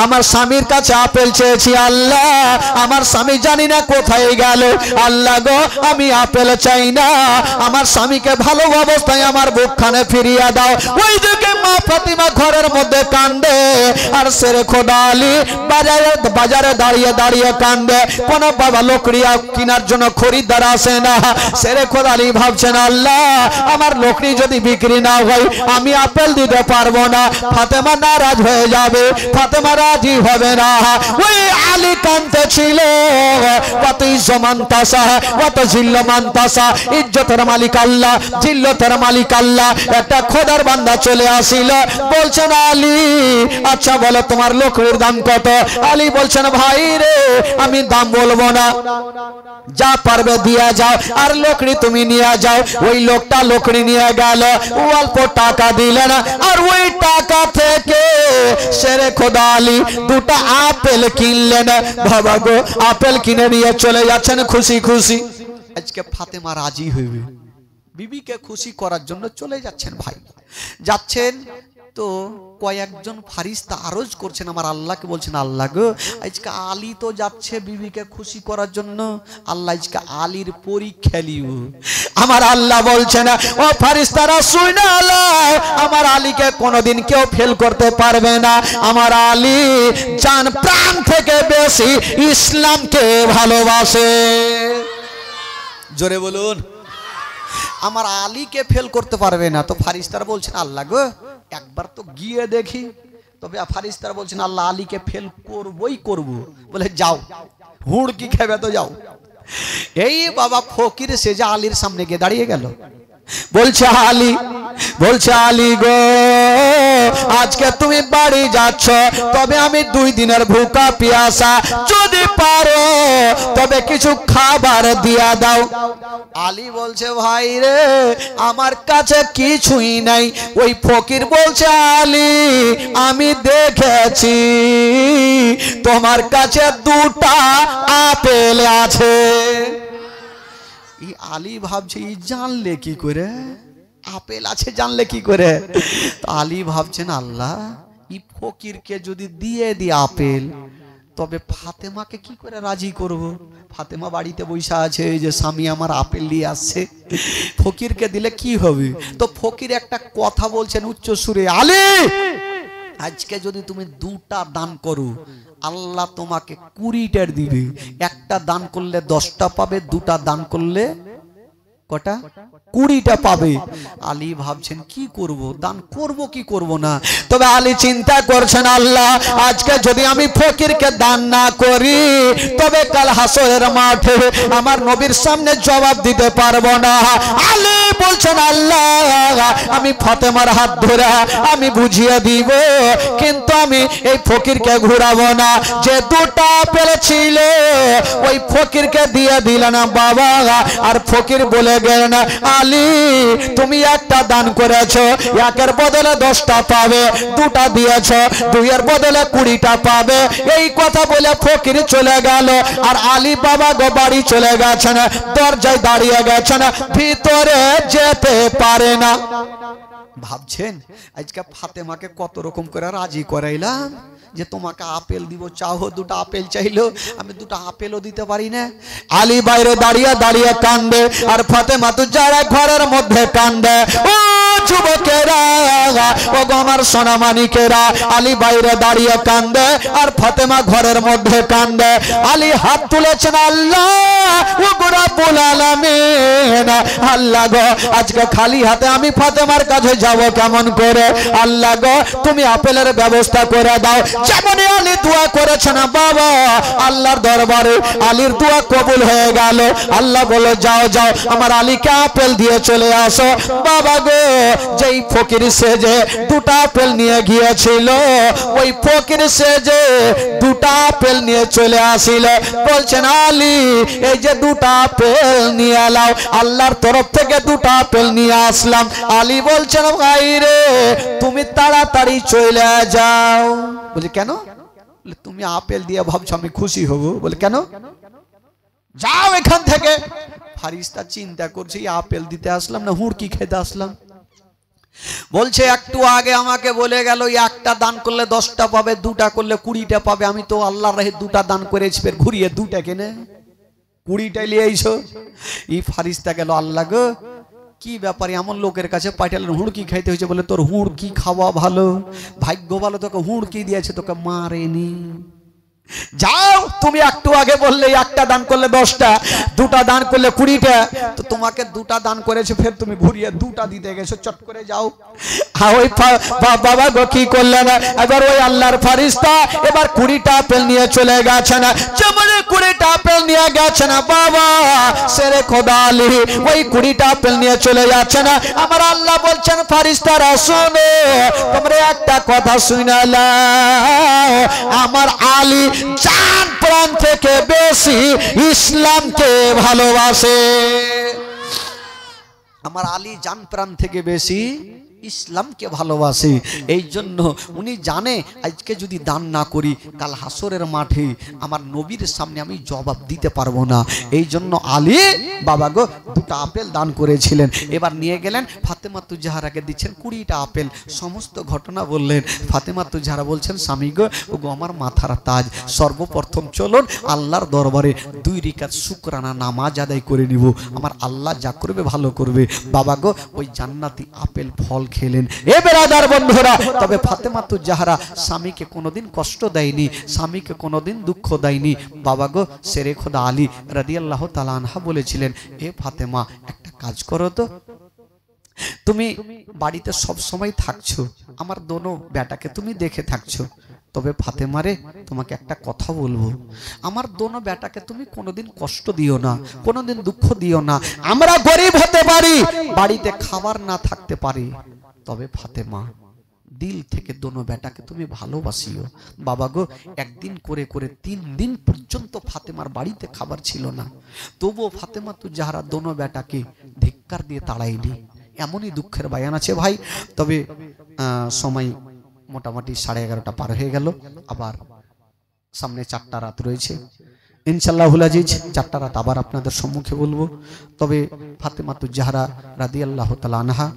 আমার স্বামীর কাছে আপেল চেয়েছি, আল্লাহ আমার স্বামী জানি না কোথায় গেল, আল্লাহ গো আমি আপেল চাই না, আমার স্বামীকে ভালো অবস্থায় আমার বুকখানে ফিরিয়ে দাও। ওই দিকে মা ফাতিমা ঘরের মধ্যে কান্দে আর শেরে খোদা আলী বাজারে দাঁড়িয়ে দাঁড়িয়ে কান্দে। কোন বাবা লকড়িয়া কেনার জন্য খরিদ্দার আসে না। শেরে খোদা আলী ভাবছেন আল্লাহ আমার লকড়ি যদি বিক্রি না হয় আমি আপেল দিতে পারবো না, ফাতেমা নারাজ হয়ে যাবে, ফাতেমা রাজি হবে না। ওই আলী কান্দতে ছিল কত ইজ্জমান্তাসা কত জিল্লমান্তাসা, ইজ্জতের মালিক আল্লাহ, জিল্লতের মালিক আল্লাহ। একটা খোদার বান্দা চলে আসিল, বলছেন আলী আচ্ছা বলো তোমার লকড়ির দাম কত? আলী বলছেন ভাই রে আমি দাম বলবো না, যা পারবে দিয়া যাও আর লকড়ি তুমি নিয়ে যাও। ওই লোকটা লকড়ি নিয়ে গেল, অল্প টাকা দিলেন আর ওই টাকা থেকে শেরে খোদা আলী দুটা আপেল কিনলেন। বাবা গো আপেল কিনে নিয়ে চলে যাচ্ছেন খুশি খুশি। আজকে ফাতেমা রাজি হইবে, বিবিকে খুশি করার জন্য চলে যাচ্ছেন। ভাই যাচ্ছেন তো কয়েকজন ফারিস্তা আরজ করছেন আমার আল্লাহকে, বলছেন আল্লাহ গো আজকে আলী তো যাচ্ছে বিবিকে খুশি করার জন্য, আল্লাহ আজকে আলীর পরীক্ষা লিও। আমার আল্লাহ বলছেন ও ফারিস্তারা শুনে নাও, আমার আলীকে কোনোদিন কেউ ফেল করতে পারবে না। আমার আলী জান প্রাণ থেকে বেশি ইসলামকে ভালোবাসে। জোরে বলুন। আমার আলীকে ফেল করতে পারবে না। তো ফারিস্তারা বলছেন আল্লাহ গো একবার তো গিয়ে দেখি। তবে ফারিস্তারা বলছেন আল্লাহ আলীকে ফেল করবই করব। বলে যাও, হুড় কি খাবে তো যাও। এই বাবা ফকির সেজে আলীর সামনে গিয়ে দাঁড়িয়ে গেল, বলছে আলী, বলছে আলী গো আজকে তুমি বাড়ি যাচ্ছ, তবে আমি 2 দিনের ভুকা পিয়াসা, যদি পারো তবে কিছু খাবার দিয়া দাও। আলী বলছে ভাই রে আমার কাছে কিছুই নাই। ওই ফকির বলছে আলী আমি দেখেছি তোমার কাছে 2টা আপেল আছে। আলী ভাবছে জানলে কি করে, আপেল আছে জানলে কি করে? তো আলী ভাবছেন আল্লাহ ই ফকিরকে যদি দিয়ে দি আপেল তবে ফাতেমাকে কি করে রাজি করব? ফাতেমা বাড়িতে বসে আছে, এই যে স্বামী আমার আপেল নিয়ে আসছে, ফকিরকে দিলে কি হবে? তো ফকির একটা কথা বলছেন উচ্চ সুরে, আলী আজকে যদি তুমি 2টা দান করো আল্লাহ তোমাকে 20টা দিবে। একটা দান করলে 10টা পাবে, 2টা দান করলে কটা? 20টা পাবে। আলী ভাবছেন কি করব, দান করব কি করব না। তবে আলী চিন্তা করছেন আল্লাহ আজকে যদি আমি ফকিরকে দান না করি তবে কাল হাসরের মাঠে আমার নবীর সামনে জবাব দিতে পারবো না। আলী বলছেন আল্লাহ আমি ফাতেমার হাত ধরে আমি বুঝিয়ে দিব, কিন্তু আমি এই ফকিরকে ঘুরাবো না। যে 2টা আপেল ছিল ওই ফকিরকে দিয়ে দিলেন বাবা। আর ফকির বলে গেলেন আলী তুমি একটা দান করেছো, একের বদলে 10টা পাবে, 2টা দিয়েছ 2-এর বদলে 20টা পাবে। এই কথা বলে ফকির চলে গেল। আর আলী বাবা গো বাড়ি চলে গেছেন, দরজায় দাঁড়িয়ে গেছেন, ভিতরে যেতে পারে না। ভাবছেন আজকে ফাতেমাকে কত রকম করে রাজি করাইলাম যে তোমাকে আপেল দিব, চাও 2টা আপেল চাইলো, আমি 2টা আপেলও দিতে পারি না। আলী বাইরে দাঁড়িয়ে দাঁড়িয়ে কান্দে আর ফাতেমা তো যারা ঘরের মধ্যে কান্দে। ও যুবকেরা ও আমার সোনামানিকেরা, আলী বাইরে দাঁড়িয়ে কান্দে আর ফাতেমা ঘরের মধ্যে কান্দে। আলী হাত তুলেছেন আল্লাহ ও রব্বুল আলামিন, আল্লাহ গো আজকে খালি হাতে আমি ফাতেমার কাছে যাব কেমন করে? আল্লাহ গো তুমি আপেলের ব্যবস্থা করে দাও। যেমন আলী দোয়া করেছেন বাবা আল্লাহর দরবারে আলীর দোয়া কবুল হয়ে গেল। আল্লাহ বলে যাও যাও আমার আলীকে আপেল দিয়ে চলে আসো। বাবা গো যেই ফকির সেজে 2টা আপেল নিয়ে গিয়েছিল ওই ফকির সেজে 2টা আপেল নিয়ে চলে আসিল। বলছেন আলী এই যে 2টা আপেল নিয়ে এলাও, আল্লাহর তরফ থেকে 2টা আপেল নিয়ে আসলাম। আলী বলছেন ভাই রে তুমি তাড়াতাড়ি চলে যাও। বলে কেন? বলে তুমি আপেল দিয়ে ভাবছো আমি খুশি হব। বলে কেন? যাও এখান থেকে। ফারিস্তা চিন্তা করছে আপেল দিতে আসলাম না হুড়কি খেতে আসলাম। বলছে একটু আগে আমাকে বলে গেল একটা দান করলে 10টা পাবে, 2টা করলে 20টা পাবে। আমি তো আল্লাহর রাহে 2টা দান করেছি, ফের ঘুরিয়ে 2টা কেনে 20টা নিয়ে আইছো। এই ফারিস্তা গেল আল্লাহ গো কি ব্যাপারে এমন লোকের কাছে পাঠালেন, হুড়কি খাইতে হয়েছে বলে তোর হুড়কি খাওয়া ভালো, ভাগ্য ভালো তোকে হুড়কি দিয়েছে, তোকে মারেনি। যাও, তুমি একটু আগে বললে একটা দান করলে 10টা, দুটা দান করলে 20টা, তো তোমাকে দুটা দান করেছে, ফের তুমি ঘুরিয়ে দুটা দিতে গেছো, চট করে যাও। ওই বাবা গো কি করলেন, এবার ওই আল্লাহর ফারিস্তা এবার 20টা আপেল নিয়ে চলে গেছেন। যেমন 20টা আপেল নিয়ে গেছেন বাবা শেরে খোদা আলী, ওই 20টা আপেল নিয়ে চলে যাচ্ছেন। আমার আল্লাহ বলছেন ফারিস্তারা শোনো, তোমরা একটা কথা শুনে নাও, আমার আলী জান প্রাণ থেকে বেশি ইসলামকে ভালোবাসে। আমার আলী জান প্রাণ থেকে বেশি ইসলামকে ভালোবাসে। এই জন্য উনি জানে আজকে যদি দান না করি কাল হাসরের মাঠে আমার নবীর সামনে আমি জবাব দিতে পারবো না। এই জন্য আলী বাবা গো 2টা আপেল দান করেছিলেন। এবার নিয়ে গেলেন ফাতেমাতু জাহরাকে দিচ্ছেন 20টা আপেল। সমস্ত ঘটনা বললেন। ফাতেমাতু জাহরা বলছেন স্বামী গো, ওগো আমার মাথার তাজ, সর্বপ্রথম চলুন আল্লাহর দরবারে 2 রাকাত শুকরানা নামাজ আদায় করে নিব, আমার আল্লাহ যা করবে ভালো করবে। বাবা গো ওই জান্নাতি আপেল ফল খেলেন। এ বেরাদার বন্ধুরা, তবে ফাতেমাতু জাহরা স্বামীকে কোনোদিন কষ্ট দেয়নি, স্বামীকে কোনোদিন দুঃখ দেয়নি। বাবা গো শেরে খোদা আলী রাদিয়াল্লাহু তাআলা আনহা বলেছিলেন, এ ফাতেমা একটা কাজ করো তো, তুমি বাড়িতে সব সময় থাকছো, আমার দোনো বেটাকে তুমি দেখে থাকছো, তবে ফাতেমারে তোমাকে একটা কথা বলবো, আমার দোনো বেটাকে তুমি কোনোদিন কষ্ট দিও না, কোনোদিন দুঃখ দিও না। আমরা গরিব হতে পারি, বাড়িতে খাবার না থাকতে পারি, তবে ফাতেমা দিল থেকে দোনো বেটাকে তুমি ভালোবাসিও। বাবা গো একদিন করে করে 3 দিন পর্যন্ত ফাতেমার বাড়িতে খাবার ছিল না, তবুও ফাতেমাতু জাহরা দোনো বেটাকে ধিক্কার দিয়ে তাড়ায়নি। এমনই দুঃখের বায়ান আছে ভাই। তবে সময় মোটামুটি 11:30 পার হয়ে গেল, আবার সামনে 4টা রাত রয়েছে ইনশাআল্লাহুল আজিজ। 4টা রাত আবার আপনাদের সম্মুখে বলবো। তবে ফাতেমাতু জাহরা রাদিয়াল্লাহু তাআলা আনহা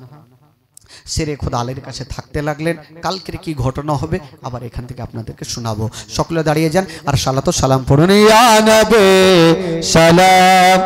শেরে খোদা আলীর কাছে থাকতে লাগলেন। কালকের কি ঘটনা হবে আবার এখান থেকে আপনাদেরকে শোনাবো। সকলে দাঁড়িয়ে যান আর সালাত ও সালাম পড়ুন। ইয়া নবী সালাম